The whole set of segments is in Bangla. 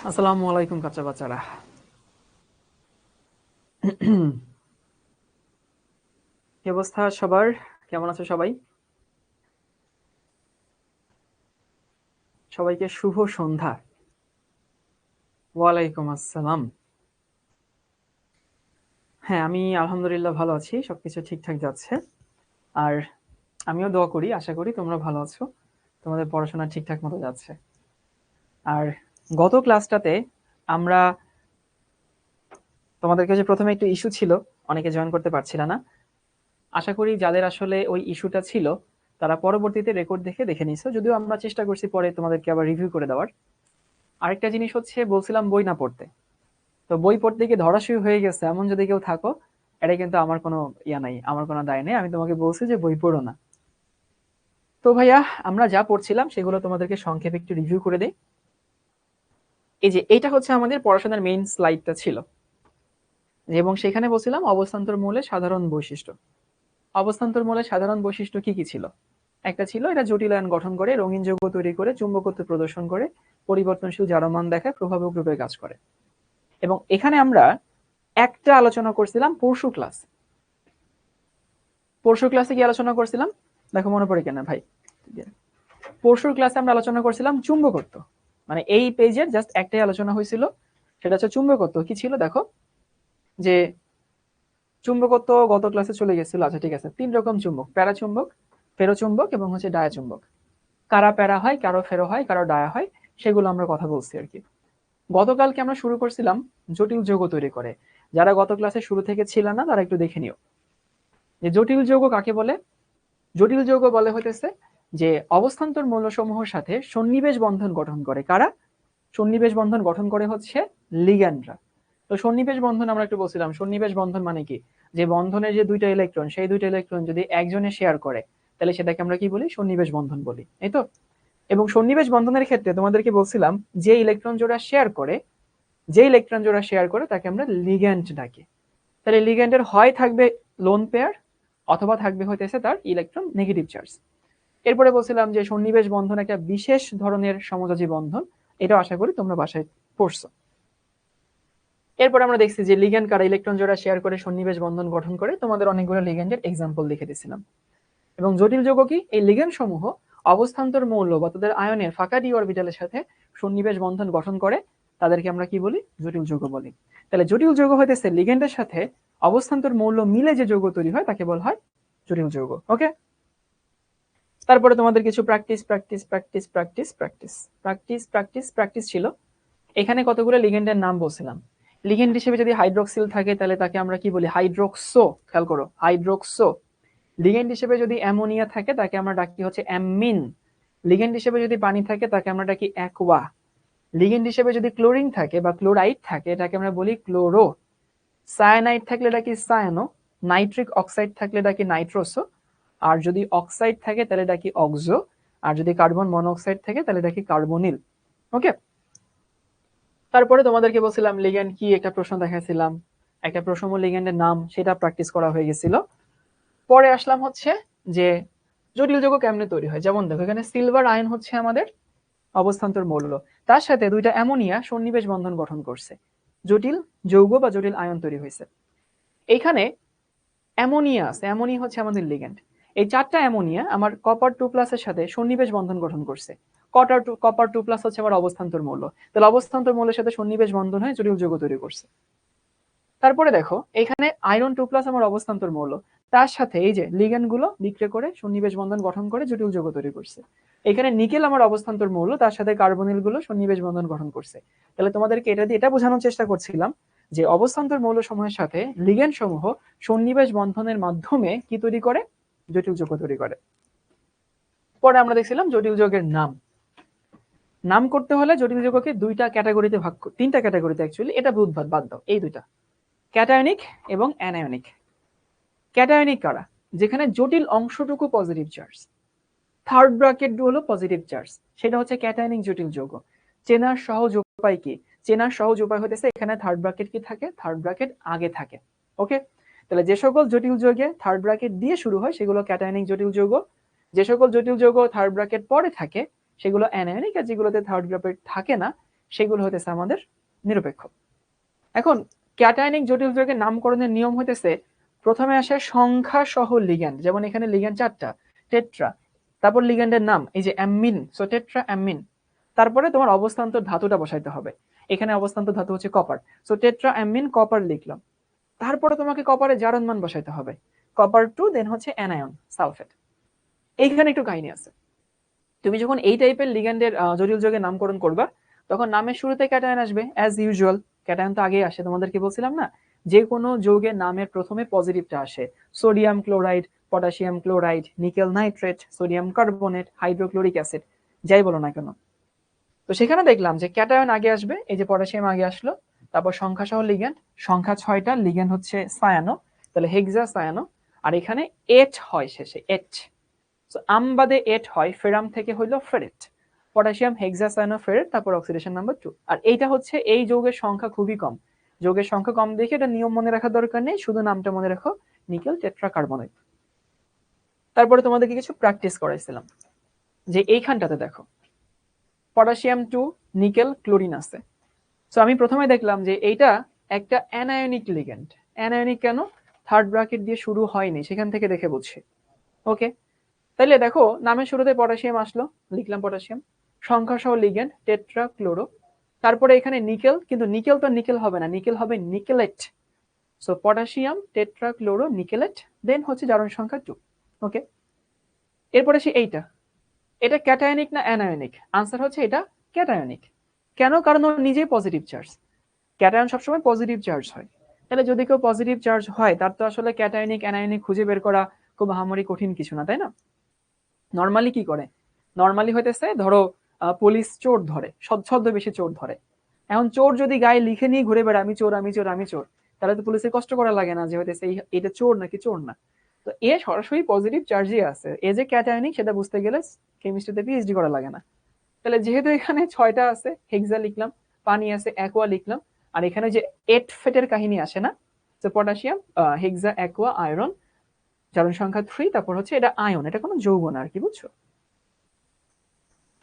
আসসালামু আলাইকুম কাঁচা বাচ্চারা। কি অবস্থা সবার? কেমন আছো সবাই? সবাইকে শুভ সন্ধ্যা। ওয়ালাইকুম আসসালাম। হ্যাঁ, আমি আলহামদুলিল্লাহ ভালো আছি, সবকিছু ঠিকঠাক যাচ্ছে। আর আমিও দোয়া করি, আশা করি তোমরা ভালো আছো, তোমাদের পড়াশোনা ঠিকঠাক মতো যাচ্ছে। আর গত ক্লাসটাতে আমরা তোমাদের কাছে প্রথমে একটু ইস্যু ছিল, অনেকে জয়েন করতে পারছিল না। আশা করি যাদের আসলে ওই ইস্যুটা ছিল তারা পরবর্তীতে রেকর্ড দেখে নিছো, যদিও আমরা চেষ্টা করছি পরে তোমাদেরকে আবার রিভিউ করে দেওয়ার। আরেকটা জিনিস হচ্ছে, বলছিলাম বই না পড়তে, তো বই পড়তে গিয়ে ধরাশুয়ি হয়ে গেছে এমন যদি কেউ থাকো, এটা কিন্তু আমার কোনো ইয়া নাই, আমার কোনো দায় নেই, আমি তোমাকে বলছি যে বই পড়ো না। তো ভাইয়া, আমরা যা পড়ছিলাম সেগুলো তোমাদেরকে সংক্ষেপে একটু রিভিউ করে দিই। এই যে এইটা হচ্ছে আমাদের পড়াশোনার মেইন স্লাইডটা ছিল, এবং সেখানে বলছিলাম অবস্থান্তর মৌলের সাধারণ বৈশিষ্ট্য। অবস্থান্তর মৌলের সাধারণ বৈশিষ্ট্য কি কি ছিল? একটা ছিল এটা জটিল আয়ন গঠন করে, রঙিন যৌগ তৈরি করে, চুম্বকত্ব প্রদর্শন করে, পরিবর্তনশীল জারমান দেখায়, প্রভাবক রূপে কাজ করে। এবং এখানে আমরা একটা আলোচনা করছিলাম পরশু ক্লাসে কি আলোচনা করছিলাম? দেখো মনে পড়ে কেন ভাই? পরশুর ক্লাসে আমরা আলোচনা করছিলাম চুম্বকত্ব, মানে এই পেজের জাস্ট একটাই আলোচনা হয়েছিল, সেটা হচ্ছে চুম্বকত্ব কি ছিল। দেখো যে চুম্বকত্ব গত ক্লাসে চলে গেছিল। আচ্ছা ঠিক আছে, 3 রকম চুম্বক: প্যারাচুম্বক, ফেরোচুম্বক এবং হচ্ছে ডায়াচুম্বক। কারা প্যারা হয়, কারো ফেরো হয়, কারো ডায়া হয়, সেগুলো আমরা কথা বলছি আর কি। গতকালকে আমরা শুরু করছিলাম জটিল যৌগ তৈরি করে। যারা গত ক্লাসে শুরু থেকে ছিল না তারা একটু দেখে নিও যে জটিল যৌগ কাকে বলে। জটিল যৌগ বলে হইতেছে যে অবস্থান্তর মৌলসমূহের সাথে সন্নিবেশ বন্ধন গঠন করে। কারা সন্নিবেশ বন্ধন গঠন করে? হচ্ছে লিগ্যান্ডরা। তো সন্নিবেশ বন্ধন আমরা একটু বলছিলাম, সন্নিবেশ বন্ধন মানে কি? যে বন্ধনের যে দুইটা ইলেকট্রন, সেই দুইটা ইলেকট্রন যদি একজনে শেয়ার করে, তাহলে সেটাকে আমরা কি বলি? সন্নিবেশ বন্ধন বলি, এই তো। এবং সন্নিবেশ বন্ধনের ক্ষেত্রে তোমাদেরকে বলছিলাম যে ইলেকট্রন জোড়া শেয়ার করে, তাকে আমরা লিগ্যান্ড ডাকি। তাহলে লিগ্যান্ডের হয় থাকবে লোন পেয়ার, অথবা থাকবে হইতেছে তার ইলেকট্রন নেগেটিভ চার্জ। এরপরে বলছিলাম যে সন্নিবেশ বন্ধন একটা বিশেষ ধরনের সমযোজী বন্ধন, এটা আশা করি তোমরা বাসায় পড়ছো। এরপর আমরা দেখছি যে লিগ্যান্ড কারা ইলেকট্রন জোড়া শেয়ার করে সন্নিবেশ বন্ধন গঠন করে, তোমাদের অনেকগুলো লিগ্যান্ডের এক্সাম্পল লিখে দিয়েছিলাম। এবং জটিল যৌগ কি? এই লিগ্যান্ড সমূহ অবস্থান্তর মৌল বা তাদের আয়নের ফাঁকা ডি অরবিটালের সাথে সন্নিবেশ বন্ধন গঠন করে, তাদেরকে আমরা কি বলি? জটিল যৌগ বলি। তাহলে জটিল যৌগ হইতেছে লিগ্যান্ডের সাথে অবস্থান্তর মৌল মিলে যে যৌগ তৈরি হয় তাকে বলা হয় জটিল যৌগ। ওকে, তারপরে তোমাদের কিছু practice practice practice practice practice practice practice practice ছিল। এখানে কতগুলো লিগেন্ডের নাম বলছিলাম। লিগেন্ড হিসেবে যদি হাইড্রোক্সিল থাকে তাহলে তাকে আমরা কি বলি? হাইড্রোক্সো। খেয়াল করো, হাইড্রোক্সো। লিগেন্ড হিসেবে যদি অ্যামোনিয়া থাকে তাকে আমরা ডাকি হচ্ছে অ্যামিন। লিগেন্ড হিসেবে যদি পানি থাকে তাকে আমরা ডাকি অ্যাকোয়া। লিগেন্ড হিসেবে যদি ক্লোরিন থাকে বা ক্লোরাইড থাকে এটাকে আমরা বলি ক্লোরো। সায়ানাইড থাকলে ডাকি সায়ানো। নাইট্রিক অক্সাইড থাকলে ডাকি নাইট্রোসো। আর যদি অক্সাইড থাকে তাহলে ডাকি অক্সো। আর যদি কার্বন মনোক্সাইড থাকে তাহলে ডাকি কার্বনিল। ওকে, তারপরে তোমাদেরকে বলছিলাম লিগ্যান্ড কি, একটা প্রশ্ন দেখাইছিলাম, একটা প্রসম লিগ্যান্ডের নাম, সেটা প্র্যাকটিস করা হয়ে গেছিল। পরে আসলাম হচ্ছে যে জটিল যৌগ কেমনে তৈরি হয়। যেমন দেখো এখানে সিলভার আয়ন হচ্ছে আমাদের অবস্থান্তর মৌল, তার সাথে দুইটা অ্যামোনিয়া সন্নিবেশ বন্ধন গঠন করছে, জটিল যৌগ বা জটিল আয়ন তৈরি হয়েছে। এইখানে অ্যামোনিয়া আছে, অ্যামোনিয়া হচ্ছে আমাদের লিগ্যান্ড। এই 4টা অ্যামোনিয়া আমার কপার 2+ এর সাথে সন্নিবেশ বন্ধন গঠন করছে। কপার 2+ হচ্ছে আমার অবস্থান্তর মৌল। তাহলে অবস্থান্তর মৌলের সাথে সন্নিবেশ বন্ধন হয়ে জটিল যৌগ তৈরি করছে। তারপরে দেখো এখানে আয়রন 2+ আমার অবস্থান্তর মৌল, তার সাথে এই যে লিগ্যান্ড গুলো বিক্রিয়া করে সন্নিবেশ বন্ধন গঠন করে জটিল যৌগ তৈরি করছে। এখানে নিকেল আমার অবস্থান্তর মৌল, তার সাথে কার্বনিল গুলো সন্নিবেশ বন্ধন গঠন করছে। তাহলে তোমাদেরকে এটা দিয়ে এটা বোঝানোর চেষ্টা করছিলাম যে অবস্থান্তর মৌল সমূহের সাথে লিগ্যান্ড সমূহ সন্নিবেশ বন্ধনের মাধ্যমে কি তৈরি করে? জটিল যৌগ তৈরি করে। পরে আমরা দেখছিলাম জটিল যৌগের নাম করতে হলে জটিল যৌগকে দুইটা ক্যাটাগরিতে ভাগ, 3টা ক্যাটাগরিতে অ্যাকচুয়ালি, এটা বাদ দাও, এই দুইটা, ক্যাটায়নিক এবং অ্যানায়নিক। ক্যাটায়নিক কারা? যেখানে জটিল অংশটুকু পজিটিভ চার্জ, থার্ড ব্র্যাকেট হলো পজিটিভ চার্জ, সেটা হচ্ছে ক্যাটায়নিক জটিল যৌগ। চেনার সহজ উপায় কি? চেনার সহজ উপায় হতেছে এখানে থার্ড ব্র্যাকেট কি থাকে? থার্ড ব্র্যাকেট আগে থাকে। ওকে, তাহলে যে সকল জটিল যৌগে থার্ড ব্র্যাকেট দিয়ে শুরু হয় সেগুলো ক্যাটায়নিক জটিল যৌগ, যে সকল জটিল যৌগ থার্ড ব্র্যাকেট পরে থাকে সেগুলো অ্যানায়নিক, আর যেগুলোতে থার্ড ব্র্যাকেট থাকে না সেগুলো হইতেছে আমাদের নিরপেক্ষ। এখন ক্যাটায়নিক জটিল যৌগের নামকরণের নিয়ম হইতেছে প্রথমে আসে সংখ্যা সহ লিগ্যান্ড, যেমন এখানে লিগ্যান্ড 4টা, টেট্রা, তারপর লিগ্যান্ডের নাম এই যে অ্যামিন, সো টেট্রা অ্যামিন, তারপরে তোমার অবস্থান্তর ধাতুটা বসাইতে হবে। এখানে অবস্থান্তর ধাতু হচ্ছে copper, so tetra amine copper লিখলাম। তারপরে তোমাকে কপারে জারণ মান বসাইতে হবে, কপার 2, দেন হচ্ছে অ্যানায়ন সালফেট। এইখানে একটু কাহিনী আছে। তুমি যখন এই টাইপের লিগ্যান্ডের জটিল যৌগের নামকরণ করবা তখন নামের শুরুতে ক্যাটায়ন আসবে অ্যাজ ইউজুয়াল, ক্যাটায়ন তো আগেই আসে, তোমাদেরকে বলছিলাম না যে কোনো যৌগের নামের প্রথমে পজিটিভটা আসে, sodium chloride, potassium chloride, nickel nitrate, sodium carbonate, hydrochloric acid, যাই বলো না কেন। তো সেখানে দেখলাম যে ক্যাটায়ন আগে আসবে, এই যে পটাশিয়াম আগে আসলো, তারপর সংখ্যা সহ লিগ্যান্ড, সংখ্যা 6টা, লিগ্যান্ড হচ্ছে সায়ানো, তাহলে হেক্সা সায়ানো, আর এখানে এট হয় শেষে, এট, সো আম বাদে এট হয়, ফেরাম থেকে হইলো ফেরেট, পটাশিয়াম হেক্সাসায়ানোফেরেট, তারপর অক্সিডেশন নাম্বার 2। আর এইটা হচ্ছে এই যৌগের সংখ্যা খুবই কম, যৌগের সংখ্যা কম দেখে এটা নিয়ম মনে রাখার দরকার নেই, শুধু নামটা মনে রাখো, নিকেল টেট্রাকার্বনেট। তারপরে তোমাদেরকে কিছু প্র্যাকটিস করাইছিলাম, যে এইখানটাতে দেখো পটাশিয়াম 2, নিকেল, ক্লোরিন আছে। সো আমি প্রথমে দেখলাম যে এইটা একটা অ্যানায়নিক লিগ্যান্ড। অ্যানায়নিক কেন? থার্ড ব্র্যাকেট দিয়ে শুরু হয়নি, সেখান থেকে দেখে বুঝছি। ওকে, তাইলে দেখো নামের শুরুতে পটাশিয়াম আসলো, লিখলাম পটাশিয়াম, সংখ্যা সহ লিগ্যান্ড টেট্রা ক্লোরো, তারপরে এখানে নিকেল, কিন্তু নিকেল তো নিকেল হবে না, নিকেল হবে নিকেলেট, সো পটাশিয়াম টেট্রা ক্লোরো নিকেলেট, দেন হচ্ছে জারণ সংখ্যা 2। ওকে, এরপরে সে এইটা, এটা ক্যাটায়নিক না অ্যানায়নিক? আনসার হচ্ছে এটা ক্যাটায়নিক। কেন? কারণ ও নিজেই পজিটিভ চার্জ, ক্যাটায়ন সবসময় পজিটিভ চার্জ হয়। তাহলে যদি কেউ পজিটিভ চার্জ হয় তার তো আসলে ক্যাটায়নিক অ্যানায়নিক খুঁজে বের করা খুব আহামরি কঠিন কিছু না, তাই না? নর্মালি কি করে, নর্মালি হইতেছে ধরো পুলিশ চোর ধরে, ছদ্মবেশে চোর ধরে, এখন চোর যদি গায়ে লিখে নিয়ে ঘুরে বেড়ায় আমি চোর আমি চোর আমি চোর, তাহলে তো পুলিশের কষ্ট করা লাগে না যে হইতেছে এটা চোর নাকি চোর না। তো এ সরাসরি পজিটিভ চার্জই আছে, এ যে ক্যাটায়নিক সেটা বুঝতে গেলে কেমিস্ট্রিতে পিএইচডি করা লাগে না। তাহলে যেহেতু এখানে 6টা আছে, হেক্সা লিখলাম, পানি আছে, অ্যাকোয়া লিখলাম, আর এখানে যে এট ফেটের কাহিনী আসে না, তো পটাশিয়াম, হেক্সা, অ্যাকোয়া, আয়রন, জারণ সংখ্যা 3, তারপর হচ্ছে এটা আয়ন, এটা কোনো যৌগ না আর কি, বুঝছো?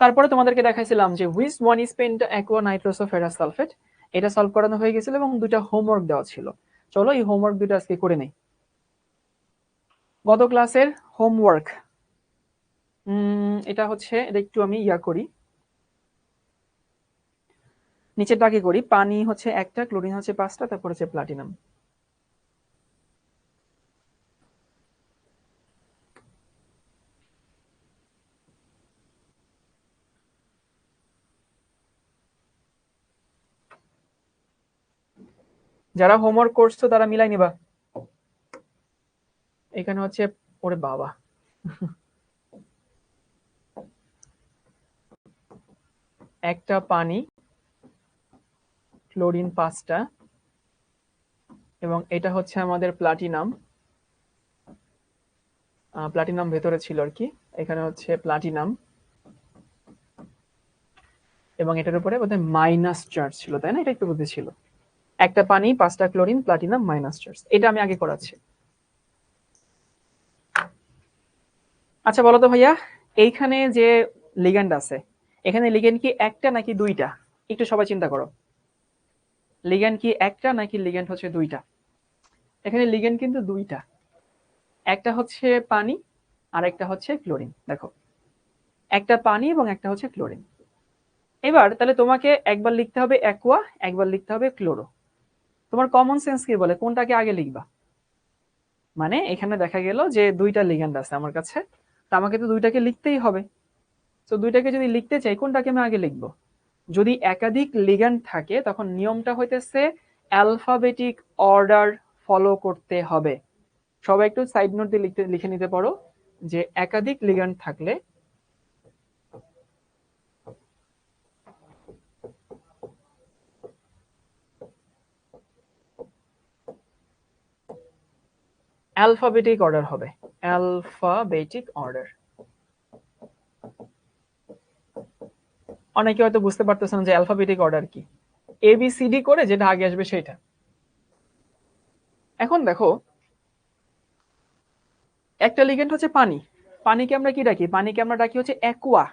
তারপরে তোমাদেরকে দেখাইছিলাম যে which one is penta aqua nitroso ferrous sulphate, এটা সলভ করানো হয়ে গেছিল এবং দুটা হোমওয়ার্ক দেওয়া ছিল। চলো এই হোমওয়ার্ক দুটো আজকে করে নেই। গত ক্লাসের হোমওয়ার্ক এটা হচ্ছে, এটা একটু আমি করি, নিচের দাগে করি। পানি হচ্ছে 1টা, ক্লোরিন হচ্ছে 5টা, তারপর হচ্ছে প্লাটিনাম। যারা হোমওয়ার্ক করছো তারা মিলাই নিবা। এখানে হচ্ছে, ওরে বাবা, একটা পানি, ক্লোরিন 5টা, এবং এটা হচ্ছে আমাদের প্লাটিনাম, প্লাটিনাম ভেতরে ছিল আর কি, এখানে হচ্ছে প্লাটিনাম, এবং এটার উপরে বোধহয় মাইনাস চার্জ ছিল, তাই না? এটা একটু বুঝে ছিল, একটা পানি, 5টা ক্লোরিন, প্লাটিনাম, মাইনাস চার্জ, এটা আমি আগে করাচ্ছি। আচ্ছা বলো তো ভাইয়া, এইখানে যে লিগ্যান্ড আছে, এখানে লিগ্যান্ড কি একটা নাকি দুইটা? একটু সবাই চিন্তা করো, লিগ্যান্ড কি একটা নাকি লিগ্যান্ড হচ্ছে দুইটা? এখানে লিগ্যান্ড কিন্তু দুইটা, একটা হচ্ছে পানি আর একটা হচ্ছে ক্লোরিন। দেখো, একটা পানি এবং একটা হচ্ছে ক্লোরিন। এবার তাহলে তোমাকে একবার লিখতে হবে অ্যাকোয়া, একবার লিখতে হবে ক্লোরো। তোমার কমন সেন্স কি বলে কোনটাকে আগে লিখবা? মানে এখানে দেখা গেল যে দুইটা লিগ্যান্ড আছে আমার কাছে, তো আমাকে তো দুইটাকে লিখতেই হবে। তো দুইটাকে যদি লিখতে চাই কোনটাকে আমি আগে লিখবো? যদি একাধিক লিগ্যান্ড থাকে তখন নিয়মটা হইতেছে অ্যালফাবেটিক অর্ডার ফলো করতে হবে। সবাই একটু সাইড নোট দিয়ে লিখে নিতে পারো যে একাধিক লিগ্যান্ড থাকলে অ্যালফাবেটিক অর্ডার হবে, অ্যালফাবেটিক অর্ডার। অনেকে হয়তো বুঝতে পারতেছেন যে অ্যালফাবেটিক অর্ডার কি, এবিসিডি করে যেটা আগে আসবে সেটা। এখন দেখো, একটা লিগ্যান্ড হচ্ছে পানি, পানিকে আমরা কি ডাকি? পানিকে আমরা ডাকি হচ্ছে অ্যাকুয়া,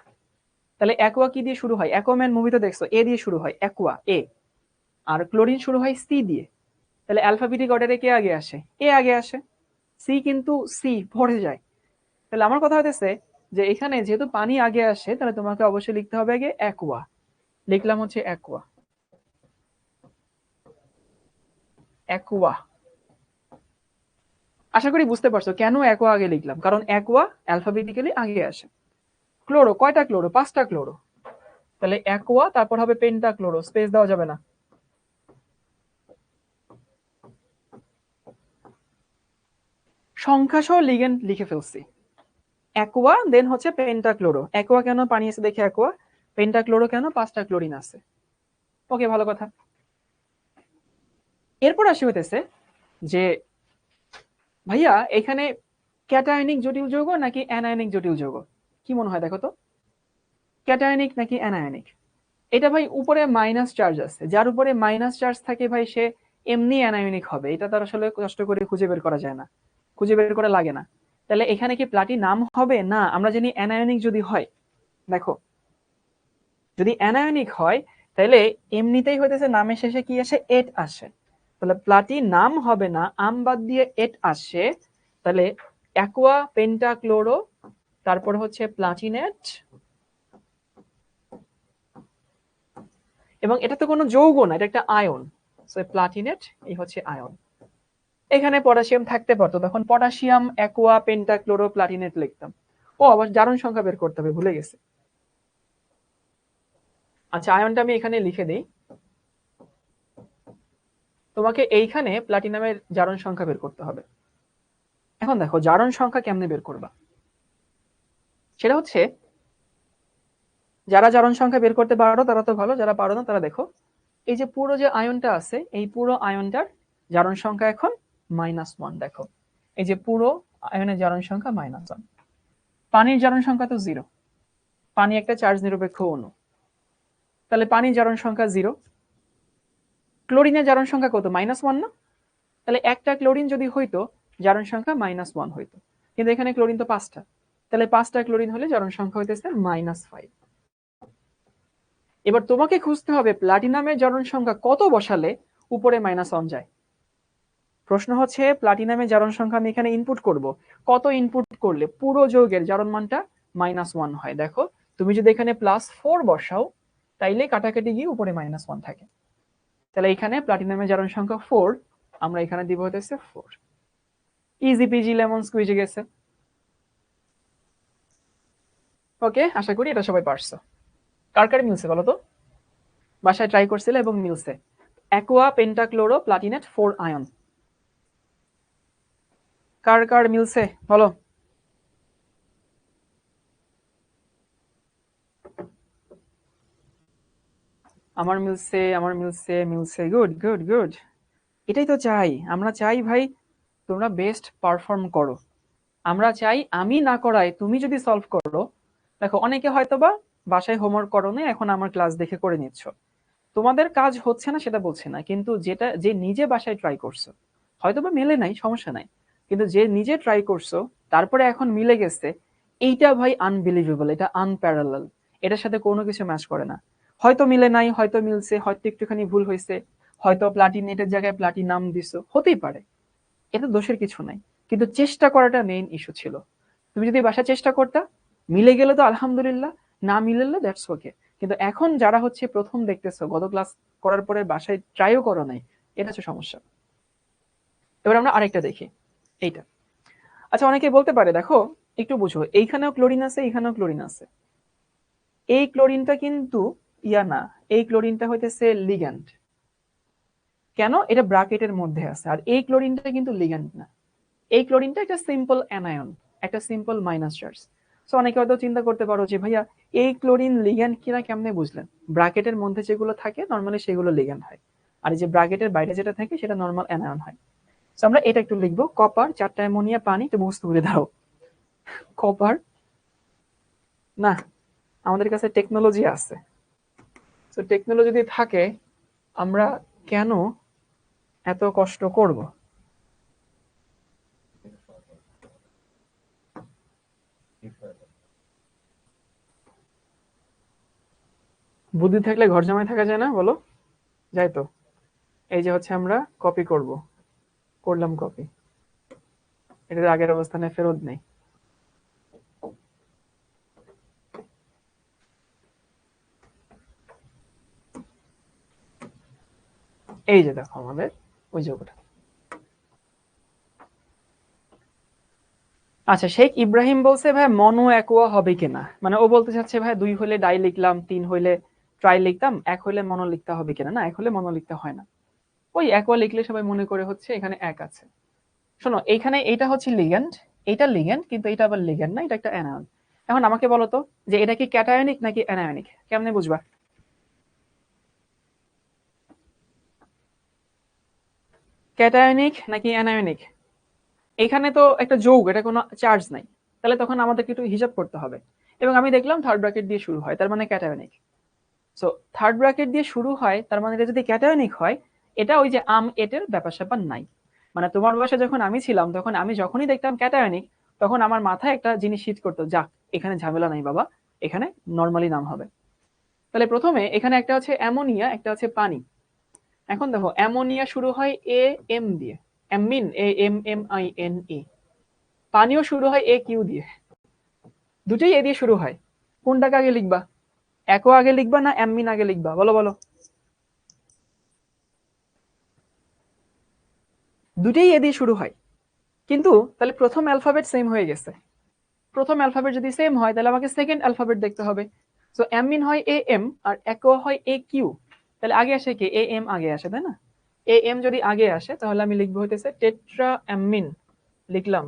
তাহলে অ্যাকোয়া কি দিয়ে শুরু হয়? অ্যাকোয়াম্যান মুভি তো দেখছো, এ দিয়ে শুরু হয়, অ্যাকোয়া এ। আর ক্লোরিন শুরু হয় সি দিয়ে। তাহলে অ্যালফাবেটিক অর্ডারে কে আগে আসে? এ আগে আসে। সি কিন্তু সি পড়ে যায়। তাহলে আমার কথা হতেছে যে এখানে যেহেতু পানি আগে আসে, তাহলে তোমাকে অবশ্যই লিখতে হবে আগে অ্যাকোয়া। লিখলাম হচ্ছে অ্যাকোয়া। অ্যাকোয়া। আশা করি বুঝতে পারছো কেন অ্যাকোয়া আগে লিখলাম, কারণ অ্যাকোয়া অ্যালফাবেটিক্যালি আগে আসে। ক্লোরো, কয়টা ক্লোরো? 5টা ক্লোরো। তাহলে অ্যাকোয়া, তারপর হবে পেন্টা ক্লোরো, স্পেস দেওয়া যাবে না। সংখ্যা সহ লিগেন্ড লিখে ফেলছি। অ্যাকোয়া দেন হচ্ছে পেন্টাক্লোরো। অ্যাকোয়া কেন? পানি আছে দেখে অ্যাকোয়া। পেন্টাক্লোরো কেন? 5টা ক্লোরিন আছে। ওকে, ভালো কথা। এরপর আসি হইতেছে যে ভাইয়া এখানে ক্যাটায়নিক জটিল যৌগ নাকি অ্যানায়নিক জটিল যৌগ? কি মনে হয় দেখো তো, ক্যাটায়নিক নাকি অ্যানায়নিক? এটা ভাই উপরে মাইনাস চার্জ আছে, যার উপরে মাইনাস চার্জ থাকে ভাই সে এমনি অ্যানায়নিক হবে, এটা তার আসলে কষ্ট করে খুঁজে বের করা যায় না, খুঁজে বের করা লাগে না। তাহলে এখানে কি প্লাটিনাম হবে? না, আমরা জানি অ্যানায়নিক যদি হয়, দেখো যদি অ্যানায়নিক হয় তাহলে এমনিতেই হইতেছে নামের শেষে কি আসে? এট আসে। তাহলে প্লাটিনাম হবে না, আম বাদ দিয়ে এট আসে। তাহলে অ্যাকোয়া পেন্টাক্লোরো, তারপর হচ্ছে প্লাটিনেট, এবং এটা তো কোনো যৌগ না, এটা একটা আয়ন। সো প্লাটিনেট এই হচ্ছে আয়ন। এখানে পটাশিয়াম থাকতে পারতো, তখন পটাশিয়াম অ্যাকোয়া পেন্টাক্লোরো প্লাটিনেট লিখতাম। ও আবার জারণ সংখ্যা বের করতে হবে, ভুলে গেছে। আচ্ছা, আয়নটা আমি এখানে লিখে দিই। তোমাকে এইখানে প্লাটিনামের জারণ সংখ্যা বের করতে হবে। এখন দেখো জারণ সংখ্যা কেমনে বের করবা, সেটা হচ্ছে যারা জারণ সংখ্যা বের করতে পারো তারা তো ভালো, যারা পারো না তারা দেখো এই যে পুরো যে আয়নটা আছে, এই পুরো আয়নটার জারণ সংখ্যা এখন -1। দেখো এই যে পুরো আয়নের জারণ সংখ্যা -1। পানির জারণ সংখ্যা তো 0, পানি একটা চার্জ নিরপেক্ষ অণু, তাহলে পানির জারণ সংখ্যা 0। ক্লোরিনের জারণ সংখ্যা কত? -1 না? তাহলে একটা ক্লোরিন যদি হইতো জারণ সংখ্যা -1 হইতো, কিন্তু এখানে ক্লোরিন তো 5টা, তাহলে 5টা ক্লোরিন হলে জারণ সংখ্যা হইতেছে -5। এবার তোমাকে খুঁজতে হবে প্লাটিনামের জারণ সংখ্যা কত বসালে উপরে -1 যায়। প্রশ্ন হচ্ছে প্লাটিনামের জারণ সংখ্যা আমি এখানে ইনপুট করব, কত ইনপুট করলে পুরো যৌগের জারণ মানটা -1 হয়। দেখো তুমি যদি এখানে +4 বসাও তাইলে কাটাকাটি গিয়ে উপরে -1 থাকে। তাহলে এখানে প্লাটিনামের জারণ সংখ্যা 4, আমরা এখানে দিব হতেছে 4। ইজি পিজি লেমন স্কুইজে গেছে। ওকে, আশা করি এটা সবাই পারছো। কার কার মিলছে বলো তো? বাসায় ট্রাই করছিলে এবং মিলছে। অ্যাকোয়া পেন্টাক্লোরো প্লাটিনেট 4 আয়ন, কার কার মিলছে বলো? আমার মিলছে, আমার মিলছে, মিলছে। Good good good. এটাই তো চাই, আমরা চাই ভাই তোমরা বেস্ট পারফর্ম করো। আমরা চাই আমি না করাই তুমি যদি সলভ করো। দেখো অনেকে হয়তোবা বাসায় হোমওয়ার্ক করো না, এখন আমার ক্লাস দেখে করে নিচ্ছ, তোমাদের কাজ হচ্ছে না সেটা বলছে না, কিন্তু যেটা যে নিজে বাসায় ট্রাই করছো, হয়তোবা মেলে নাই, সমস্যা নাই, কিন্তু যে নিজে ট্রাই করছো তারপরে এখন মিলে গেছে, এইটা ভাই আনবিলিভেবল, এটা আনপ্যারালাল, এটার সাথে কোনো কিছু ম্যাচ করে না। হয়তো মিলে নাই, হয়তো মিলছে, হয়তো একটুখানি ভুল হয়েছে, হয়তো প্লাটিনেটের জায়গায় প্লাটিনাম দিছো, হতেই পারে, এটা দোষের কিছু নাই, কিন্তু চেষ্টা করাটা মেইন ইস্যু ছিল। তুমি যদি বাসা চেষ্টা করতা, মিলে গেলে তো আলহামদুলিল্লাহ, না মিললে দ্যাটস ওকে। কিন্তু এখন যারা হচ্ছে প্রথম দেখতেছো, গত ক্লাস করার পরে বাসায় ট্রাইও করো নাই, এটা হচ্ছে সমস্যা। এবার আমরা আরেকটা দেখি, এইটা। আচ্ছা, অনেকে বলতে পারে দেখো একটু বুঝো, এইখানেও ক্লোরিন আছে, এইখানেও ক্লোরিন আছে, এই ক্লোরিনটা কিন্তু ইয়া না, এই ক্লোরিনটা হইতেছে লিগ্যান্ড। কেন? এটা ব্র্যাকেটের মধ্যে আছে, আর এই ক্লোরিনটা কিন্তু লিগ্যান্ড না। এই ক্লোরিনটা একটা সিম্পল অ্যানায়ন, একটা সিম্পল মাইনাস চার্জ। সো অনেকে হয়তো চিন্তা করতে পারো যে ভাইয়া এই ক্লোরিন লিগ্যান্ড কিনা কেমনে বুঝলেন? ব্র্যাকেটের মধ্যে যেগুলো থাকে নর্মালি সেগুলো লিগ্যান্ড হয়, আর এই যে ব্র্যাকেটের বাইরে যেটা থাকে সেটা নর্মাল অ্যানায়ন হয়। সো আমরা এটা একটু লিখবো, কপার 4টা অ্যামোনিয়া পানি, তো বুঝতে করে দাও কপার। না, আমাদের কাছে টেকনোলজি আছে। তো টেকনোলজি যদি থাকে আমরা কেন এত কষ্ট করব? বুদ্ধি থাকলে ঘর জামাই থাকা যায় না, বলো? যাই তো। এই যে হচ্ছে আমরা কপি করলাম কপি, এটা আগের অবস্থানে ফেরত নেই। এই যে দেখো আমাদের ওই যৌগটা। আচ্ছা, শেখ ইব্রাহিম বলছে ভাই মনো অ্যাকোয়া হবে কিনা, মানে ও বলতে চাচ্ছে ভাই 2 হইলে ডাই লিখলাম, 3 হইলে ট্রাই লিখতাম, 1 হইলে মনো লিখতে হবে কিনা। না, 1 হইলে মনো লিখতে হয় না। ওই অ্যাকোয়া লিখলে সবাই মনে করে হচ্ছে এখানে 1 আছে। শোনো, এইখানে এটা হচ্ছে লিগ্যান্ড, এটা লিগ্যান্ড, কিন্তু এটা আবার লিগ্যান্ড না, এটা একটা অ্যানায়ন। এখন আমাকে বলো তো যে এটা কি ক্যাটায়নিক নাকি অ্যানায়নিক, কেমনে বুঝবা? ক্যাটায়নিক নাকি অ্যানায়নিক? এখানে তো একটা যৌগ, এটা কোনো চার্জ নাই, তাহলে তখন আমাদেরকে একটু হিসাব করতে হবে। এবং আমি দেখলাম থার্ড ব্র্যাকেট দিয়ে শুরু হয়, তার মানে ক্যাটায়নিক। সো থার্ড ব্র্যাকেট দিয়ে শুরু হয়, তার মানে এটা যদি ক্যাটায়নিক হয়, এটা ওই যে এটের ব্যাপার স্যাপার নাই। মানে তোমার বয়সে যখন আমি ছিলাম, তখন আমি যখনই দেখতাম ক্যাটায়নিক, তখন আমার মাথায় একটা জিনিস হিট করতো, যাক এখানে ঝামেলা নাই বাবা, এখানে নর্মালি নাম হবে। তাহলে প্রথমে এখানে একটা হচ্ছে অ্যামোনিয়া, একটা হচ্ছে পানি। এখন দেখো অ্যামোনিয়া শুরু হয় এ এম দিয়ে, অ্যামিন, AMMINE। পানিও শুরু হয় AQ দিয়ে, দুটোই এ দিয়ে শুরু হয়। কোনটাকে আগে লিখবা? অ্যাকো আগে লিখবা না অ্যামিন আগে লিখবা, বলো বলো? দুটোই এ দিয়ে শুরু হয়, কিন্তু তাহলে প্রথম অ্যালফাবেট সেম হয়ে গেছে। প্রথম অ্যালফাবেট যদি সেম হয়, তাহলে আমাকে সেকেন্ড অ্যালফাবেট দেখতে হবে। সো অ্যামিন হয় AM আর অ্যাকো হয় AQ। তাহলে আগে আসে কি? AM আগে আসে, তাই না? AM যদি আগে আসে, তাহলে আমি লিখবো হইতেছে টেট্রা অ্যামিন, লিখলাম।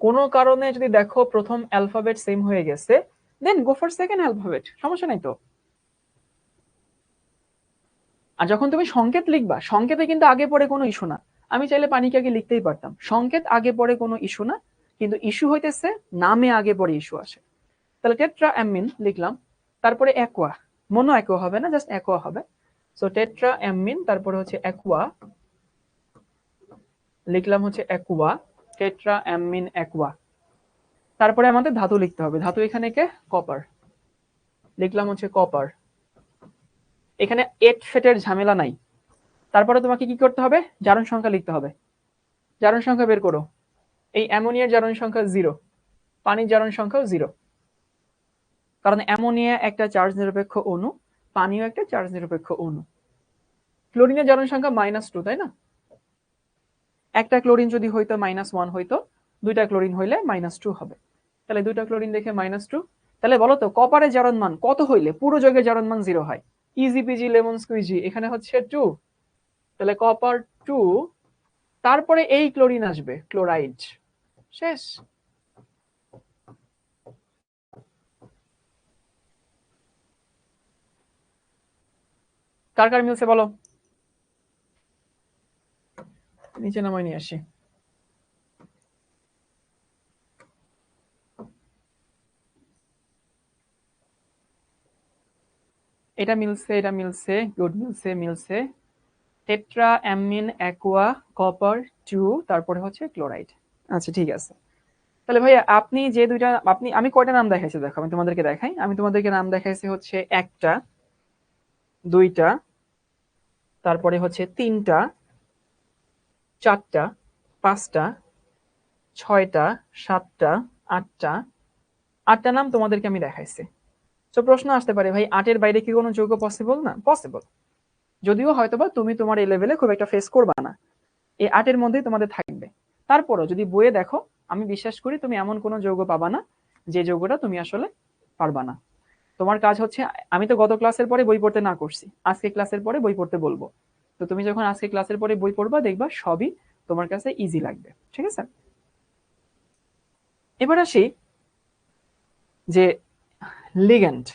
কোনো কারণে যদি দেখো প্রথম অ্যালফাবেট সেম হয়ে গেছে, দেন গো ফর সেকেন্ড অ্যালফাবেট, সমস্যা নাই তো। আর যখন তুমি সংকেত লিখবা, সংকেতে কিন্তু আগে পরে কোনো ইস্যু না। আমি চাইলে পানিকে আগে লিখতেই পারতাম, সংকেত আগে পরে কোনো ইস্যু না। কিন্তু ইস্যু হইতেছে নামে আগে পরে ইস্যু আসে। তাহলে টেট্রা অ্যামিন লিখলাম, তারপরে অ্যাকোয়া, মনো অ্যাকোয়া হবে না, জাস্ট অ্যাকোয়া হবে। সো টেট্রা অ্যামিন, তারপরে হচ্ছে অ্যাকোয়া, লিখলাম হচ্ছে অ্যাকোয়া, টেট্রা অ্যামিন অ্যাকোয়া। তারপরে আমাদের ধাতু লিখতে হবে, ধাতু এখানে কে? কপার, লিখলাম হচ্ছে কপার। এখানে এট ফেটের ঝামেলা নাই। তারপরে তোমাকে কি করতে হবে? জারণ সংখ্যা লিখতে হবে। জারণ সংখ্যা বের করো। এই অ্যামোনিয়ার জারণ সংখ্যা 0, পানির জারণ সংখ্যাও 0, কারণ অ্যামোনিয়া একটা চার্জ নিরপেক্ষ অণু, পানিও একটা চার্জ নিরপেক্ষ অণু। ক্লোরিনের জারণ সংখ্যা -2, তাই না? একটা ক্লোরিন যদি হইতো -1 হইতো, দুইটা ক্লোরিন হইলে -2 হবে। তাহলে দুইটা ক্লোরিন দেখে -2। তাহলে বলো তো কপারের জারণ মান কত হইলে পুরো যৌগের জারণ মান 0 হয়? ইজি পিজি লেমন স্কুইজি, এখানে হচ্ছে 2। তাহলে কপার 2, তারপরে এই ক্লোরিন আসবে, ক্লোরাইড। শেষ। কার কার মিলছে বলো? নিচে নামাই নিয়ে আসি। এটা মিলছে, এটা মিলছে, গুড, মিলছে মিলছে। টেট্রা অ্যামিন অ্যাকোয়া কপার 2, তারপরে হচ্ছে ক্লোরাইড। আচ্ছা ঠিক আছে। তাহলে ভাইয়া আপনি যে দুইটা, আমি কয়টা নাম দেখাইছি দেখো, আমি তোমাদেরকে দেখাই। আমি তোমাদেরকে নাম দেখাইছি হচ্ছে একটা, দুইটা, তারপরে হচ্ছে তিনটা, চারটা, পাঁচটা, ছয়টা, সাতটা, আটটা। আটটা নাম তোমাদেরকে আমি দেখাইছি। তো প্রশ্ন আসতে পারে ভাই 8-এর বাইরে কি কোনো যৌগ পসিবল না? পসিবল, যদিও হয়তোবা তুমি তোমার এই লেভেলে খুব একটা ফেস করবা না, এই 8-এর মধ্যেই তোমাদের থাকবে। তারপরও যদি বইয়ে দেখো, আমি বিশ্বাস করি তুমি এমন কোনো যৌগ পাবা না যে যৌগটা তুমি আসলে পারবা না। তোমার কাজ হচ্ছে, আমি তো গত ক্লাসের পরে বই পড়তে না করছি, আজকে ক্লাসের পরে বই পড়তে বলবো। তো তুমি যখন আজকে ক্লাসের পরে বই পড়বা, দেখবা সবই তোমার কাছে ইজি লাগবে, ঠিক আছে? এবার আসি যে লিগ্যান্ড।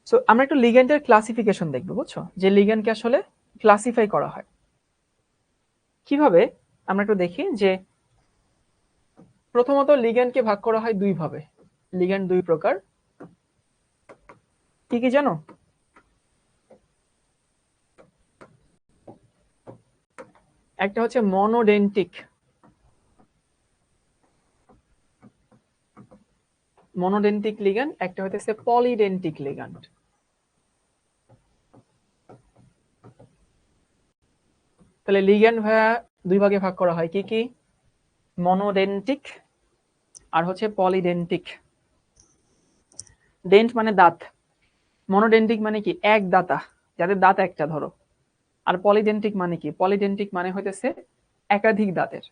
সো আমরা একটু লিগ্যান্ডের ক্লাসিফিকেশন দেখবো, বুঝছো, যে লিগ্যান্ডকে আসলে ক্লাসিফাই করা হয় কিভাবে। আমরা একটু দেখি যে প্রথমত লিগ্যান্ডকে ভাগ করা হয় দুই ভাবে। লিগ্যান্ড দুই প্রকার, কি কি জানো? একটা হচ্ছে মনোডেন্টিক, মনোডেন্টিক লিগ্যান্ড, একটা হইতেছে পলিডেন্টিক লিগ্যান্ড। তাহলে লিগ্যান্ড ভাইয়া দুই ভাগে ভাগ করা হয়, কি কি? মনোডেন্টিক আর হচ্ছে পলিডেন্টিক। ডেন্ট মানে দাঁত, মনোডেন্টিক মানে কি? এক দাতা, যাদের দাঁত একটা ধরো। আর পলিডেন্টিক মানে কি? পলিডেন্টিক মানে হইতেছে একাধিক দাঁতের।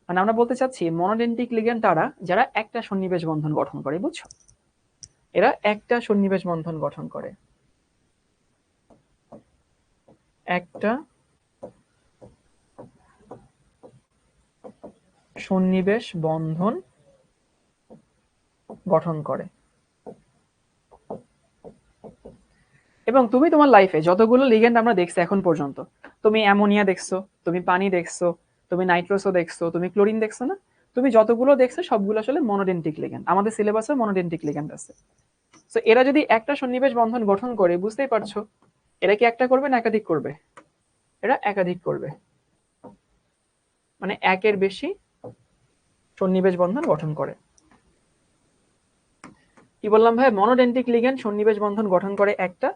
মানে আমরা বলতে চাচ্ছি মনোডেন্টিক লিগ্যান্ড তারা যারা একটা সন্নিবেশ বন্ধন গঠন করে, বুঝছো? এরা একটা সন্নিবেশ বন্ধন গঠন করে, একটা সন্নিবেশ বন্ধন গঠন করে। এবং তুমি তোমার লাইফে যতগুলো লিগ্যান্ড আমরা দেখছি এখন পর্যন্ত, তুমি অ্যামোনিয়া দেখছো, তুমি পানি দেখছো, তুমি নাইট্রোসও দেখছো, তুমি ক্লোরিন দেখছো না? তুমি যতগুলো দেখছো সবগুলো আসলে মনোডেন্টিক লিগ্যান্ড। আমাদের সিলেবাসে মনোডেন্টিক লিগ্যান্ড আছে। তো এরা যদি একটা সন্নিবেশ বন্ধন গঠন করে, বুঝতেই পারছো এরা কি একটা করবে না একাধিক করবে? এরা একাধিক করবে, মানে একের বেশি সন্নিবেশ বন্ধন গঠন করে। কি বললাম ভাই? মনোডেন্টিক লিগ্যান্ড সন্নিবেশ বন্ধন গঠন করে একটা,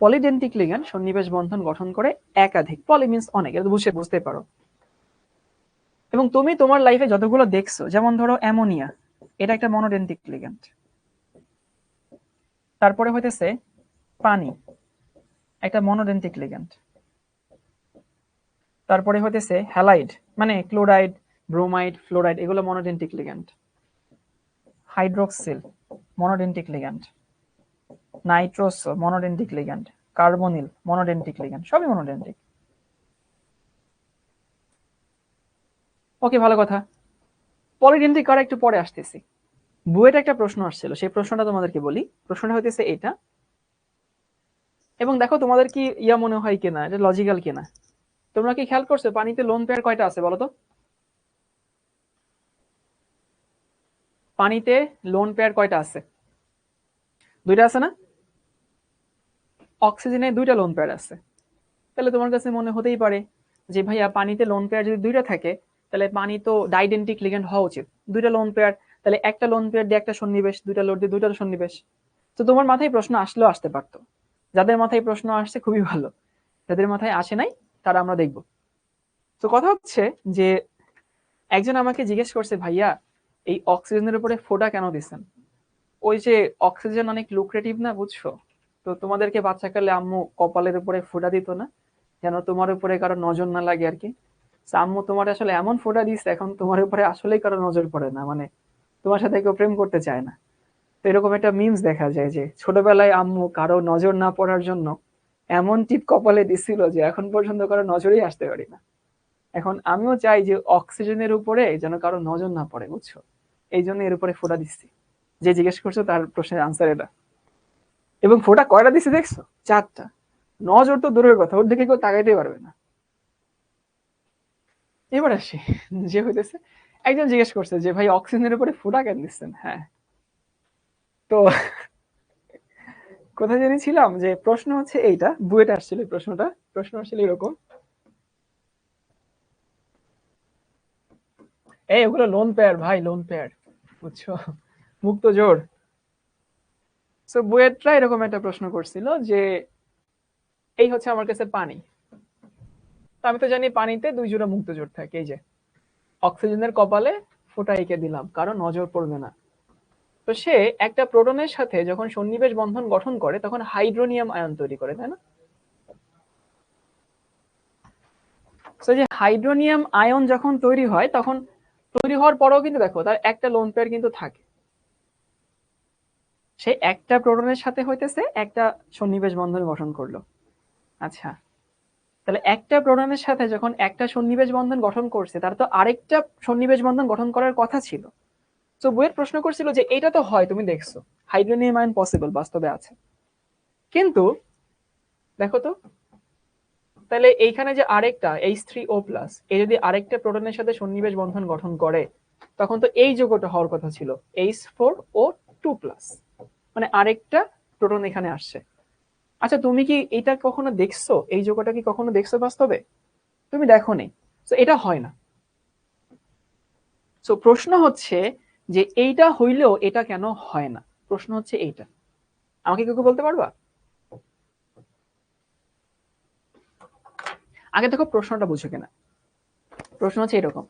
পলিডেন্টিক লিগ্যান্ড সন্নিবেশ বন্ধন গঠন করে একাধিক। পলি মিন্স অনেক, এটা বুঝতে পারো। এবং তুমি তোমার লাইফে যতগুলো দেখছো, যেমন ধরো অ্যামোনিয়া, এটা একটা মনোডেন্টিক লিগ্যান্ড। তারপরে হইতেছে পানি, একটা মনোডেন্টিক লিগ্যান্ড। তারপরে হইতেছে হ্যালাইড, মানে ক্লোরাইড, ব্রোমাইড, ফ্লোরাইড, এগুলো monodentate ligand. Hydroxyl monodentate ligand, nitroso monodentate ligand, carbonyl monodentate ligand, সবই মনোডেন্টিক। ওকে, ভালো কথা। পলিডেন্টিক কারা একটু পরে আসতেছি। বুয়েটে একটা প্রশ্ন আসছিল, সেই প্রশ্নটা তোমাদেরকে বলি। প্রশ্নটা হইতেছে এটা, এবং দেখো তোমাদের কি ইয়া মনে হয় কিনা, এটা লজিক্যাল কিনা। তোমরা কি খেয়াল করছো পানিতে লোন পেয়ার কয়টা আছে বলো তো? পানিতে লোন পেয়ার কয়টা আছে? দুইটা আছে না? অক্সিজেনে দুইটা লোন পেয়ার আছে। তাহলে তোমার কাছে মনে হতেই পারে যে ভাইয়া পানিতে লোন পেয়ার যদি দুইটা থাকে, তাহলে পানি তো ডাইডেন্টিক লিগ্যান্ড হওয়া উচিত। দুইটা লোন পেয়ার, তাহলে একটা লোন পেয়ার দিয়ে একটা সন্নিবেশ, দুইটা লোড দিয়ে দুইটা সন্নিবেশ। তো তোমার মাথায় প্রশ্ন আসলেও আসতে পারতো। যাদের মাথায় প্রশ্ন আসছে খুবই ভালো, যাদের মাথায় আসে নাই তারা আমরা দেখব। তো কথা হচ্ছে যে একজন আমাকে জিজ্ঞেস করছে, ভাইয়া এই অক্সিজেনের উপরে ফোঁটা কেন দিচ্ছেন? ওই যে অক্সিজেন অনেক লুক্রেটিভ না, বুঝছো? তো তোমাদেরকে বাচ্চাকালে আম্মু কপালের উপরে ফোঁটা দিত না, যেন তোমার উপরে কারো নজর না লাগে আর কি। আম্মু তোমার আসলে এমন ফোঁটা দিচ্ছে, এখন তোমার উপরে আসলেই কারো নজর পড়ে না, মানে তোমার সাথে কেউ প্রেম করতে চায় না। তো এরকম একটা মিমস দেখা যায় যে ছোটবেলায় আম্মু কারো নজর না পড়ার জন্য এমন টিপ কপালে দিছিল যে এখন পর্যন্ত কারো নজরেই আসতে পারি না। এখন আমিও চাই যে অক্সিজেনের উপরে যেন কারো নজর না পড়ে, বুঝছো? এই জন্য এর উপরে ফোঁটা দিচ্ছি। যে জিজ্ঞেস করছো তার প্রশ্নের আনসার এটা। এবং ফোঁটা কয়টা দিচ্ছি দেখছো? 4টা। নজর তো দূরের কথা, ওর দিকে কেউ তাকাইতে পারবে না। এবার আসি যে হইতেছে, একজন জিজ্ঞেস করছে যে ভাই অক্সিজেনের উপরে ফোঁটা কেন দিচ্ছেন? হ্যাঁ, তো কোথায় জেনেছিলাম যে প্রশ্ন হচ্ছে এইটা, বুয়েটে আসছিল প্রশ্নটা। প্রশ্ন আসছিল এরকম, এই ওগুলো লোন পেয়ার ভাই, লোন পেয়ার, বুঝছো? মুক্ত জোর। সো বুয়েটরা এরকম একটা প্রশ্ন করছিল যে এই হচ্ছে আমার কাছে পানি, তো আমি তো জানি পানিতে দুই জোড়া মুক্ত জোর থাকে, এই যে অক্সিজেনের কপালে ফোঁটা এঁকে দিলাম, কারো নজর পড়বে না। তো সে একটা প্রোটনের সাথে যখন সন্নিবেশ বন্ধন গঠন করে তখন হাইড্রোনিয়াম আয়ন তৈরি করে, তাই না? তো যে হাইড্রোনিয়াম আয়ন যখন তৈরি হয়, তখন তৈরি হওয়ার পরেও কিন্তু দেখো তার একটা লোন পেয়ার কিন্তু থাকে। সে একটা প্রোটনের সাথে হইতেছে একটা সন্নিবেশ বন্ধন গঠন করলো। আচ্ছা, তাহলে একটা প্রোটনের সাথে যখন একটা সন্নিবেশ বন্ধন গঠন করছে, তার তো আরেকটা সন্নিবেশ বন্ধন গঠন করার কথা ছিল। তো বইয়ের প্রশ্ন করছিল যে এটা তো হয়, তুমি দেখছো হাইড্রোনিয়াম আয়ন পসিবল, বাস্তবে আছে, কিন্তু দেখো তো, তাহলে এইখানে যে আরেকটা H3O+, এই যদি আরেকটা প্রোটনের সাথে সন্নিবেশ বন্ধন গঠন করে, তখন তো এই যৌগটা হওয়ার কথা ছিল H4O2+, মানে আরেকটা প্রোটন এখানে আসছে। আচ্ছা, তুমি কি এটা কখনো দেখছো? এই যৌগটা কি কখনো দেখছো বাস্তবে? তুমি দেখোনি। তো এটা হয় না। সো প্রশ্ন হচ্ছে যে এইটা হইলেও এটা কেন হয় না, প্রশ্ন হচ্ছে এইটা। আমাকে কেউ বলতে পারবা? আগে দেখো প্রশ্নটা বুঝো কিনা। প্রশ্ন হচ্ছে এরকম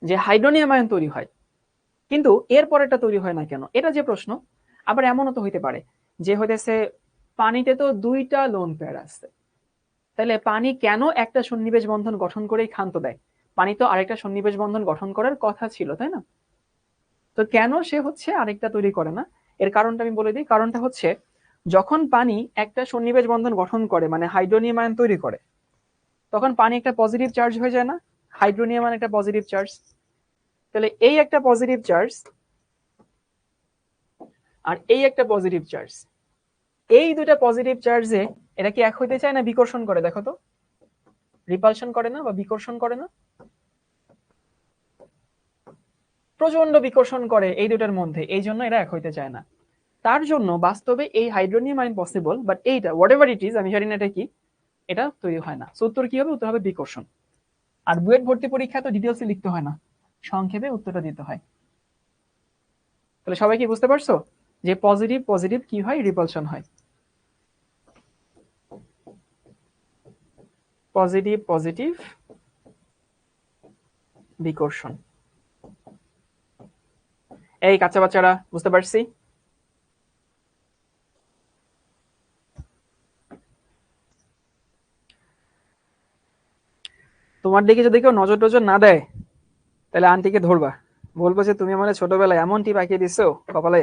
যে হাইড্রোনিয়াম আয়ন তৈরি হয় কিন্তু এর পরেরটা তৈরি হয় না কেন, এটা যে প্রশ্ন। আবার এমনও তো হইতে পারে যে হইতেছে পানিতে তো দুইটা লোন পেয়ার আছে, তাহলে পানি কেন একটা সন্নিবেশ বন্ধন গঠন করেই ক্ষান্ত দেয়? পানি তো আরেকটা সন্নিবেশ বন্ধন গঠন করার কথা ছিল, তাই না? তো কেন সে হচ্ছে আরেকটা তৈরি করে না? এর কারণটা আমি বলে দিই। কারণটা হচ্ছে যখন পানি একটা সন্নিবেশ বন্ধন গঠন করে মানে হাইড্রোনিয়াম আয়ন তৈরি করে, তখন পানি একটা পজিটিভ চার্জ হয়ে যায় না? হাইড্রোনিয়াম আয়ন একটা পজিটিভ চার্জ। তাহলে এই একটা পজিটিভ চার্জ আর এই একটা পজিটিভ চার্জ, এই দুইটা পজিটিভ চার্জে এরা কি এক হইতে চায় না বিকর্ষণ করে? দেখো তো, রিপালশন করে না বা বিকর্ষণ করে না? প্রচন্ড বিকর্ষণ করে এই দুটার মধ্যে, এই জন্য এরা এক হইতে চায় না। তার জন্য বাস্তবে এই হাইড্রোনিয়াম আয়ন পসিবল, বাট এইটা হোয়াট এভার ইট ইজ, আমি জানি না এটা কি, এটা তৈরি হয় না। সো উত্তর কি হবে? উত্তর হবে বিকর্ষণ। আর বুয়েট ভর্তি পরীক্ষা তো ডিটেলসে লিখতে হয় না, সংক্ষেপে উত্তরটা দিতে হয়। তাহলে সবাই কি বুঝতে পারছো যে পজিটিভ পজিটিভ কি হয়? রিপালশন হয়। পজিটিভ পজিটিভ বিকর্ষণ। এই কাঁচা বাচ্চারা বুঝতে পারছি? তোমার দিকে যদি কেউ নজর টজর না দেয় তাহলে আন্টিকে ধরবা, বলবো যে তুমি আমার ছোটবেলায় এমন টিপ আঁকিয়ে দিছো কপালে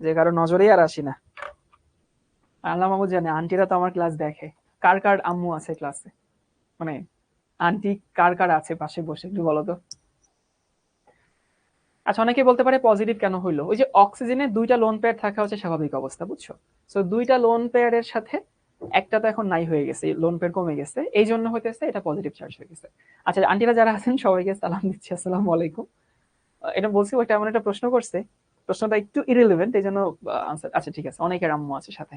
যে কারো নজরেই আর আসি না। আল্লাহ মাহমুদ জানে আন্টিরা তো আমার ক্লাস দেখে। কার কার আম্মু আছে ক্লাসে, মানে আন্টি কার কার আছে পাশে বসে, একটু বলো তো। আচ্ছা, অনেকে বলতে পারে পজিটিভ কেন হইলো? ওই যে অক্সিজেনের দুইটা লোন পেয়ার থাকা হচ্ছে স্বাভাবিক অবস্থা, বুঝছো? সো দুইটা লোন পেয়ারের সাথে একটা তো এখন নাই হয়ে গেছে, লোন পেয়ার কমে গেছে, এই জন্য হইতেছে এটা পজিটিভ চার্জ হয়ে গেছে। আচ্ছা, আন্টিরা যারা আছেন সবাইকে সালাম দিচ্ছি, আসসালামু আলাইকুম। এটা বলছি ওইটা এমন একটা প্রশ্ন করছে, প্রশ্নটা একটু ইরিলেভেন্ট, এই জন্য আনসার। আচ্ছা ঠিক আছে, অনেকের আম্মু আছে সাথে।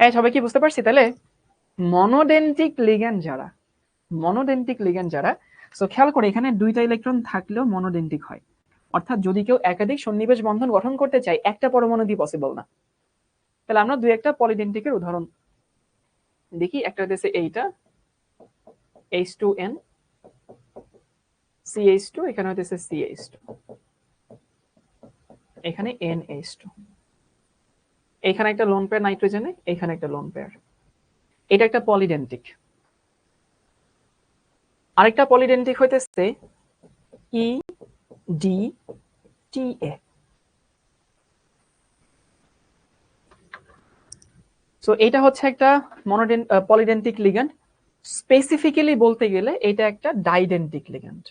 এই সবাই কি বুঝতে পারছি তাহলে? মনোডেন্টিক লিগ্যান্ড যারা, মনোডেন্টিক লিগ্যান্ড যারা, সো খেয়াল করে এখানে দুইটা ইলেকট্রন থাকলেও মনোডেন্টিক হয়। অর্থাৎ যদি কেউ একাধিক সন্নিবেশ বন্ধন গঠন করতে চায় একটা পরমাণু দিয়ে পসিবল না। তাহলে আমরা দুই একটা পলিডেন্টিকের উদাহরণ দেখি। একটা হচ্ছে এইটা H2N CH2, এখানে হচ্ছে CH2, এখানে NH2, এখানে একটা লোন পেয়ার নাইট্রোজেনে, এখানে একটা লোন পেয়ার। এটা একটা পলিডেন্টিক। আরেকটা পলিডেন্টিক হইতেছে EDTA। সো এটা হচ্ছে একটা পলিডেন্টিক লিগ্যান্ড। স্পেসিফিক্যালি বলতে গেলে এটা একটা ডাইডেন্টিক লিগ্যান্ড।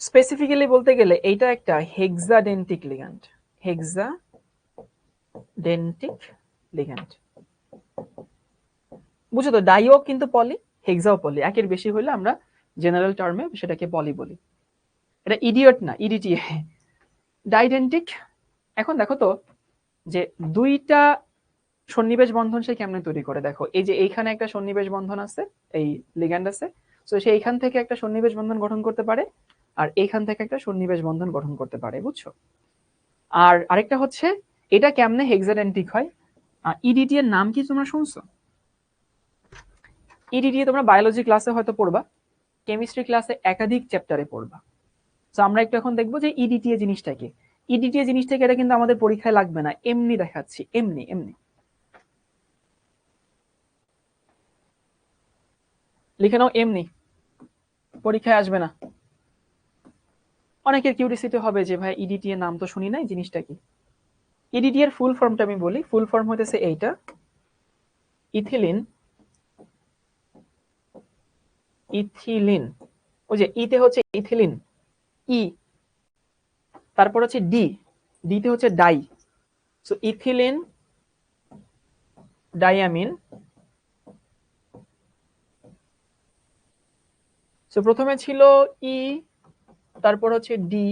স্পেসিফিক্যালি বলতে গেলে এইটা একটা হেক্সাডেন্টিক লিগ্যান্ড। হেক্সাডেন্টিক লিগ্যান্ড, বুঝছো তো? ডাইও কিন্তু পলি, হেক্সাও পলি, একের বেশি হলে আমরা জেনারেল টার্মে সেটাকে পলি বলি। এটা ইডিয়ট না, ইডিটিএ, ডাইডেন্টিক। এখন দেখো তো যে দুইটা সন্নিবেশ বন্ধন সে কেমনে তৈরি করে। দেখো এই যে এইখানে একটা সন্নিবেশ বন্ধন আছে, এই লিগ্যান্ড আছে, সো সে এইখান থেকে একটা সন্নিবেশ বন্ধন গঠন করতে পারে আর এইখান থেকে একটা সন্নিবেশ বন্ধন গঠন করতে পারে, বুঝছো? আর আরেকটা হচ্ছে এটা কেমনে হেক্সাডেন্টিক হয়। ইডিটি এর নাম কি তোমরা শুনছো? ইডিটি তোমরা বায়োলজি ক্লাসে হয়তো পড়বা, কেমিস্ট্রি ক্লাসে একাধিক চ্যাপ্টারে পড়বা। তো আমরা একটু এখন দেখবো যে ইডিটিএ জিনিসটা কি। ইডিটিএ জিনিসটাকে এটা কিন্তু আমাদের পরীক্ষায় লাগবে না, এমনি দেখাচ্ছি, এমনি এমনি লিখে নাও, এমনি পরীক্ষায় আসবে না। অনেকের কিউরিসিটি হবে যে ভাই ইডিটি এর নাম তো শুনি নাই, জিনিসটা কি? ইডিটি এর ফুল ফর্মটা আমি বলি। ফুল ফর্ম হইতেছে এইটা, ইথিলিন, ইথিলিন, ওই যে ইতে হচ্ছে ইথিলিন, ই, তারপর হচ্ছে ডি, ডিতে হচ্ছে die, so ethylene diamine. So প্রথমে ছিল ই, তারপর হচ্ছে ডি,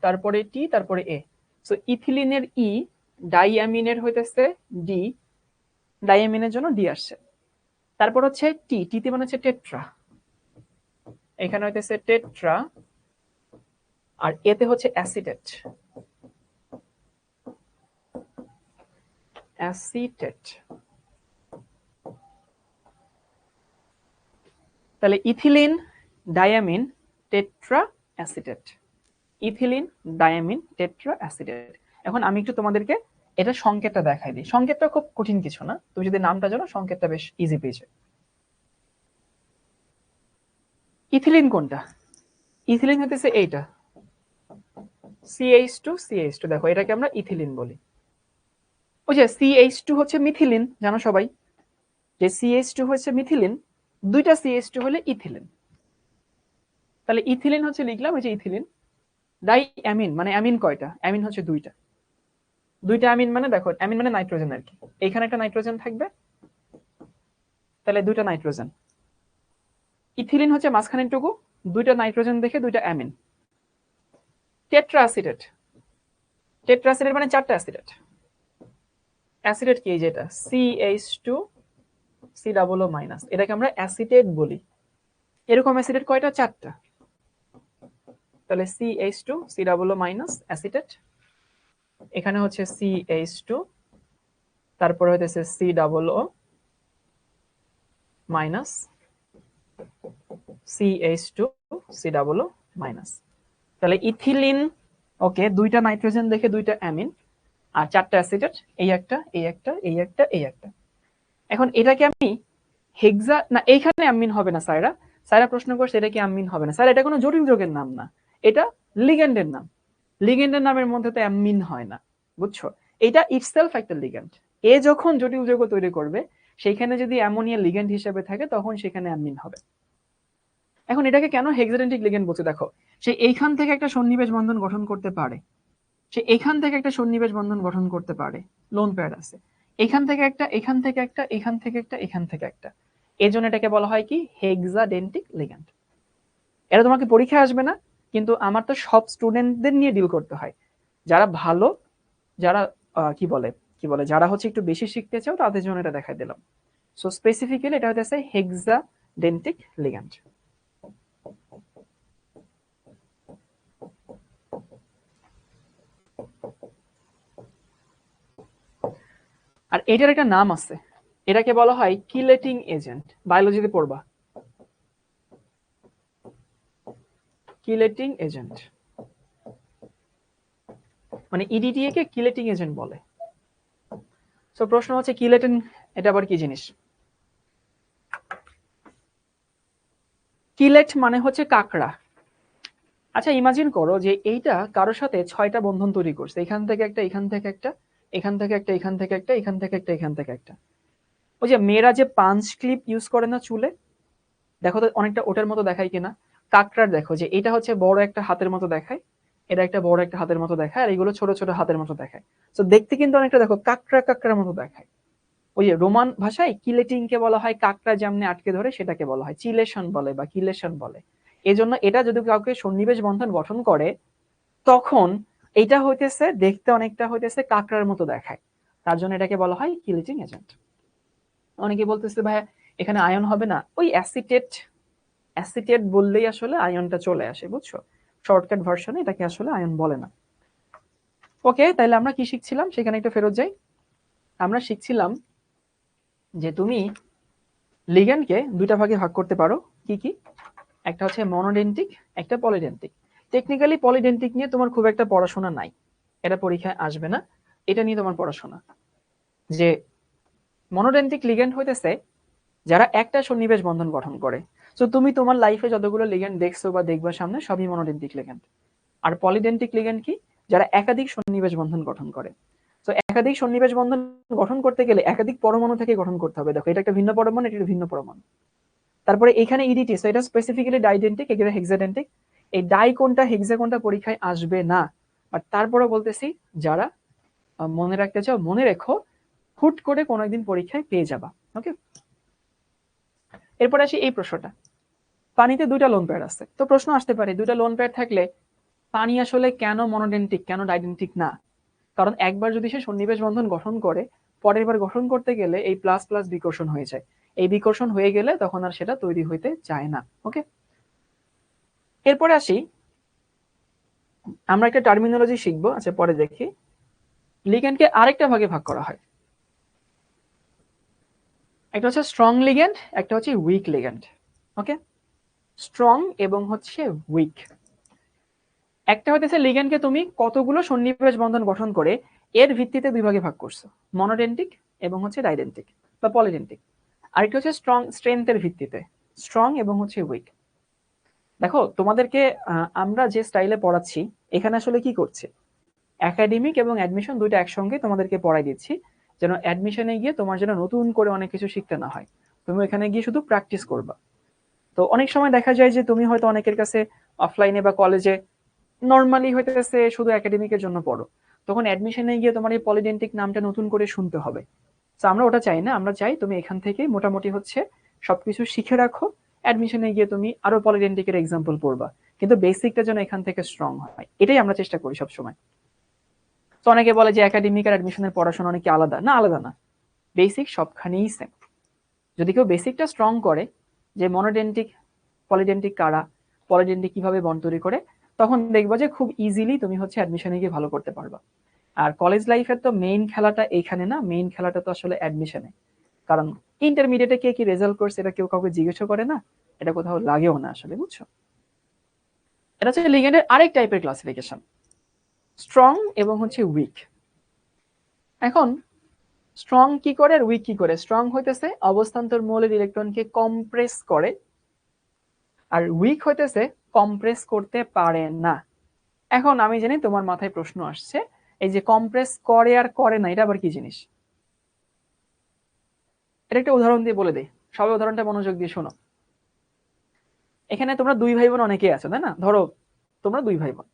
তারপরে টি, তারপরে এ। সো ইথিলিনের ই, ডাইয়ামিনের হইতেছে ডি, ডাইয়ামিনের জন্য ডি আসছে। তারপর হচ্ছে টিতে মানে হচ্ছে টেট্রা, এখানে হইতেছে টেট্রা, আর এতে হচ্ছে অ্যাসিটেট, অ্যাসিটেট। তাহলে ethylene diamine tetra acetate, ethylene diamine tetra acetate. এখন আমি একটু তোমাদেরকে এটা সংকেতটা দেখাই দিই। সংকেতটা খুব কঠিন কিছু না, তুমি যদি নামটা জানো সংকেতটা বেশ ইজি পেয়েছে। ইথিলিন কোনটা? ইথিলিন হতেছে এইটা CH2 দেখো এটাকে আমরা ইথিলিন বলি। ওই যে CH2 হচ্ছে মিথিলিন, জানো সবাই যে CH2 হচ্ছে মিথিলিন, দুইটা CH2 হলে ইথিলিন। তাহলে ইথিলিন হচ্ছে লিখলাম ওই যে ইথিলিন। ডাই অ্যামিন মানে অ্যামিন কয়টা? অ্যামিন হচ্ছে দুইটা, দুইটা অ্যামিন মানে দেখো অ্যামিন মানে নাইট্রোজেন আর কি, এইখানে একটা নাইট্রোজেন থাকবে, তাহলে দুইটা নাইট্রোজেন। ইথিলিন হচ্ছে মাঝখানের টুকু, দুইটা নাইট্রোজেন দেখে দুইটা অ্যামিন। টেট্রা অ্যাসিডেট, টেট্রা অ্যাসিডেট মানে চারটা অ্যাসিডেট। অ্যাসিডেট কি যেটা CH2 C+O-, এটাকে আমরা অ্যাসিটেট বলি। এরকম অ্যাসিডেট কয়টা? চারটা। তাহলে CH2 C+O- অ্যাসিটেট, এখানে হচ্ছে CH2, তারপরে হইতেছে C+O- CH2 C+O-। তাহলে ইথিলিন ওকে, দুইটা নাইট্রোজেন দেখে দুইটা অ্যামিন আর চারটা অ্যাসিডেট, এই একটা এই একটা এই একটা এই একটা। এখন এটাকে আমি হেক্সা না, এইখানে অ্যামিন হবে না স্যারা, স্যারা প্রশ্ন করছে এটা কি অ্যামিন হবে না। স্যার এটা কোনো জটিল যৌগের নাম না, এটা লিগ্যান্ডের নাম। লিগ্যান্ডের নামের মধ্যে তো অ্যামিন হয় না, বুঝছো? এটা ইটসেলফ একটা লিগ্যান্ড। এ যখন জটিল যৌগ তৈরি করবে সেইখানে যদি অ্যামোনিয়া লিগ্যান্ড হিসেবে থাকে তখন সেখানে অ্যামিন হবে। এখন এটাকে কেন হেক্সাডেন্টিক লিগ্যান্ড বলছে? দেখো সে এইখান থেকে একটা সন্নিবেশ বন্ধন গঠন করতে পারে, সে এখান থেকে একটা সন্নিবেশ বন্ধন গঠন করতে পারে, লোন পেয়ার আছে, এখান থেকে একটা, এখান থেকে একটা, এখান থেকে একটা, এখান থেকে একটা, এজন্য এটাকে বলা হয় কি হেক্সাডেন্টিক লিগ্যান্ড। এটা তোমাকে পরীক্ষায় আসবে না, কিন্তু আমার তো সব স্টুডেন্টদের নিয়ে ডিল করতে হয়, যারা ভালো, যারা কি বলে যারা হচ্ছে একটু বেশি শিখতে চাও তাদের জন্য এটা দেখাই দিলাম। সো স্পেসিফিক্যালি এটা হচ্ছে হেক্সাডেন্টিক লিগ্যান্ড। আর এটার একটা নাম আছে, এটাকে বলা হয় কিলেটিং এজেন্ট। বায়োলজিতে পড়বা কিলেটিং এজেন্ট, মানে ইডিটিএ কে কিলেটিং এজেন্ট বলে। সো প্রশ্ন হচ্ছে কিলেটিন এটা আবার কি জিনিস? কিলেট মানে হচ্ছে কাকড়া। আচ্ছা ইমাজিন করো যে এইটা কারোর সাথে 6টা বন্ধন তৈরি করছে, এখান থেকে একটা, এখান থেকে একটা, এখান থেকে একটা, এখান থেকে একটা, এখান থেকে একটা, এখান থেকে একটা। ওই যে মেয়েরা যে পাঞ্চ ক্লিপ ইউজ করে না চুলে, দেখো তো অনেকটা ওটার মতো দেখায় কিনা। কাকড়ার দেখো যে এটা হচ্ছে বড় একটা হাতের মতো দেখায়, এটা একটা বড় একটা হাতের মতো দেখায়, আর এগুলো ছোট ছোট হাতের মতো দেখায়। তো দেখতে কিন্তু অনেকটা দেখো কাকড়া কাকড়ার মতো দেখায়। ওই যে রোমান ভাষায় কিলেটিং কে বলা হয় কাকড়া যেমনি আটকে ধরে সেটাকে বলা হয় চিলেশন বলে বা কিলেশন বলে। এজন্য এটা যদি কাউকে সন্নিবেশ বন্ধন গঠন করে তখন এটা হইতেছে দেখতে অনেকটা হইতেছে কাকড়ার মতো দেখায়, তার জন্য এটাকে বলা হয় কিলেটিং এজেন্ট। অনেকে বলতেছে ভাইয়া এখানে আয়ন হবে না, ওই অ্যাসিটেট, অ্যাসিটেট বললেই আসলে আয়নটা চলে আসে, বুঝছো? শর্টকাট ভার্সনে এটাকে আসলে আয়ন বলে না। ওকে, তাহলে আমরা কি শিখছিলাম সেখানে একটু ফেরত যাই। আমরা শিখছিলাম যে তুমি লিগ্যান্ডকে দুইটা ভাগে ভাগ করতে পারো, কি কি? একটা হচ্ছে মনোডেন্টিক, একটা পলিডেন্টিক। টেকনিক্যালি পলিডেন্টিক নিয়ে তোমার খুব একটা পড়াশোনা নাই, এটা পরীক্ষায় আসবে না, এটা নিয়ে তোমার পড়াশোনা। যে মনোডেন্টিক লিগ্যান্ড হইতেছে যারা একটা সন্নিবেশ বন্ধন গঠন করে। তো তুমি তোমার লাইফে যতগুলো লিগ্যান্ড দেখছো বা দেখবা সামনে সবই মনোডেন্টিক লিগ্যান্ড। আর পলিডেন্টিক লিগ্যান্ড কি? যারা একাধিক সন্নিবেশ বন্ধন গঠন করে। তো একাধিক সন্নিবেশ বন্ধন গঠন করতে গেলে একাধিক পরমাণু থেকে গঠন করতে হবে। দেখো এটা একটা ভিন্ন পরমাণু, এটা ভিন্ন পরমাণু। তারপরে এখানে ইডিটি, সো এটা স্পেসিফিক্যালি ডাইডেন্টিক, এটা হেক্সাডেন্টিক। এই ডাই কোনটা হেক্সা কোনটা পরীক্ষায় আসবে না, বাট তারপরে বলতেছি যারা মনে রাখতে চাও মনে রেখো, হুট করে কোনো একদিন পরীক্ষায় পেয়ে যাবা। ওকে, এরপর আসি এই প্রশ্নটা। পানিতে দুইটা লোন পেয়ার আছে, তো প্রশ্ন আসতে পারে দুইটা লোন পেয়ার থাকলে পানি আসলে কেন মনোডেন্টিক কেন ডাইডেন্টিক না? কারণ একবার যদি সে সন্নিবেশ বন্ধন গঠন করে পরের বার গঠন করতে গেলে এই প্লাস প্লাস বিকর্ষণ হয়ে যায়। এই বিকর্ষণ হয়ে গেলে তখন আর সেটা তৈরি হইতে চায় না। ওকে, এরপরে আসি, আমরা একটা টার্মিনোলজি শিখবো। আচ্ছা, পরে দেখি। লিগ্যান্ডকে আরেকটা ভাগে ভাগ করা হয়, একটা হচ্ছে স্ট্রং লিগ্যান্ড, একটা হচ্ছে উইক লিগ্যান্ড। ওকে, স্ট্রং এবং হচ্ছে উইক। একটা হইতেছে লিগ্যান্ডকে তুমি কতগুলো সন্নিবেশ বন্ধন গঠন করে এর ভিত্তিতে দুই ভাগে ভাগ করছো, মনোডেন্টিক এবং হচ্ছে ডাইডেন্টিক বা পলিডেন্টিক। আরেকটা হচ্ছে স্ট্রং, স্ট্রেংথের ভিত্তিতে, স্ট্রং এবং হচ্ছে উইক। দেখো তোমাদেরকে আমরা যে স্টাইলে পড়াচ্ছি এখানে আসলে কি করছে, একাডেমিক এবং অ্যাডমিশন দুইটা একসঙ্গে তোমাদেরকে পড়াই দিচ্ছি, যেন অ্যাডমিশনে গিয়ে তোমার যেন নতুন করে অনেক কিছু শিখতে না হয়, তুমি এখানে গিয়ে শুধু প্র্যাকটিস করবা। তো অনেক সময় দেখা যায় যে তুমি হয়তো অনেকের কাছে অফলাইনে বা কলেজে নর্মালি হইতেছে শুধু একাডেমিকের জন্য পড়ো, তখন অ্যাডমিশনে গিয়ে তোমার এই পলিডেন্টিক নামটা নতুন করে শুনতে হবে। তো আমরা ওটা চাই না, আমরা চাই তুমি এখান থেকে মোটামুটি হচ্ছে সবকিছু শিখে রাখো, অ্যাডমিশনে গিয়ে তুমি আরো পলিডেন্টিকের এক্সাম্পল পড়বা, কিন্তু বেসিকটা যেন এখান থেকে স্ট্রং হয়, এটাই আমরা চেষ্টা করি সবসময়। তো অনেকে বলে যে একাডেমিক আর অ্যাডমিশনের পড়াশোনা অনেকে আলাদা, না আলাদা না, বেসিক সবখানেই সেম। যদি কেউ বেসিকটা স্ট্রং করে, যে মনোডেন্টিক পলিডেন্টিক কারা, পলিডেন্টিক কিভাবে বন্ড তৈরি করে, তখন দেখবো যে খুব ইজিলি তুমি হচ্ছে অ্যাডমিশনে গিয়ে ভালো করতে পারবা। আর কলেজ লাইফের তো মেইন খেলাটা এইখানে না, মেইন খেলাটা তো আসলে অ্যাডমিশনে। কারণ ইন্টারমিডিয়েটে কে কি রেজাল্ট করছে এটা কেউ কাউকে জিজ্ঞেসও করে না, এটা কোথাও লাগেও না আসলে, বুঝছো? এটা হচ্ছে লিগ্যান্ডের আরেক টাইপের ক্লাসিফিকেশন, স্ট্রং এবং হচ্ছে উইক। এখন স্ট্রং কি করে আর উইক কি করে? স্ট্রং হইতেছে অবস্থান্তর মৌলের ইলেকট্রনকে কম্প্রেস করে, আর উইক হইতেছে কম্প্রেস করতে পারে না। এখন আমি জানি তোমার মাথায় প্রশ্ন আসছে, এই যে কম্প্রেস করে আর করে না, এটা আবার কি জিনিস? এটা একটা উদাহরণ দিয়ে বলে দেই, সবাই উদাহরণটা মনোযোগ দিয়ে শোনো। এখানে তোমরা দুই ভাই বোন অনেকেই আছো, তাই না? ধরো তোমরা দুই ভাই বোন,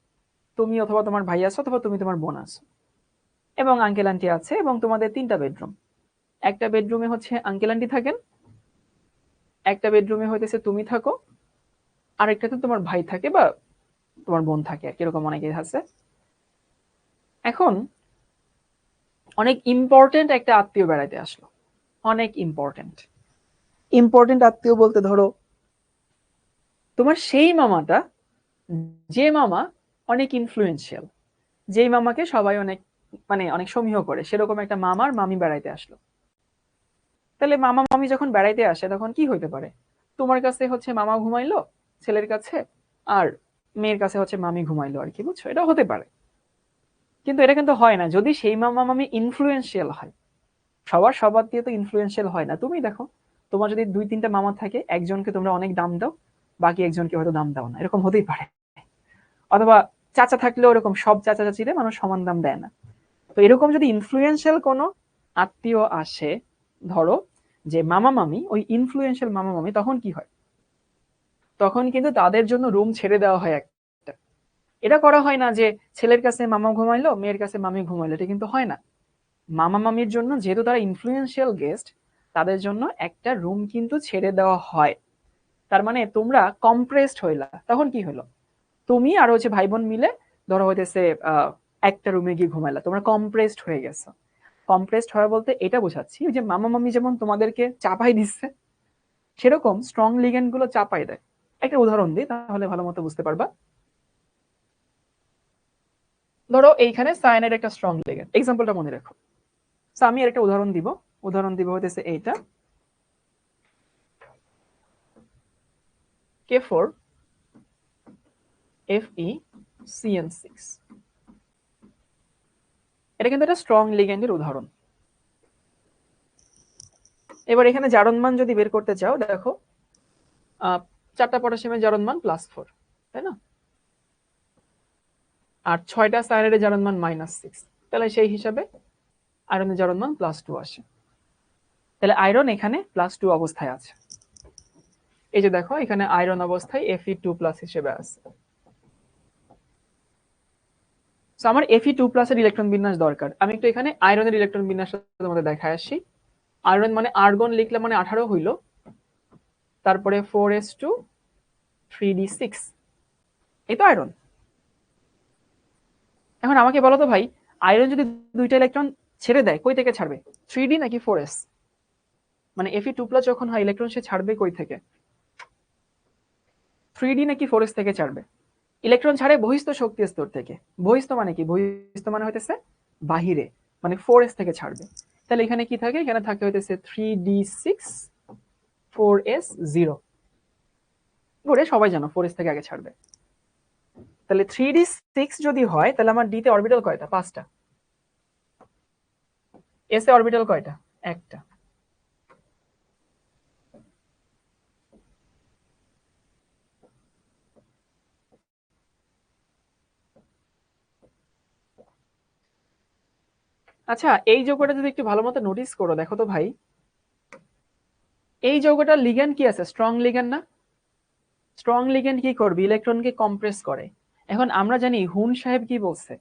তুমি অথবা তোমার ভাই আছো অথবা তুমি তোমার বোন আছো, এবং আঙ্কেল আন্টি আছে, এবং তোমাদের তিনটা বেডরুম। একটা বেডরুমে হচ্ছে আঙ্কেল আন্টি থাকেন, একটা বেডরুমে হইতেছে তুমি থাকো, আরেকটাতে তোমার ভাই থাকে বা তোমার বোন থাকে, এরকম অনেকেই আছে। এখন অনেক ইম্পর্টেন্ট একটা আত্মীয় বেড়াইতে আসলো, অনেক ইম্পর্টেন্ট। ইম্পর্টেন্ট আত্মীয় বলতে ধরো তোমার সেই মামাটা, যে মামা অনেক ইনফ্লুয়েন্সিয়াল, যেই মামাকে সবাই অনেক মানে অনেক সমীহ করে, সেরকম একটা মামার মামি বেড়াইতে আসলো। তাহলে মামা মামি যখন বেড়াইতে আসে তখন কি হইতে পারে, তোমার কাছে হচ্ছে মামা ঘুমাইলো ছেলের কাছে, আর মেয়ের কাছে হচ্ছে মামি ঘুমাইলো আর কি, বুঝছো? এটা হতে পারে, কিন্তু এটা কিন্তু হয় না যদি সেই মামা মামি ইনফ্লুয়েন্সিয়াল হয়। সবার সবার দিয়ে তো ইনফ্লুয়েন্সিয়াল হয় না। তুমি দেখো, তোমার যদি দুই তিনটা মামা থাকে, একজনকে তোমরা অনেক দাম দাও, বাকি একজনকে হয়তো দাম দাও না, এরকম হতেই পারে। অথবা চাচা থাকলেও এরকম সব চাচা চাচিরে মানুষ সমান দাম দেয় না। তো এরকম যদি ইনফ্লুয়েন্সিয়াল কোনো আত্মীয় আসে, ধরো যে মামা মামি, ওই ইনফ্লুয়েন্সিয়াল মামা মামি, তখন কি হয়? তখন কিন্তু তাদের জন্য রুম ছেড়ে দেওয়া হয় একটা। এটা করা হয় না যে ছেলের কাছে মামা ঘুমাইলো মেয়ের কাছে মামি ঘুমাইলো, এটা কিন্তু হয় না। মামা মামির জন্য যেহেতু তারা ইনফ্লুয়েন্সিয়াল গেস্ট, তাদের জন্য একটা রুম কিন্তু ছেড়ে দেওয়া হয়। তার মানে তোমরা কম্প্রেসড হইলা, তখন কি হলো? তুমি আর হচ্ছে ভাই বোন মিলে ধরো হইতেছে একটা রুমে গিয়ে ঘুমাইলা, তোমরা কম্প্রেসড হয়ে গেছো। কম্প্রেসড হওয়া বলতে এটা বোঝাচ্ছি যে মামা মামি যেমন তোমাদেরকে চাপাই দিচ্ছে, সেরকম স্ট্রং লিগ্যান্ড গুলো চাপাই দেয়। একটা উদাহরণ দিই তাহলে ভালো মতো বুঝতে পারবা। ধরো এইখানে সায়ানের একটা স্ট্রং লিগ্যান্ড, এক্সাম্পলটা মনে রাখো। আমি এর একটা উদাহরণ দিব হইতেছে এইটা, K4 FeCN6। এটা কিন্তু একটা স্ট্রং লিগ্যান্ডের উদাহরণ। এবার এখানে জারণ মান যদি বের করতে চাও, দেখো চারটা পটাশিয়ামের জারণ মান +4, তাই না? আর 6টা সায়ানাইডের জারণ মান -6, তাহলে সেই হিসাবে আয়রনের জারণ মান +2 আসে। তাহলে আয়রন এখানে +2 অবস্থায় আছে। এই যে দেখো এখানে আয়রন অবস্থায় Fe2+ হিসেবে আছে। আমার Fe2+ এর ইলেকট্রন বিন্যাস দরকার, আমি একটু এখানে আয়রনের ইলেকট্রন বিন্যাস তোমাদের দেখায় আসি। আয়রন মানে আর্গন লিখলে মানে 18 হইল, তারপরে 4s2 3d6, এই তো আয়রন। এখন আমাকে বলো তো ভাই, আয়রন যদি দুইটা ইলেকট্রন ছেড়ে দেয়, কই থেকে ছাড়বে, 3d নাকি 4s? মানে Fe2+ যখন হয় ইলেকট্রন সে ছাড়বে কই থেকে? 3d নাকি 4s থেকে ছাড়বে? ইলেকট্রন ছাড়ে বহিস্থ শক্তি স্তর থেকে। বহিস্থ মানে কি? বহিস্থ মানে হইতেছে বাহিরে, মানে 4s থেকে ছাড়বে। তাহলে এখানে কি থাকে? এখানে থাকে হইতেছে 3d6 4s0 করে, সবাই জানো 4s থেকে আগে ছাড়বে। তাহলে 3d6 যদি হয় তাহলে আমার d তে অরবিটাল কয়টা? 5টা। s এ অরবিটাল কয়টা? একটা। আচ্ছা, এই যৌগটা যদি একটু ভালো মতো নোটিস করো, দেখো তো ভাই, এই যৌগটার লিগ্যান্ড কি আছে? স্ট্রং লিগ্যান্ড না? স্ট্রং লিগ্যান্ড কি করবে? ইলেকট্রনকে কম্প্রেস করে। এখন আমরা জানি হুন সাহেব কি বলছে,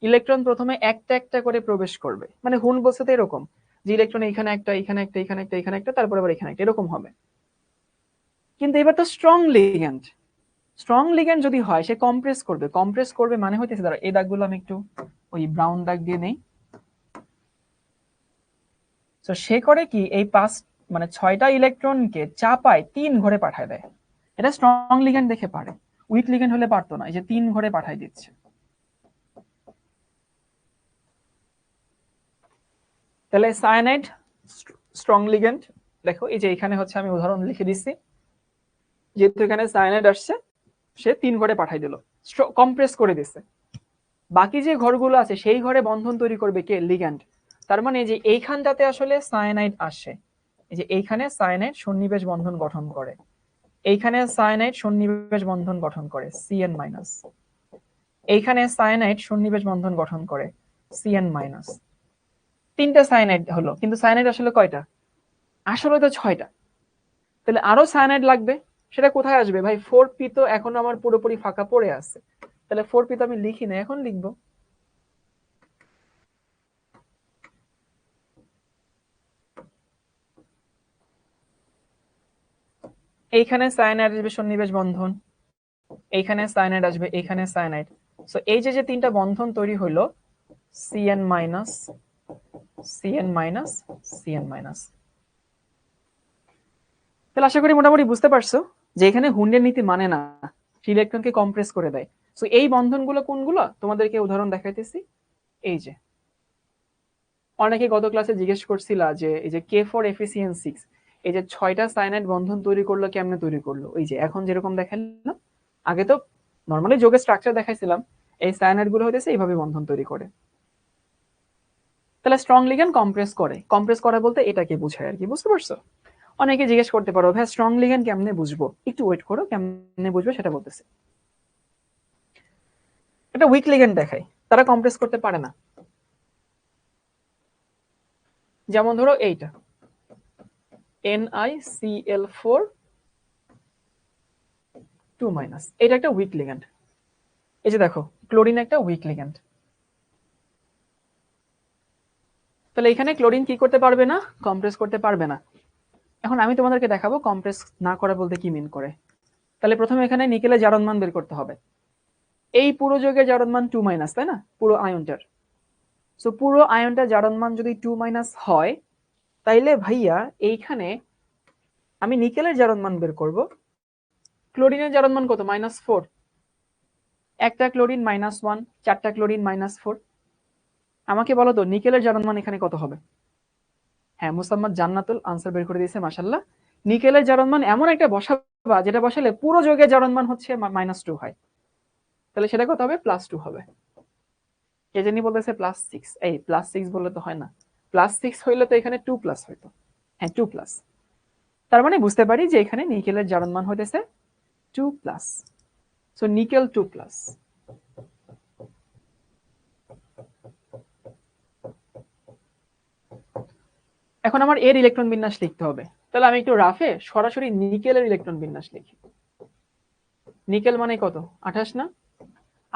ইলেকট্রন প্রথমে একটা একটা করে প্রবেশ করবে। মানে হুন বলছে তো এরকম যে ইলেকট্রন এখানে একটা, এখানে একটা, এখানে একটা, এখানে একটা, তারপর আবার এখানে একটা, এরকম হবে। কিন্তু এবার তো স্ট্রং লিগ্যান্ড, স্ট্রং লিগ্যান্ড যদি হয় সে কম্প্রেস করবে। কম্প্রেস করবে মানে হইতেছে, দাঁড়া এই দাগগুলো আমি একটু ওই ব্রাউন দাগ দিয়ে নেই। তো সে করে কি, এই 6টা ইলেকট্রনকে চাপায় 3 ঘরে পাঠায় দেয়। এটা স্ট্রং লিগ্যান্ড দেখে পারে, উইক লিগ্যান্ড হলে পারতো না। এই যে 3 ঘরে পাঠায় দিচ্ছে। তাহলে সায়ানাইড স্ট্রং লিগ্যান্ড, দেখো এই যে এখানে হচ্ছে আমি উদাহরণ লিখে দিচ্ছি, যেহেতু এখানে সায়ানাইড আসছে সে 3 ঘরে পাঠাই দিল, কম্প্রেস করে দিচ্ছে। বাকি যে ঘরগুলো আছে সেই ঘরে বন্ধন তৈরি করবে কে? লিগ্যান্ড। তার মানে যে এইখানটাতে আসলে সায়ানাইড আসে, এই যে এইখানে সায়ানাইড সন্নিবেশ বন্ধন গঠন করে, এইখানে সায়ানাইড সন্নিবেশ বন্ধন গঠন করে Cn-, এইখানে সায়ানাইড সন্নিবেশ বন্ধন গঠন করে Cn-। 3টা সায়ানাইড হলো, কিন্তু সায়ানাইড আসলে কয়টা? আসলে তো 6টা। তাহলে আরো সায়ানাইড লাগবে, সেটা কোথায় আসবে ভাই? 4p তো এখন আমার পুরোপুরি ফাঁকা পড়ে আছে, তাহলে 4p তো আমি লিখি না, এখন লিখবো। এইখানে সায়ানাইড আসবে সন্নিবেশ বন্ধন, এইখানে সায়ানাইড আসবে, এইখানে সায়ানাইড। সো এই যে 3টা বন্ধন তৈরি হলো Cn-, Cn-, Cn-। তাহলে আশা করি মোটামুটি বুঝতে পারছো যে এখানে হুন্ডের নীতি মানে না, ইলেকট্রনকে কম্প্রেস করে দেয়। সো এই বন্ধনগুলো কোনগুলো তোমাদেরকে উদাহরণ দেখাইতেছি। এই যে অনেকে গত ক্লাসে জিজ্ঞেস করছিলা যে এই যে K4FeCN6, এই যে 6টা সায়ানাইড বন্ধন তৈরি করলো, কেমনে তৈরি করলো? ওই যে এখন যেরকম দেখাইলাম, আগে তো নরমালি যোগের স্ট্রাকচার দেখাইছিলাম, এই সায়ানাইড গুলো হইতেছে এইভাবে বন্ধন তৈরি করে। তাহলে স্ট্রং লিগ্যান্ড কম্প্রেস করে, কম্প্রেস করা বলতে এটাকে বোঝায় আর কি, বুঝতে পারছো? অনেকে জিজ্ঞেস করতে পারো ভাই স্ট্রং লিগ্যান্ড কেমনে বুঝবো? একটু ওয়েট করো, কেমনে বুঝবে সেটা বলতেছে। এটা উইক লিগ্যান্ড দেখায়, তারা কম্প্রেস করতে পারে না। যেমন ধরো এইটা NiCl4 2-, এটা একটা উইক লিগ্যান্ড। এই যে দেখো ক্লোরিন একটা উইক লিগ্যান্ড। তাহলে এখানে ক্লোরিন কি করতে পারবে না? কম্প্রেস করতে পারবে না। এখন আমি তোমাদেরকে দেখাবো কম্প্রেস না করা বলতে কি মিন করে। তাহলে প্রথমে এখানে নিকেলের জারণ মান বের করতে হবে। এই পুরো যৌগের জারণ মান 2-, তাই না? পুরো আয়নটার। সো পুরো আয়নটার জারণ মান যদি 2- হয়, তাইলে ভাইয়া এইখানে আমি নিকেলের জারণ মান বের করব। ক্লোরিনের জারণ মান কত? -4। একটা ক্লোরিন -1, 4টা ক্লোরিন -4। আমাকে বলো তো নিকেলের জারণ মান এখানে কত হবে? হ্যাঁ, মুসাম্মদ জান্নাতুল আনসার বের করে দিয়েছে, মাশাআল্লাহ। নিকেলের জারণ মান এমন একটা বসাবা যেটা বসালে পুরো যৌগের জারণ মান হচ্ছে -2 হয়। তাহলে সেটা কত হবে? +2 হবে। কে জানি বলতেছে +6, এই +6 বললে তো হয় না, +6 হইলে তো এখানে 2+ হইতো। হ্যাঁ 2+। তার মানে বুঝতে পারি যে এখানে নিকেলের জারণ মান হইতেছে 2+। So nickel 2+। এখন আমার এর ইলেকট্রন বিন্যাস লিখতে হবে। তাহলে আমি একটু রাফে সরাসরি নিকেলের ইলেকট্রন বিন্যাস লিখি। নিকেল মানে কত? 28 না?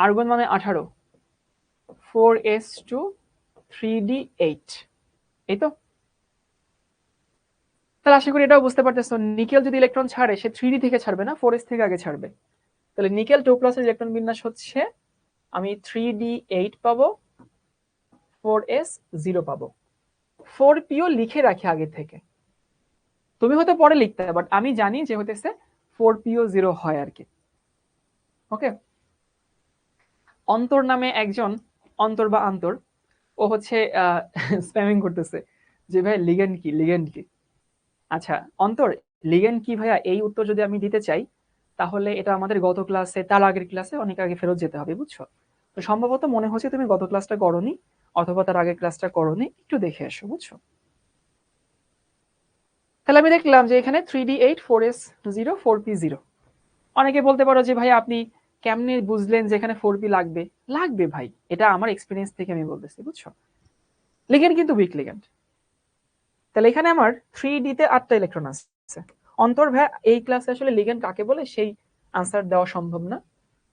আর্গন মানে 18, 4s2 3d8, এই তো। তাহলে আশা করি এটাও বুঝতে পারতেছো, নিকেল যদি ইলেকট্রন ছাড়ে সে 3d থেকে ছাড়বে না, 4s থেকে আগে ছাড়বে। তাহলে নিকেল 2+ এর ইলেকট্রন বিন্যাস হচ্ছে আমি 3d8 পাবো, 4s0 পাবো। 4pও লিখে রাখি আগে থেকে। তুমি হয়তো পরে লিখতে, বাট আমি জানি যে হইতেছে 4PO0 হয় আর কি। ওকে, অন্তর নামে একজন, অন্তর বা আন্তর, ও হচ্ছে স্প্যামিং করতেছে যে ভাই লিগ্যান্ড কি, লিগ্যান্ড কি। আচ্ছা অন্তর, লিগ্যান্ড কি ভাইয়া, এই উত্তর যদি আমি দিতে চাই তাহলে এটা আমাদের গত ক্লাসে, তার আগের ক্লাসে অনেক আগে ফেরত যেতে হবে, বুঝছো? তো সম্ভবত মনে হচ্ছে তুমি গত ক্লাসটা করোনি, অথবা তার আগের ক্লাসটা করোনি, একটু দেখে এসো, বুঝছো? তাহলে আমি দেখলাম যে এখানে 3D8 4S0 4P0। অনেকে বলতে পারো যে ভাই আপনি কেমনে বুঝলেন যে এখানে 4P লাগবে? লাগবে ভাই, এটা আমার এক্সপিরিয়েন্স থেকে আমি বলতেছি, বুঝছো? লিগ্যান্ড কিন্তু উইক লিগ্যান্ড। তাহলে এখানে আমার 3D তে 8টা ইলেকট্রন আছে। অন্তর ভাই এই ক্লাসে আসলে লিগ্যান্ড কাকে বলে সেই আনসার দেওয়া সম্ভব না,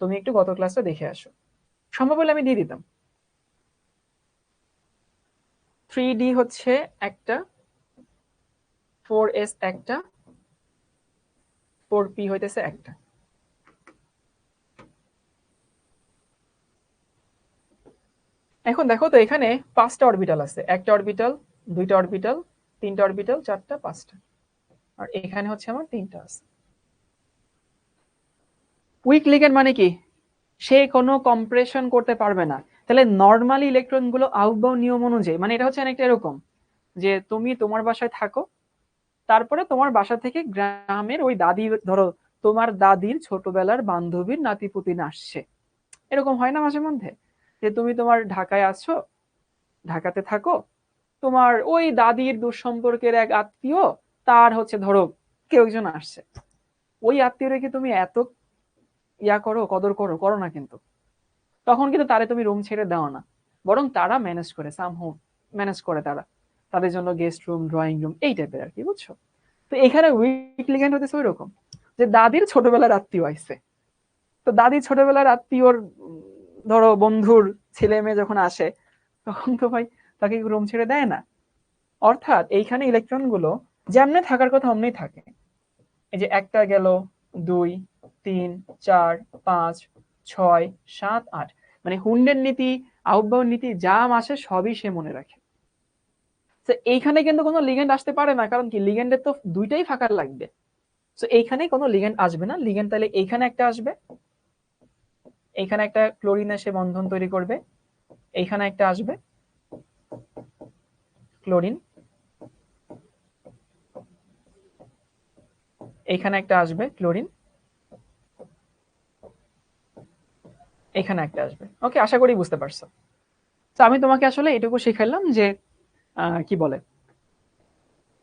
তুমি একটু গত ক্লাসটা দেখে আসো, সম্ভব হলে আমি দিয়ে দিতাম। 3D হচ্ছে একটা, 4S একটা, 4P হইতেছে একটা। এখন দেখো তো এখানে 5টা অরবিটাল আছে, একটা অরবিটাল, দুইটা অরবিটাল, তিনটা অরবিটাল, চারটা, পাঁচটা, আর এখানে হচ্ছে আমার তিনটা আছে। উইক লিগ্যান্ড মানে কি? সে কোনো কম্প্রেশন করতে পারবে না। তাহলে নর্মালি ইলেকট্রন গুলো আউটবাউন্ড নিয়ম অনুযায়ী, মানে এটা হচ্ছে অনেকটা এরকম যে তুমি তোমার বাসায় থাকো, তারপরে তোমার বাসা থেকে গ্রামের ওই দাদি, ধরো তোমার দাদির ছোটবেলার বান্ধবীর নাতিপুতিন আসছে, এরকম হয় না মাঝে মধ্যে, যে তুমি তোমার ঢাকায় আছো, ঢাকাতে থাকো, তোমার ওই দাদির দুঃসম্পর্কের এক আত্মীয়, তার হচ্ছে ধরো কেউ একজন আসছে, ওই আত্মীয় রেখে তুমি এত ইয়া করো, কদর করো, করো না কিন্তু। তখন কিন্তু তারে তুমি রুম ছেড়ে দাও না, বরং তারা ম্যানেজ করে, সামহাউ ম্যানেজ করে তারা, তাদের জন্য গেস্ট রুম, ড্রয়িং রুম, এই টাইপের আর কি, বুঝছো? তো এখানে উইক লিগ্যান্ড হতেছে ওই রকম, যে দাদির ছোটবেলার আত্মীয় আইছে, তো দাদির ছোটবেলার আত্মীয়র ধরো বন্ধুর ছেলে মেয়ে যখন আসে, তখন তো ভাই তাকে রুম ছেড়ে দেয় না। অর্থাৎ এইখানে ইলেকট্রন গুলো যেমনে থাকার কথা অমনি থাকে। এই যে একটা গেল, 2, 3, 4, 5, 6, 7, 8, মানে হুন্ডের নীতি, আউটবাউন্ড নীতি যা আসে সবই সে মনে রাখে। তো এইখানে কিন্তু কোনো লিগ্যান্ড আসতে পারে না, কারণ কি লিগ্যান্ডের তো দুইটাই ফাঁকা লাগবে। তো এইখানে কোনো লিগ্যান্ড আসবে না, লিগ্যান্ড তাহলে এইখানে একটা আসবে, এইখানে একটা ক্লোরিন এসে বন্ধন তৈরি করবে, এইখানে একটা আসবে ক্লোরিন, এইখানে একটা আসবে ক্লোরিন, এখানে একটা আসবে। ওকে, আশা করি বুঝতে পারছো। তো আমি তোমাকে আসলে এটুকু শিখাইলাম যে কি বলে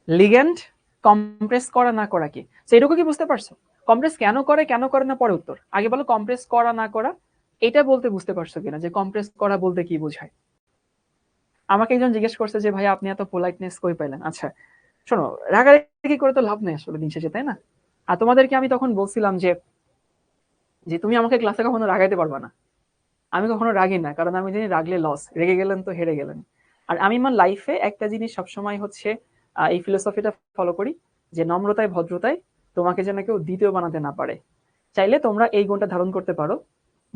লিগ্যান্ড কম্প্রেস করা না করা কি, সেটুকু কি বুঝতে পারছো? কম্প্রেস কেন করে, কেন করে না পরে উত্তর, আগে বলো কম্প্রেস করা না করা, এটা বলতে বুঝতে পারছো কিনা, যে কম্প্রেস করা বলতে কি বোঝায়। আমাকে একজন জিজ্ঞেস করছে যে ভাই আপনি এত পোলাইটনেস কই পাইলেন। আচ্ছা শোনো, রাগারাগি করে তো লাভ নেই আসলে দিন শেষে, তাই না? আর তোমাদেরকে আমি তখন বলছিলাম যে যে তুমি আমাকে ক্লাসে কখনো রাগাইতে পারবা না, আমি কখনো রাগি না, কারণ আমি জানি রাগলে লস, রেগে গেলেন তো হেরে গেলেন। আর আমি আমার লাইফে একটা জিনিস সবসময় হচ্ছে এই ফিলোসফিটা ফলো করি, যে নম্রতায় ভদ্রতায় তোমাকে যেন কেউ দ্বিতীয় বানাতে না পারে। চাইলে তোমরা এই গুণটা ধারণ করতে পারো,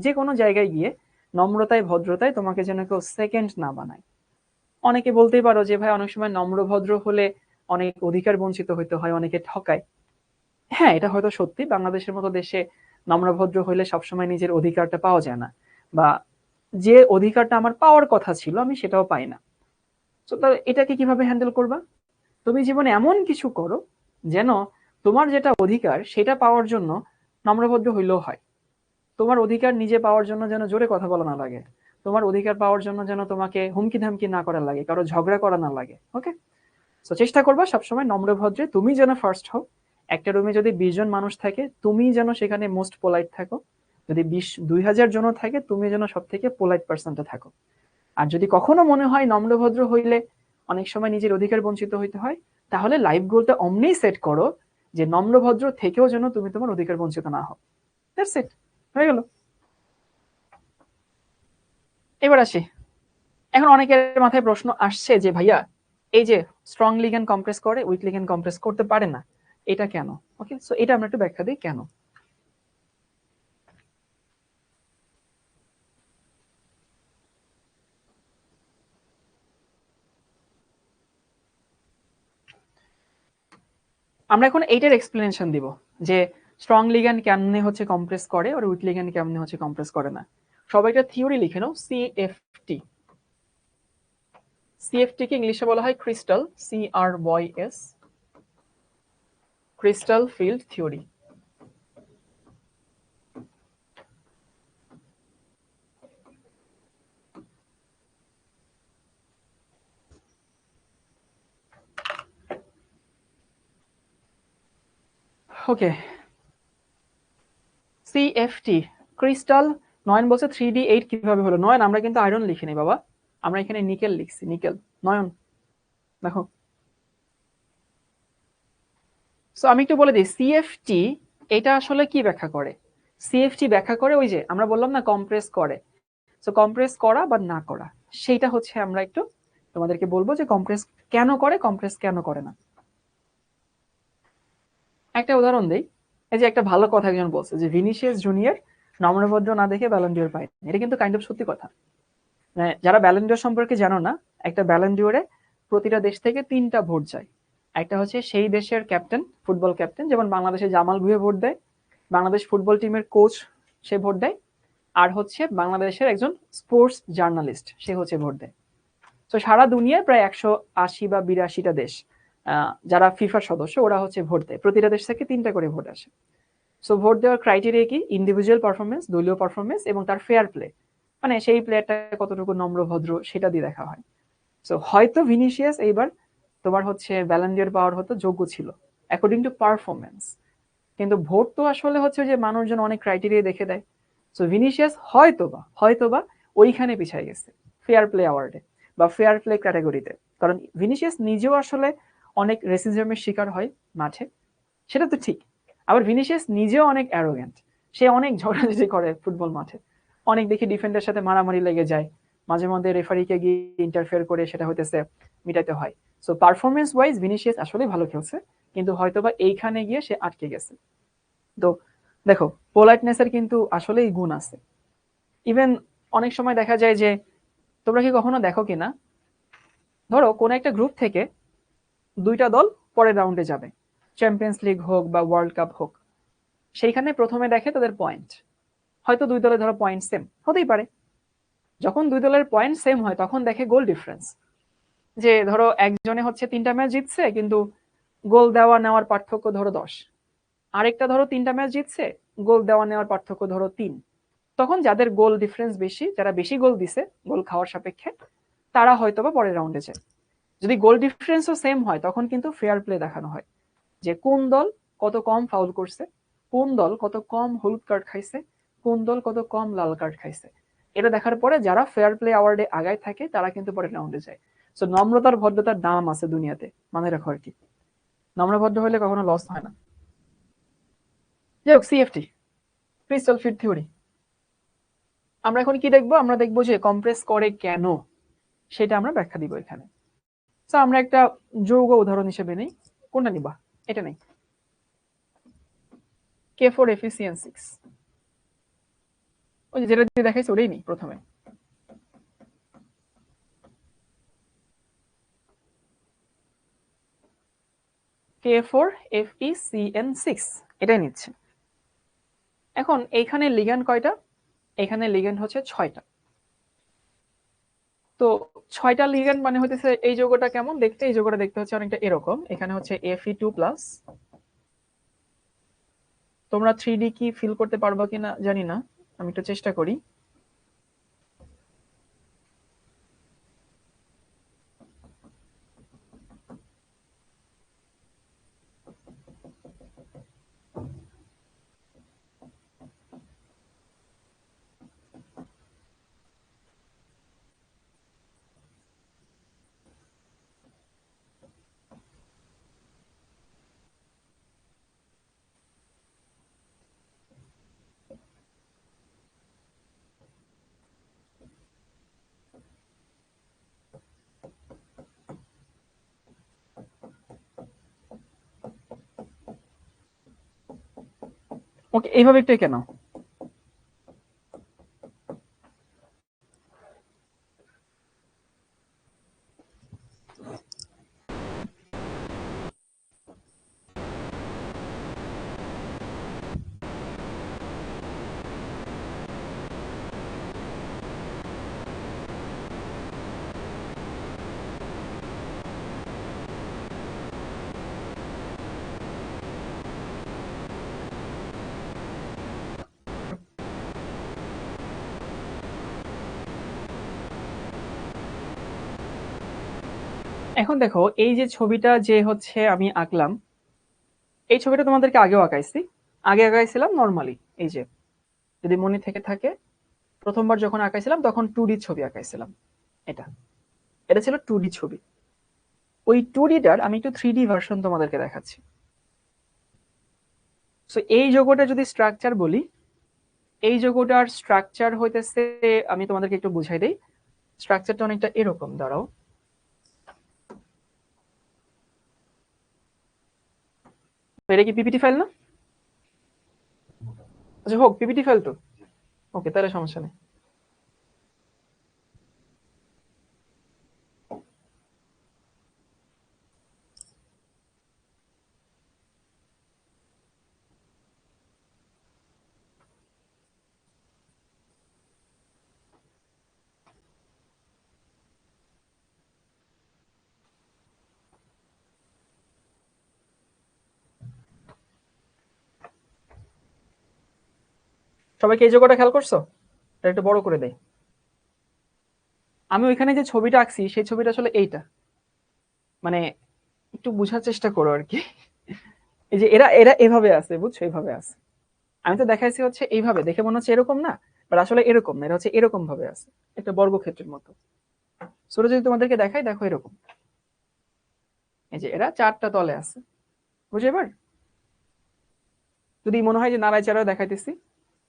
যে কোনো জায়গায় গিয়ে নম্রতায় ভদ্রতায় তোমাকে যেন কেউ সেকেন্ড না বানায়। অনেকে বলতেই পারো যে ভাই অনেক সময় নম্র ভদ্র হলে অনেক অধিকার বঞ্চিত হইতে হয়, অনেকে ঠকায়। হ্যাঁ, এটা হয়তো সত্যি, বাংলাদেশের মতো দেশে নম্রভদ্র হইলে সবসময় নিজের অধিকারটা পাওয়া যায় না, বা যে অধিকারটা আমার পাওয়ার কথা ছিল আমি সেটাও পাই না। তো এটাকে কিভাবে হ্যান্ডেল করবা? তুমি জীবনে এমন কিছু করো যেন তোমার যেটা অধিকার সেটা পাওয়ার জন্য নম্রভদ্র হইলেও হয়। তোমার অধিকার নিজে পাওয়ার জন্য যেন জোরে কথা বলা না লাগে, তোমার অধিকার পাওয়ার জন্য যেন তোমাকে হুমকি ধামকি না করা লাগে, কারো ঝগড়া করা না লাগে। ওকে, তো চেষ্টা করবা সবসময় নম্রভদ্রে তুমি যেন ফার্স্ট হও। একটা রুমে যদি 20 জন মানুষ থাকে, তুমি যেন সেখানে মোস্ট পোলাইট থাকো। যদি 2000 জন থাকে, তুমি যেন সব থেকে পোলাইট পার্সনটা থাকো। আর যদি কখনো মনে হয় নম্রভদ্র হইলে অনেক সময় নিজের অধিকার বঞ্চিত হইতে হয়, তাহলে লাইফ গোলটা অমনি সেট করো যে নম্রভদ্র থেকেও যেন তুমি তোমার অধিকার বঞ্চিত না হও। দ্যাটস ইট, হয়ে গেল। এবার আসি, এখন অনেকের মাথায় প্রশ্ন আসছে যে ভাইয়া এই যে স্ট্রং লিগ্যান্ড কম্প্রেস করে, উইক লিগ্যান্ড কম্প্রেস করতে পারে না, এটা কেন? ওকে, সো এটা আমরা একটু ব্যাখ্যা দিই কেন। আমরা এখন এইটার এক্সপ্লেনেশন দিব যে স্ট্রং লিগ্যান্ড কেমনে হচ্ছে কম্প্রেস করে আর উইক লিগ্যান্ড কেমনে হচ্ছে কম্প্রেস করে না। সবাই একটা থিওরি লিখে নাও, সিএফটি। সিএফটি কে ইংলিশে বলা হয় crystal, CRYS, crystal field theory. Okay, CFT crystal. Nayan বলছে 3D8 কিভাবে হলো। নয়ন, আমরা কিন্তু আয়রন লিখিনি বাবা, আমরা এখানে নিকেল লিখছি, নিকেল। নয়ন দেখো, সো আমি একটু বলে দিই সিএফটি এটা আসলে কি ব্যাখ্যা করে। সিএফটি ব্যাখ্যা করে ওই যে আমরা বললাম না কম্প্রেস করে, সো কম্প্রেস করা বা না করা, সেইটা হচ্ছে আমরা একটু তোমাদেরকে বলবো যে কম্প্রেস কেন করে, কম্প্রেস কেন করে না। একটা উদাহরণ দেই, এই যে একটা ভালো কথা একজন বলছে যে ভিনিসিয়াস জুনিয়র নম্রভদ্র না দেখে ব্যালন ডিওর পায়নি। এটা কিন্তু কাইন্ড অফ সত্যি কথা। যারা ব্যালন ডিওর সম্পর্কে জানো না, একটা ব্যালন ডিওরে প্রতিটা দেশ থেকে 3টা ভোট যায়। একটা হচ্ছে সেই দেশের ক্যাপ্টেন, ফুটবল ক্যাপ্টেন, যেমন বাংলাদেশে জামাল ভুঁইয়া ভোট দেয়, বাংলাদেশ ফুটবল টিমের কোচ সে ভোট দেয়, আর হচ্ছে বাংলাদেশের একজন স্পোর্টস জার্নালিস্ট সে হচ্ছে ভোট দেয়। তো সারা দুনিয়ায় প্রায় 180 বা 82টা দেশ যারা ফিফার সদস্য ওরা হচ্ছে ভোট দেয়, প্রতিটা দেশ থেকে 3টা করে ভোট আসে। সো ভোট দেওয়ার ক্রাইটেরিয়া কি, ইন্ডিভিজুয়াল পারফরমেন্স, দলীয় পারফরমেন্স এবং তার ফেয়ার প্লে, মানে সেই প্লেয়ারটা কতটুকু নম্র ভদ্র সেটা দিয়ে দেখা হয়। সো হয়তো ভিনিসিয়াস এইবার তোমার হচ্ছে ব্যালন ডিওর পাওয়ার হতো যোগ্য ছিল অ্যাকর্ডিং টু পারফরমেন্স, কিন্তু ভোট তো আসলে হচ্ছে যে মানুষজন অনেক ক্রাইটেরিয়া দেখে দেয়। সো ভিনিসিয়াস হয়তোবা ওইখানে পিছায় গেছে ফেয়ার প্লে অ্যাওয়ার্ডে বা ফেয়ার প্লে ক্যাটাগরিতে, কারণ ভিনিসিয়াস নিজেও আসলে অনেক রেসিজমের শিকার হয় মাঠে, সেটা তো ঠিক। আবার ভিনিসিয়াস নিজেও অনেক অ্যারোগ্যান্ট, সে অনেক ঝগড়াঝাটি করে ফুটবল মাঠে, অনেক দেখি ডিফেন্ডারের সাথে মারামারি লেগে যায়, মাঝে মধ্যে রেফারিকে গিয়ে ইন্টারফেয়ার করে সেটা হইতেছে মিটাইতে হয়। সো পারফরমেন্স ওয়াইজ ভিনিসিয়াস আসলে ভালো খেলছে, কিন্তু হয়তোবা এইখানে গিয়ে সে আটকে গেছে। তো দেখো পোলাইটনেসের কিন্তু আসলেই গুণ আছে। ইভেন অনেক সময় দেখা যায় যে, তোমরা কি কখনো দেখো কিনা, ধরো কোন একটা গ্রুপ থেকে 2টা দল পরের রাউন্ডে যাবে, চ্যাম্পিয়ন্স লিগ হোক বা ওয়ার্ল্ড কাপ হোক, সেইখানে প্রথমে দেখে তাদের পয়েন্ট, হয়তো 2 দলের ধরো পয়েন্ট সেম হতেই পারে। যখন 2 দলের পয়েন্ট সেম হয় তখন দেখে গোল ডিফারেন্স, যে ধরো একজনে হচ্ছে 3টা ম্যাচ জিতছে কিন্তু গোল দেওয়া নেওয়ার পার্থক্য ধরো 10, আরেকটা ধরো 3টা ম্যাচ জিতছে, গোল দেওয়া নেওয়ার পার্থক্য ধরো 3। তখন যাদের গোল ডিফারেন্স বেশি, যারা বেশি গোল দিছে গোল খাওয়ার সাপেক্ষে, তারা হয়তোবা পরের রাউন্ডে যায়। যদি গোল ডিফারেন্সও সেম হয় তখন কিন্তু ফেয়ার প্লে দেখানো হয়, যে কোন দল কত কম ফাউল করছে, কোন দল কত কম হলুদ কার্ড খাইছে, কোন দল কত কম লাল কার্ড খাইছে। এটা দেখার পরে যারা ফেয়ার প্লে অ্যাওয়ার্ডে আগায় থাকে তারা কিন্তু পরের রাউন্ডে যায়। সো নম্রতার ভদ্রতার দাম আছে দুনিয়াতে, মানে রাখো আর কি, নম্রভদ্র হলে কখনো লস হয় না। যাই হোক, সিএফটি ক্রিস্টাল ফিট থিওরি। আমরা এখন কি দেখবো, আমরা দেখবো যে কম্প্রেস করে কেন, সেটা আমরা ব্যাখ্যা দিব এখানে। তো আমরা একটা যৌগ উদাহরণ হিসেবে নেই, কোনটা নিবা, এটা নেই, K4Fe6, ওই যেটা দিয়ে দেখাইছে ওটাই নেই প্রথমে। K4FeCN6 এটাই নিচ্ছে। এখন এইখানে লিগ্যান্ড কয়টা, এখানে লিগ্যান্ড হচ্ছে 6টা। তো 6টা লিগ্যান্ড মানে হইতেছে এই যৌগটা কেমন দেখতে, এই যৌগটা দেখতে হচ্ছে অনেকটা এরকম। এখানে হচ্ছে Fe2+, তোমরা 3D কি ফিল করতে পারবা কিনা জানি না, আমি একটু চেষ্টা করি। ওকে, এইভাবে একটু কেন, এখন দেখো এই যে ছবিটা যে হচ্ছে আমি আঁকলাম, এই ছবিটা তোমাদেরকে আগেও আঁকাইছি, আগে আঁকাইছিলাম নর্মালি। এই যে যদি মনে থেকে থাকে, প্রথমবার যখন আঁকাইছিলাম তখন 2D ছবি আঁকাইছিলাম। এটা এটা ছিল 2D ছবি। ওই 2Dটার আমি একটু 3D ভার্সন তোমাদেরকে দেখাচ্ছি। সো এই যৌগটা যদি স্ট্রাকচার বলি, এই যৌগটার স্ট্রাকচার হইতেছে, আমি তোমাদেরকে একটু বুঝাই দেই। স্ট্রাকচারটা অনেকটা এরকম, দাঁড়াও। এটা কি পিপিটি ফাইল না? আচ্ছা হোক, পিপিটি ফাইল তো। ওকে, তাহলে সমস্যা নেই। সবাইকে এই যৌগটা খেয়াল করছো? এটা একটু বড় করে দেই। আমি ওইখানে যে ছবিটা আঁকছি সেই ছবিটা আসলে এইটা, মানে একটু বোঝার চেষ্টা করো আর কি। এই যে এরা এরা এভাবে আছে, বুঝছো, এইভাবে আছে। আমি তো দেখাইছি হচ্ছে এইভাবে, দেখে মনে হচ্ছে এরকম না, বাট আসলে এরকম না, এটা হচ্ছে এরকম ভাবে আছে, একটা বর্গক্ষেত্রের মতো। ছোট যদি তোমাদেরকে দেখাই, দেখো এরকম। এই যে এরা চারটা তলে আছে, বুঝে এবার? যদি মনে হয় যে নাড়াই চাড়াও দেখাইতেছি,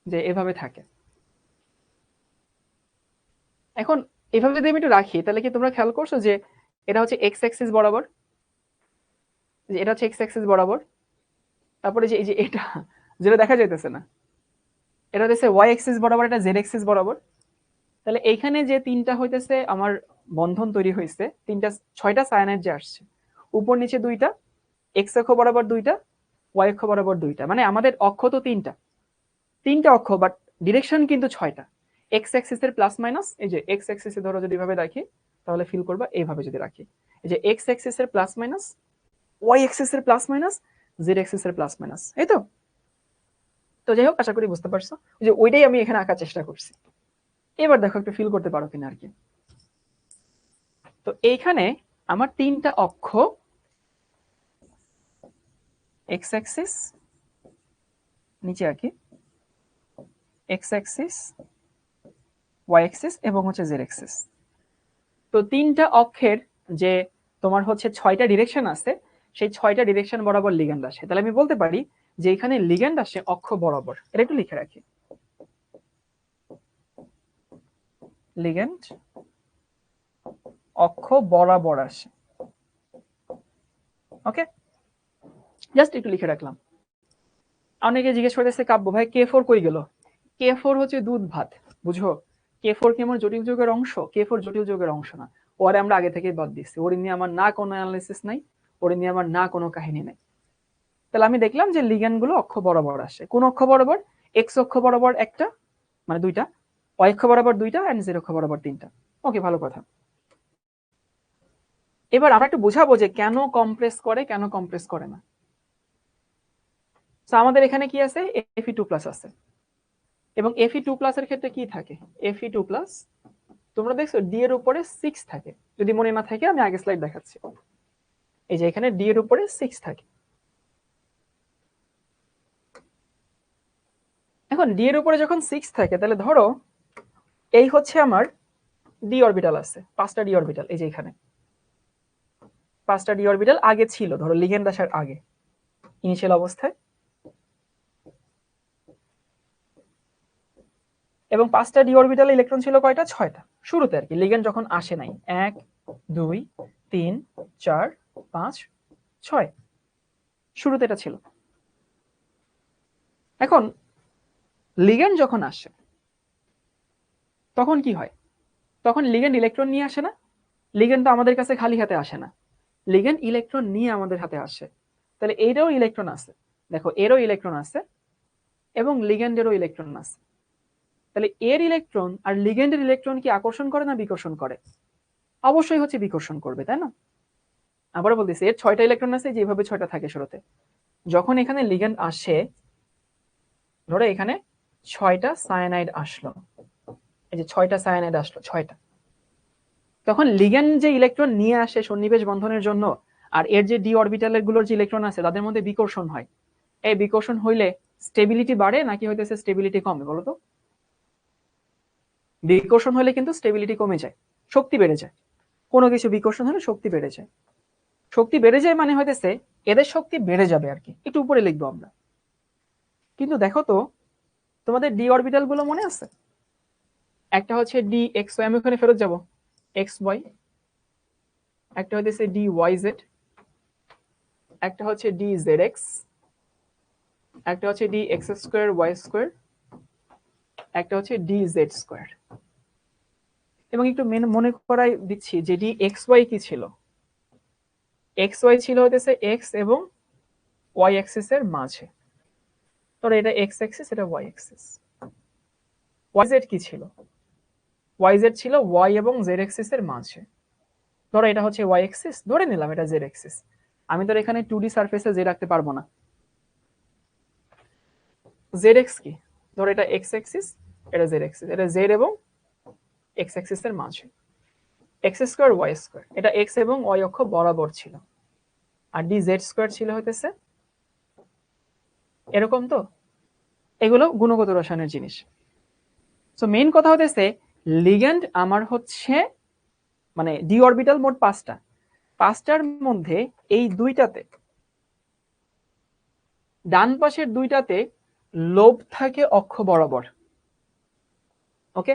যে এভাবে থাকে। এখন এভাবে যদি আমি একটু রাখি, তাহলে কি তোমরা খেয়াল করছো যে এটা হচ্ছে এক্স অ্যাক্সিস বরাবর, যে এটা হচ্ছে এক্স অ্যাক্সিস বরাবর। তারপরে যে এই যে এটা যেটা দেখা যাইতেছে না, এটা হচ্ছে ওয়াই অ্যাক্সিস বরাবর, এটা জেড অ্যাক্সিস বরাবর। তাহলে এইখানে যে তিনটা হইতেছে আমার বন্ধন তৈরি হয়েছে, তিনটা, ছয়টা সায়ানাইড যে আসছে, উপর নিচে দুইটা, এক্স অক্ষ বরাবর দুইটা, ওয়াই অক্ষ বরাবর দুইটা, মানে আমাদের অক্ষ তো তিনটা, তিনটা অক্ষ, বাট ডিরেকশন কিন্তু ছয়টা। এক্স অ্যাক্সিসের প্লাস মাইনাস, এই যে এক্স অ্যাক্সিসে ধরো যদি এভাবে রাখি, তাহলে ফিল করবা এইভাবে যদি রাখি, এই যে এক্স অ্যাক্সিসের প্লাস মাইনাস, ওয়াই অ্যাক্সিসের প্লাস মাইনাস, জেড অ্যাক্সিসের প্লাস মাইনাস, এই তো। তো যাই হোক, আশা করি বুঝতে পারছো যে ওইটাই আমি এখানে আঁকার চেষ্টা করছি। এবার দেখো একটু ফিল করতে পারো কিনা আর কি। তো এইখানে আমার তিনটা অক্ষ, এক্স অ্যাক্সিস, নিচে আঁকি এক্স অ্যাক্সিস, ওয়াই অ্যাক্সিস এবং হচ্ছে জেড অ্যাক্সিস। তো তিনটা অক্ষের যে তোমার হচ্ছে ছয়টা ডিরেকশন আছে, সেই ছয়টা ডিরেকশন বরাবর লিগ্যান্ড আসে। তাহলে আমি বলতে পারি যে এখানে লিগ্যান্ড আসে অক্ষ বরাবর। এটা একটু লিখে রাখি, লিগ্যান্ড অক্ষ বরাবর আসে। ওকে, জাস্ট একটু লিখে রাখলাম। অনেকে জিজ্ঞেস করতেছে কাব্য ভাই কে ফোর কই গেল? কে ফোর হচ্ছে দুধ ভাত, বুঝো? কে ফোর কি আমার জটিল যৌগের অংশ? কে ফোর জটিল যৌগের অংশ না। ওরে আমরা আগে থেকেই বাদ দিচ্ছি, ওরে নিয়ে আমার না কোনো অ্যানালিসিস নাই, ওরে নিয়ে আমার না কোনো কাহিনী নাই। তাহলে আমি দেখলাম যে লিগ্যান্ড গুলো অক্ষ বরাবর আসে। কোন অক্ষ বরাবর? এক্স অক্ষ বরাবর একটা, মানে দুইটা, ওয়াই অক্ষ বরাবর দুইটা, এন্ড জেড অক্ষ বরাবর তিনটা। ওকে, ভালো কথা। এবার আমরা একটু বুঝাবো যে কেন কম্প্রেস করে, কেন কম্প্রেস করে না। আমাদের এখানে কি আছে? Fe2+ আছে, এবং Fe2+ এর ক্ষেত্রে কি থাকে? Fe2+, তোমরা দেখছো ডি এর উপরে 6 থাকে, যদি মনে না থাকে আমি আগে স্লাইড দেখাচ্ছি। এই যে এখানে ডি এর উপরে 6 থাকে। এখন ডি এর উপরে যখন 6 থাকে, তাহলে ধরো এই হচ্ছে আমার ডি অরবিটাল আছে, 5টা ডি অরবিটাল। এই যে এখানে 5টা ডি অরবিটাল আগে ছিল, ধরো লিগ্যান্ড আসার আগে, ইনিশিয়াল অবস্থায়। এবং 5টা ডি অরবিটালে ইলেকট্রন ছিল কয়টা? 6টা, শুরুতে আর কি, লিগ্যান্ড যখন আসে নাই। 1 2 3 4 5 6, শুরুতে এটা ছিল। এখন লিগ্যান্ড যখন আসে তখন কি হয়? তখন লিগ্যান্ড ইলেকট্রন নিয়ে আসে না? লিগ্যান্ড তো আমাদের কাছে খালি হাতে আসে না, লিগ্যান্ড ইলেকট্রন নিয়ে আমাদের হাতে আসে। তাহলে এরও ইলেকট্রন আছে, দেখো এরও ইলেকট্রন আছে, এবং লিগ্যান্ডেরও ইলেকট্রন আছে। তাহলে এর ইলেকট্রন আর লিগ্যান্ডের ইলেকট্রন কি আকর্ষণ করে না বিকর্ষণ করে? অবশ্যই হচ্ছে বিকর্ষণ করবে, তাই না? আবারও বলতেছি, এর 6টা ইলেকট্রন আছে, যেভাবে 6টা থাকে শুরুতে। যখন এখানে লিগ্যান্ড আসে, ধরো এখানে 6টা সায়ানাইড আসলো, এই যে 6টা সায়ানাইড আসলো, 6টা। তখন লিগ্যান্ড যে ইলেকট্রন নিয়ে আসে সন্নিবেশ বন্ধনের জন্য, আর এর যে ডি অরবিটালের গুলোর যে ইলেকট্রন আছে তাদের মধ্যে বিকর্ষণ হয়। এই বিকর্ষণ হইলে স্টেবিলিটি বাড়ে নাকি হইতেছে স্টেবিলিটি কমে বলো তো? বিকর্ষণ হলে কিন্তু স্টেবিলিটি কমে যায়, শক্তি বেড়ে যায়। কোনো কিছু বিকর্ষণ হলে শক্তি বেড়ে যায়। শক্তি বেড়ে যায় মানে হইতেছে এদের শক্তি বেড়ে যাবে আর কি, একটু উপরে লিখবো আমরা। কিন্তু দেখো তো তোমাদের ডি অরবিটাল গুলো মনে আছে? একটা হচ্ছে ডি এক্স ওয়াই, আমি ওখানে ফেরত যাব, এক্স ওয়াই। একটা হচ্ছে ডি ওয়াই জেড, একটা হচ্ছে ডি জেড এক্স, একটা হচ্ছে D X square Y square, একটা হচ্ছে ডি জেড স্কোয়ার। এবং একটু মনে করাই দিচ্ছি যে ডি এক্স ওয়াই কি ছিল। এক্স ওয়াই ছিল হইতেছে এক্স এবং ওয়াই অ্যাক্সিস এর মাঝে, ধরো এটা এক্স অ্যাক্সিস, এটা ওয়াই অ্যাক্সিস। ওয়াই জেড কি ছিল? ওয়াই জেড ছিল ওয়াই এবং জেড অ্যাক্সিস এর মাঝে। ধরো এটা হচ্ছে ওয়াই অ্যাক্সিস, ধরে নিলাম এটা জেড অ্যাক্সিস। আমি তো এখানে 2D সারফেসে জেড রাখতে পারবো না। জেড এক্স কি? ধরো এটা এক্স অ্যাক্সিস, এটা জেড অ্যাক্সিস, এটা জেড এবং এক্স অ্যাক্সিস এর মাঝে। এক্স স্কোয়ার ওয়াই স্কোয়ার, এটা এক্স এবং ওয়াই অক্ষ বরাবর ছিল। আর ডি জেড স্কোয়ার ছিল হইতেছে এরকম। তো এগুলো গুণগত রসায়নের জিনিস। সো মেইন কথা হইতেছে লিগ্যান্ড আমার হচ্ছে মানে ডি অরবিটাল মোট 5টা, 5টার মধ্যে এই দুইটাতে, ডান পাশের দুইটাতে লোব থাকে অক্ষ বরাবর। ওকে,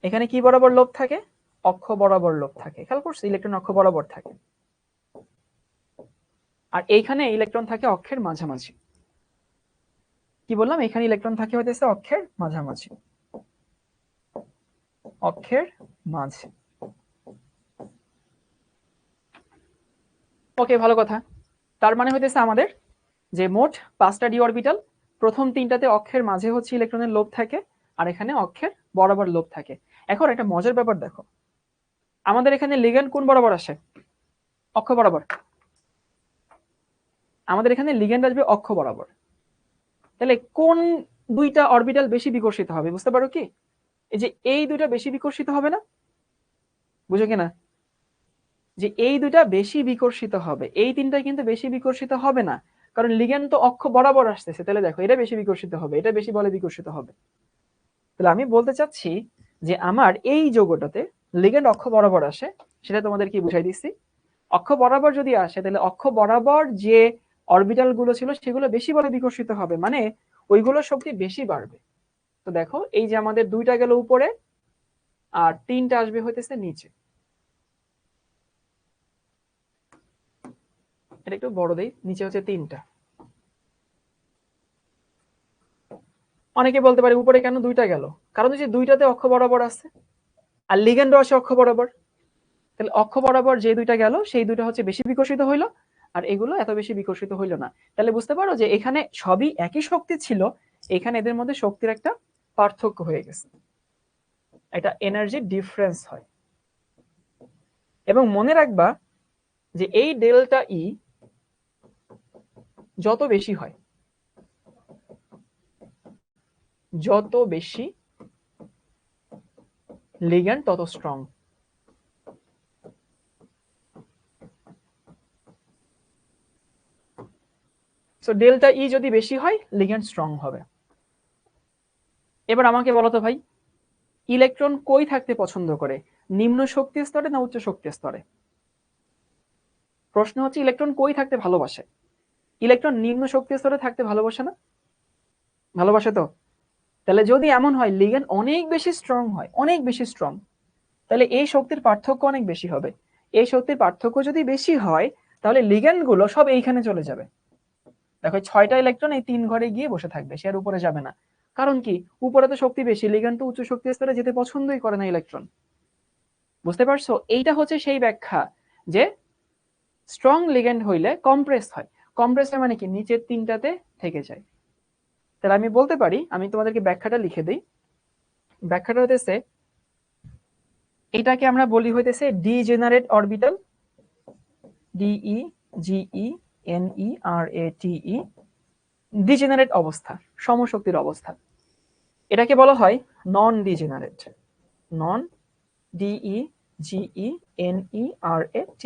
এখানে কি বরাবর লোব থাকে? অক্ষ বরাবর লোব থাকে। খেয়াল করছো, ইলেকট্রন অক্ষ বরাবর থাকে। আর এইখানে ইলেকট্রন থাকে অক্ষের মাঝামাঝি। কি বললাম? এখানে ইলেকট্রন থাকে হইতেছে অক্ষের মাঝামাঝি, অক্ষের মাঝে। ওকে, ভালো কথা। তার মানে হইতেছে আমাদের যে মোট 5টা ডি অরবিটাল, প্রথম 3টাতে অক্ষের মাঝে হচ্ছে ইলেকট্রনের লোব থাকে, আর এখানে অক্ষের বরাবর লোব থাকে। এখন একটা মজার ব্যাপার দেখো, আমাদের এখানে লিগ্যান্ড কোন বরাবর আসে? অক্ষ বরাবর। আমাদের এখানে লিগ্যান্ড আসবে অক্ষ বরাবর। তাহলে কোন দুইটা অরবিটাল বেশি বিকর্ষিত হবে বুঝতে পারো কি? এই যে এই দুইটা বেশি বিকর্ষিত হবে না? বুঝো কিনা? যে এই দুইটা বেশি বিকর্ষিত হবে, এই তিনটা কিন্তু বেশি বিকর্ষিত হবে না, কারণ লিগ্যান্ড তো অক্ষ বরাবর আসতেছে। তাহলে দেখো এটা বেশি বিকর্ষিত হবে, এটা বেশি বলে বিকর্ষিত হবে। তাহলে আমি বলতে চাচ্ছি যে আমার এই যৌগটাতে লিগ্যান্ড অক্ষ বরাবর আসে, সেটা তোমাদের কি বুঝাই দিচ্ছি। অক্ষ বরাবর যদি আসে তাহলে অক্ষ বরাবর যে অরবিটাল গুলো ছিল সেগুলো বেশি বলে বিকর্ষিত হবে, মানে ওইগুলোর শক্তি বেশি বাড়বে। তো দেখো এই যে আমাদের দুইটা গেল উপরে আর 3টা আসবে হইতেছে নিচে। এটা একটু বড় দেই, নিচে হচ্ছে 3টা। অনেকে বলতে পারে উপরে কেন 2টা গেল? কারণ যে 2টাতে অক্ষ বরাবর আছে আর লিগ্যান্ডও আসে অক্ষ বরাবর। তাহলে অক্ষ বরাবর যে 2টা গেল সেই 2টা হচ্ছে বেশি বিকর্ষিত হইলো, আর এগুলো এত বেশি বিকর্ষিত হইলো না। তাহলে বুঝতে পারো যে এখানে সবই একই শক্তি ছিল, এখানে এদের মধ্যে শক্তির একটা পার্থক্য হয়ে গেছে, এটা এনার্জি ডিফারেন্স হয়। এবং মনে রাখবা যে এই ডেল্টা ই যত বেশি হয়, যত বেশি লিগ্যান্ড তত স্ট্রং। সো ডেল্টা ই যদি বেশি হয় লিগ্যান্ড স্ট্রং হবে। এবার আমাকে বলো তো ভাই, ইলেকট্রন কই থাকতে পছন্দ করে, নিম্ন শক্তি স্তরে না উচ্চ শক্তি স্তরে? প্রশ্ন হচ্ছে ইলেকট্রন কই থাকতে ভালোবাসে? ইলেকট্রন নিম্ন শক্তি স্তরে থাকতে ভালোবাসে না? ভালোবাসে তো। তাহলে যদি এমন হয় লিগ্যান্ড অনেক বেশি স্ট্রং হয়, অনেক বেশি স্ট্রং, তাহলে এই শক্তির পার্থক্য অনেক বেশি হবে। এই শক্তির পার্থক্য যদি বেশি হয় তাহলে লিগ্যান্ড গুলো সব এইখানে চলে যাবে। দেখো 6টা ইলেকট্রন এই 3 ঘরে গিয়ে বসে থাকবে, সে আর উপরে যাবে না। কারণ কি? উপরে তো শক্তি বেশি, লিগ্যান্ড তো উচ্চ শক্তি স্তরে যেতে পছন্দই করে না ইলেকট্রন। বুঝতে পারছো? এইটা হচ্ছে সেই ব্যাখ্যা যে স্ট্রং লিগ্যান্ড হইলে কম্প্রেস হয়। কম্প্রেস হয় মানে কি? নিচের 3টাতে থেকে যায়। তাহলে আমি বলতে পারি, আমি তোমাদেরকে ব্যাখ্যাটা লিখে দিই। ব্যাখ্যাটা হইতেছে, এটাকে আমরা বলি হইতেছে ডিজেনারেট অরবিটাল, ডিই জিই এনই আর এ টিই, ডিজেনারেট অবস্থা, সমশক্তির অবস্থা। এটাকে বলা হয় নন ডিজেনারেট, নন ডিই GENERATE।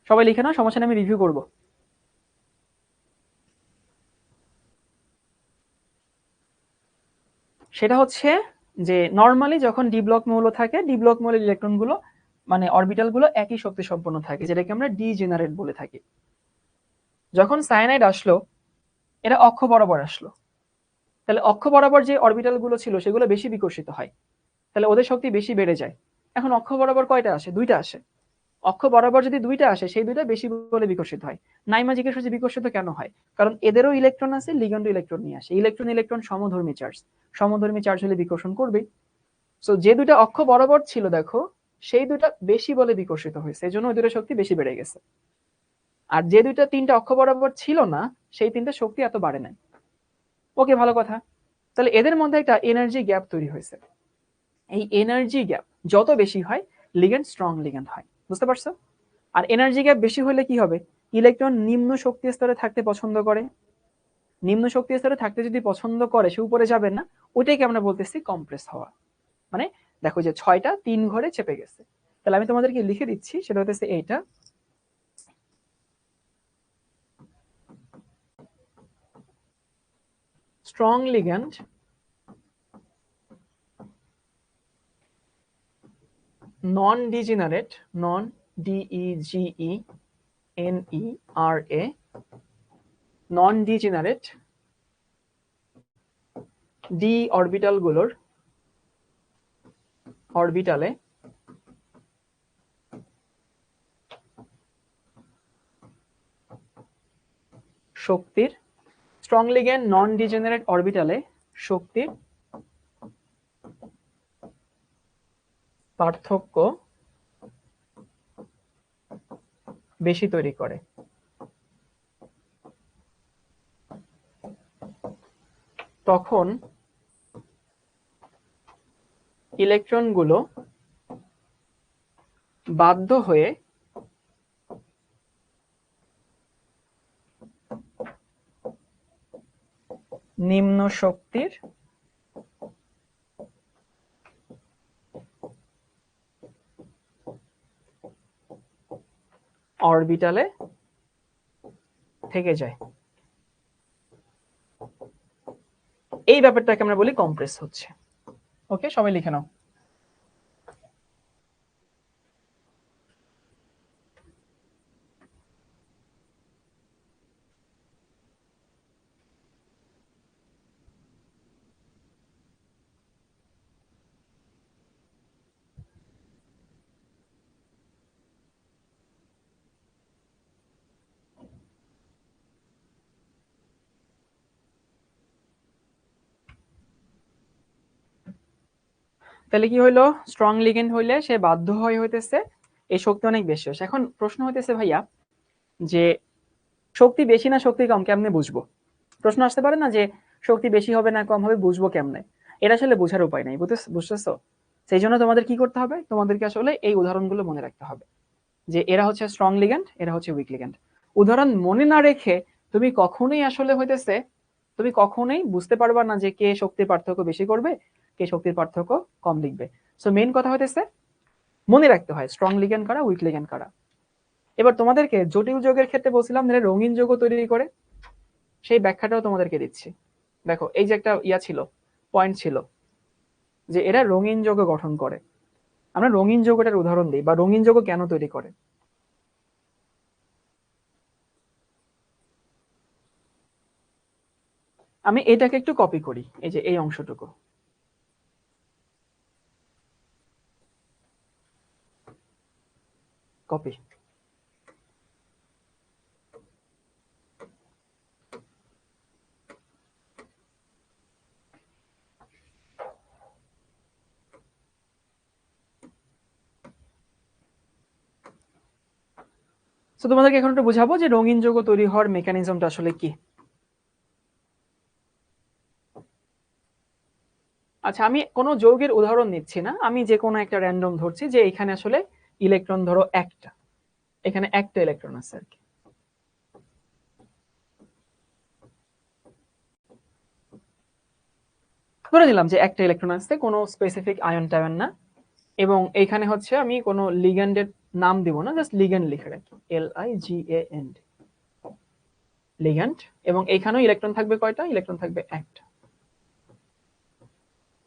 সবাই লিখে নাও, সমস্যা নেই, আমি রিভিউ করব। সেটা হচ্ছে যে নরমালি যখন ডি ব্লক মৌল থাকে, ডি ব্লক মৌলের ইলেকট্রনগুলো মানে অরবিটালগুলো একই শক্তি সম্পন্ন থাকে, যেটাকে আমরা ডিজেনারেট বলে থাকি। যখন সায়ানাইড আসলো, এরা অক্ষ বরাবর আসলো, তাহলে অক্ষ বরাবর যে অরবিটালগুলো ছিল সেগুলো বেশি বিকর্ষিত হয়, তাহলে ওদের শক্তি বেশি বেড়ে যায়। এখন অক্ষ বরাবর কয়টা আসে? দুইটা আসে। অক্ষ বরাবর যদি দুইটা আসে, সেই দুইটা বেশি বলে বিকর্ষিত হয়। নাইমা জিজ্ঞেস করছে বিকর্ষিত কেন হয়? কারণ এদেরও ইলেকট্রন আছে, লিগ্যান্ড ইলেকট্রন নিয়ে আসে। ইলেকট্রন ইলেকট্রন সমধর্মী চার্জ, সমধর্মী চার্জ হলে বিকর্ষণ করবেই। সো যে দুইটা অক্ষ বরাবর ছিল দেখো, সেই দুইটা বেশি বলে বিকর্ষিত হয়েছে, এই জন্য ওই দুইটা শক্তি বেশি বেড়ে গেছে। আর যে দুইটা তিনটা অক্ষ বরাবর ছিল না, সেই তিনটা শক্তি এত বাড়ে নাই। ওকে, ভালো কথা। তাহলে এদের মধ্যে একটা এনার্জি গ্যাপ তৈরি হয়েছে। এই এনার্জি গ্যাপ যত বেশি হয়, লিগ্যান্ড স্ট্রং লিগ্যান্ড হয়। বুঝতে পারছো? আর এনার্জি গ্যাপ বেশি হলে কি হবে? ইলেকট্রন নিম্ন শক্তি স্তরে থাকতে পছন্দ করে। নিম্ন শক্তি স্তরে থাকতে যদি পছন্দ করে, সে উপরে যাবে না। ওইটাকে আমরা বলতেছি কম্প্রেস হওয়া। মানে দেখো যে 6টা 3 ঘরে চেপে গেছে। তাহলে আমি তোমাদেরকে লিখে দিচ্ছি, সেটা হচ্ছে এইটা। স্ট্রং লিগ্যান্ড নন ডিজেনারেট, নন DEGENERA, নন ডিজেনারেট ডি অরবিটালগুলোর অরবিটালে শক্তির, স্ট্রং লিগ্যান্ড নন ডিজেনারেট অরবিটালে শক্তির পার্থক্য বেশি তৈরি করে। তখন ইলেকট্রনগুলো বাধ্য হয়ে নিম্ন শক্তির অরবিটালে থেকে যায়। এই ব্যাপারটাকে আমরা বলি কম্প্রেস হচ্ছে। ওকে, সবাই লিখে নাও। তাহলে কি হইলো? স্ট্রং লিগ্যান্ড হইলে সে বাধ্য হয় হইতেছে এই শক্তি অনেক বেশি আসে। এখন প্রশ্ন হইতেছে ভাইয়া, যে শক্তি বেশি না শক্তি কম কেমনে বুঝবো? প্রশ্ন আসতে পারে না যে শক্তি বেশি হবে না কম হবে, বুঝবো কেমনে? এটা আসলে বোঝার উপায় নাই, বুঝতেছো? সেই জন্য তোমাদের কি করতে হবে? তোমাদেরকে আসলে এই উদাহরণগুলো মনে রাখতে হবে, যে এরা হচ্ছে স্ট্রং লিগ্যান্ড, এরা হচ্ছে উইক লিগ্যান্ড। উদাহরণ মনে না রেখে তুমি কখনোই আসলে হইতেছে, তুমি কখনোই বুঝতে পারবা না যে কে শক্তির পার্থক্য বেশি করবে, কে শক্তির পার্থক্য কম লিখবে। সো মেইন কথা হইতেছে মনে রাখতে হয় স্ট্রং লিগ্যান্ড কারা, উইক লিগ্যান্ড কারা। এবার তোমাদেরকে জটিল যৌগের ক্ষেত্রে বলছিলাম এরা রঙিন যৌগ তৈরি করে, সেই ব্যাখ্যাটাও তোমাদেরকে দিচ্ছি। দেখো এই যে একটা ইয়া ছিল, পয়েন্ট ছিল যে এরা রঙিন যৌগ গঠন করে। আমরা রঙিন যৌগটার উদাহরণ দিই, বা রঙিন যৌগ কেন তৈরি করে। আমি এটাকে একটু কপি করি, এই যে এই অংশটুকু। কপি। তো তোমাদেরকে এখন একটু বুঝাবো যে রঙিন যৌগ তৈরি হওয়ার মেকানিজমটা আসলে কি। আচ্ছা, আমি কোনো যৌগের উদাহরণ নিচ্ছি না, আমি যে কোনো একটা র্যান্ডম ধরছি যে এখানে আসলে ইলেকট্রন ধরো একটা, এখানে একটা ইলেকট্রন আছে আর কি। ধরে নিলাম যে একটা ইলেকট্রন আছে, কোনো স্পেসিফিক আয়ন টায়ন না। এবং এইখানে হচ্ছে আমি কোনো লিগ্যান্ডের নাম দিব না, জাস্ট লিগ্যান্ড লিখে রাখি, LIGAND, লিগ্যান্ড। এবং এইখানেও ইলেকট্রন থাকবে কয়টা? ইলেকট্রন থাকবে একটা।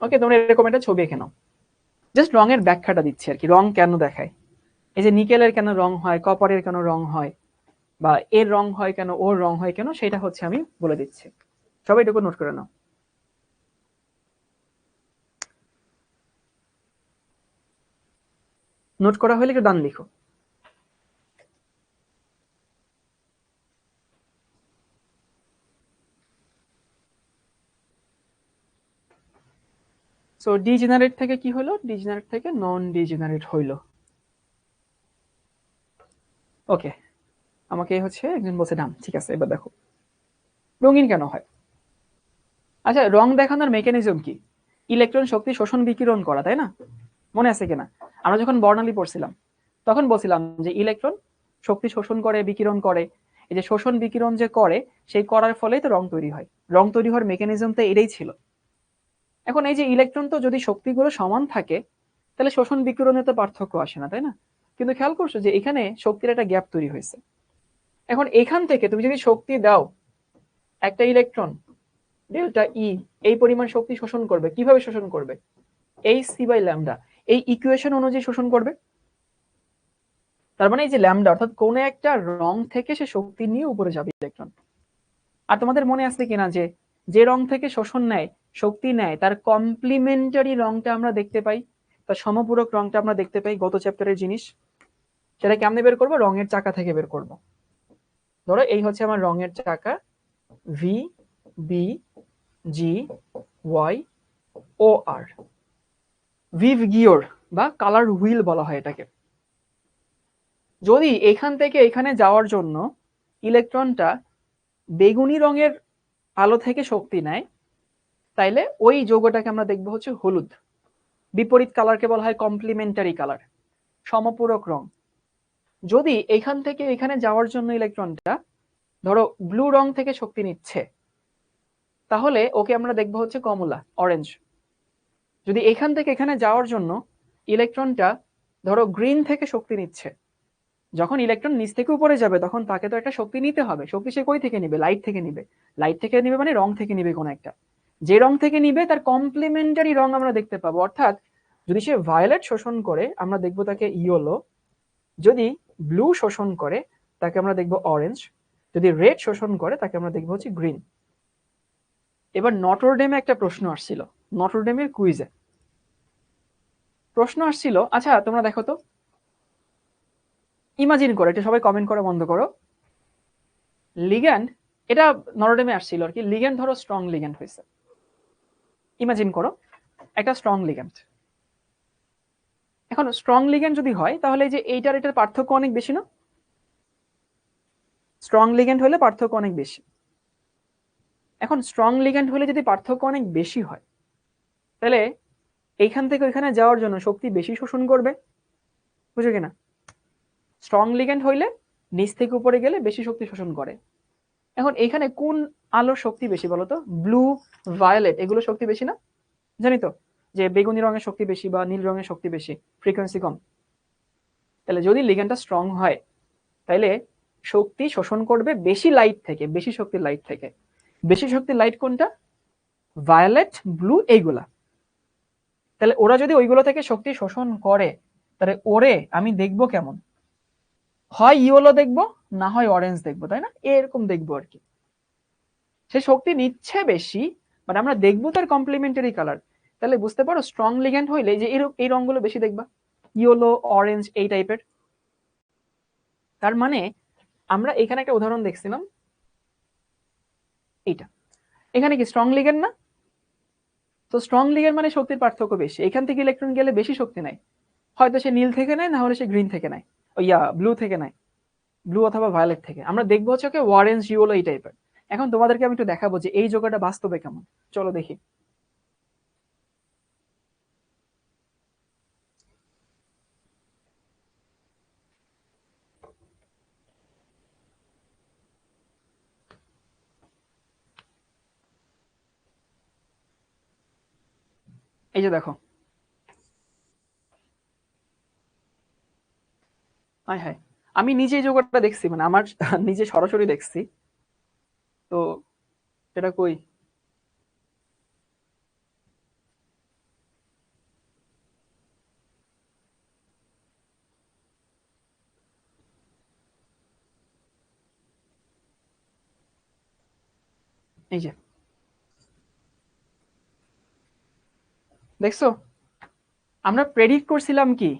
ওকে, তোমরা এরকম একটা ছবি এঁকে নাও। জাস্ট রঙের ব্যাখ্যাটা দিচ্ছি আর কি, রং কেন দেখায়। এই যে নিকেলের কেন রং হয়, কপারের কেন রং হয়, বা এর রং হয় কেন, ওর রং হয় কেন, সেটা হচ্ছে আমি বলে দিচ্ছি। সবাই এটুকু নোট করে নাও। নোট করা হলে একটু ডান লিখো। সো ডিজেনারেট থেকে কি হলো? ডিজেনারেট থেকে নন ডিজেনারেট হইলো। ওকে, আমাকে হচ্ছে একজন বলছে ডান, ঠিক আছে। এবার দেখো রঙিন কেন হয়। আচ্ছা, রং দেখানোর মেকানিজম কি? ইলেকট্রন শক্তি শোষণ বিকিরণ করা, তাই না? মনে আছে কিনা? আমরা যখন বর্ণালী পড়ছিলাম তখন বলছিলাম যে ইলেকট্রন শক্তি শোষণ করে, বিকিরণ করে। এই যে শোষণ বিকিরণ যে করে, সেই করার ফলেই তো রং তৈরি হয়। রং তৈরি হওয়ার মেকানিজম তো এটাই ছিল। এখন এই যে ইলেকট্রন তো যদি শক্তিগুলো সমান থাকে, তাহলে শোষণ বিকিরণে তো পার্থক্য আসে না, তাই না? কিন্তু খেয়াল করছো যে এখানে শক্তির একটা গ্যাপ তৈরি হয়েছে। এখন এখান থেকে তুমি যদি শক্তি দাও, একটা ইলেকট্রন ডেল্টা ই এই পরিমাণ শক্তি শোষণ করবে। কিভাবে শোষণ করবে? Hc/λ এই ইকুয়েশন অনুযায়ী শোষণ করবে। তার মানে এই যে ল্যামডা, অর্থাৎ কোন একটা রং থেকে সে শক্তি নিয়ে উপরে যাবে ইলেকট্রন। আর তোমাদের মনে আছে কিনা যে যে রং থেকে শোষণ নেয়, শক্তি নেয়, তার কমপ্লিমেন্টারি রংটা আমরা দেখতে পাই, তার সমপূরক রংটা আমরা দেখতে পাই, গত চ্যাপ্টারের জিনিস। সেটা কেমনে বের করবো? রঙের চাকা থেকে বের করব। ধরো এই হচ্ছে আমার রঙের চাকা, ভি, বি, জি, ওয়াই, ও, আর। ভিভ গিওর বা কালার হুইল বলা হয় এটাকে। যদি এখান থেকে এখানে যাওয়ার জন্য ইলেকট্রনটা বেগুনি রঙের আলো থেকে শক্তি নেয়, তাইলে ওই যৌগটাকে আমরা দেখবো হচ্ছে হলুদ। বিপরীত কালারকে বলা হয় কমপ্লিমেন্টারি কালার, সমপূরক রং। যদি এখান থেকে এখানে যাওয়ার জন্য ইলেকট্রনটা ধরো ব্লু রং থেকে শক্তি নিচ্ছে, তাহলে ওকে আমরা দেখবো হচ্ছে কমলা, অরেঞ্জ। যদি এখান থেকে এখানে যাওয়ার জন্য ইলেকট্রনটা ধরো গ্রিন থেকে শক্তি নিচ্ছে, যখন ইলেকট্রন নিচ থেকে উপরে যাবে তখন তাকে তো একটা শক্তি নিতে হবে। শক্তি সে কই থেকে নিবে? লাইট থেকে নিবে। লাইট থেকে নিবে মানে রং থেকে নিবে কোন একটা। যে রং থেকে নিবে তার কমপ্লিমেন্টারি রং আমরা দেখতে পাবো। অর্থাৎ যদি সে ভায়োলেট শোষণ করে আমরা দেখবো তাকে ইয়েলো, যদি ব্লু শোষণ করে তাকে আমরা দেখবো অরেঞ্জ, যদি রেড শোষণ করে তাকে আমরা দেখবো হচ্ছে গ্রিন। এবার নটরডেমে একটা প্রশ্ন আসছিল, নটরডেমের কুইজে প্রশ্ন আসছিল। আচ্ছা তোমরা দেখো তো, ইমাজিন করো, এটা সবাই কমেন্ট করা বন্ধ করো। লিগ্যান্ড, এটা নটরডেমে আসছিল আর কি। লিগ্যান্ড ধরো স্ট্রং লিগ্যান্ড হয়েছে, ইমাজিন করো একটা স্ট্রং লিগ্যান্ড। এখন স্ট্রং লিগ্যান্ড যদি হয় তাহলে এই যে এইটার এটার পার্থক্য অনেক বেশি না? স্ট্রং লিগ্যান্ড হলে পার্থক্য অনেক বেশি। এখন স্ট্রং লিগ্যান্ড হলে যদি পার্থক্য অনেক বেশি হয়, তাহলে এইখান থেকে ওইখানে যাওয়ার জন্য শক্তি বেশি শোষণ করবে, বুঝো কিনা? স্ট্রং লিগ্যান্ড হইলে নিচ থেকে উপরে গেলে বেশি শক্তি শোষণ করে। এখন এখানে কোন আলোর শক্তি বেশি বলতো? ব্লু, ভায়োলেট, এগুলো শক্তি বেশি না? জানি তো যে বেগুনি রঙের শক্তি বেশি বা নীল রঙের শক্তি বেশি, ফ্রিকোয়েন্সি কম। তাহলে যদি লিগ্যান্ডটা স্ট্রং হয়, তাহলে শক্তি শোষণ করবে বেশি লাইট থেকে, বেশি শক্তির লাইট থেকে। বেশি শক্তির লাইট কোনটা? ভায়োলেট, ব্লু, এইগুলা। তাহলে ওরা যদি ওইগুলো থেকে শক্তি শোষণ করে, তাহলে ওরে আমি দেখবো কেমন? হয় ইয়েলো দেখবো, না হয় অরেঞ্জ দেখবো, তাই না? এরকম দেখবো আর কি। সে শক্তি নিচ্ছে বেশি, মানে আমরা দেখবো তার কমপ্লিমেন্টারি কালার। তাহলে বুঝতে পারো স্ট্রং লিগ্যান্ড হইলে যে এই রঙগুলো বেশি দেখবা, ইয়েলো, অরেঞ্জ, এই টাইপের। তার মানে আমরা এখানে একটা উদাহরণ দেখছিলাম, এইটা। এখানে কি স্ট্রং লিগ্যান্ড না? তো স্ট্রং লিগ্যান্ড মানে শক্তির পার্থক্য বেশি। এখান থেকে ইলেকট্রন গেলে বেশি শক্তি নেয়, হয়তো সে নীল থেকে নেয়, না হলে সে গ্রিন থেকে নেয়, ব্লু থেকে নেয়, ব্লু অথবা ভায়োলেট থেকে। আমরা দেখবো হচ্ছে ওকে অরেঞ্জ, ইয়েলো, এই টাইপের। এখন তোমাদেরকে আমি একটু দেখাবো যে এই যোগটা বাস্তবে কেমন। চলো দেখি। এই যে দেখো, হায় হায়, আমি নিজে এই যোগটা দেখছি, মানে আমার নিজে সরাসরি দেখছি। তো সেটা কই? এই যে দেখছো, আমরা প্রেডিক্ট করছিলাম কি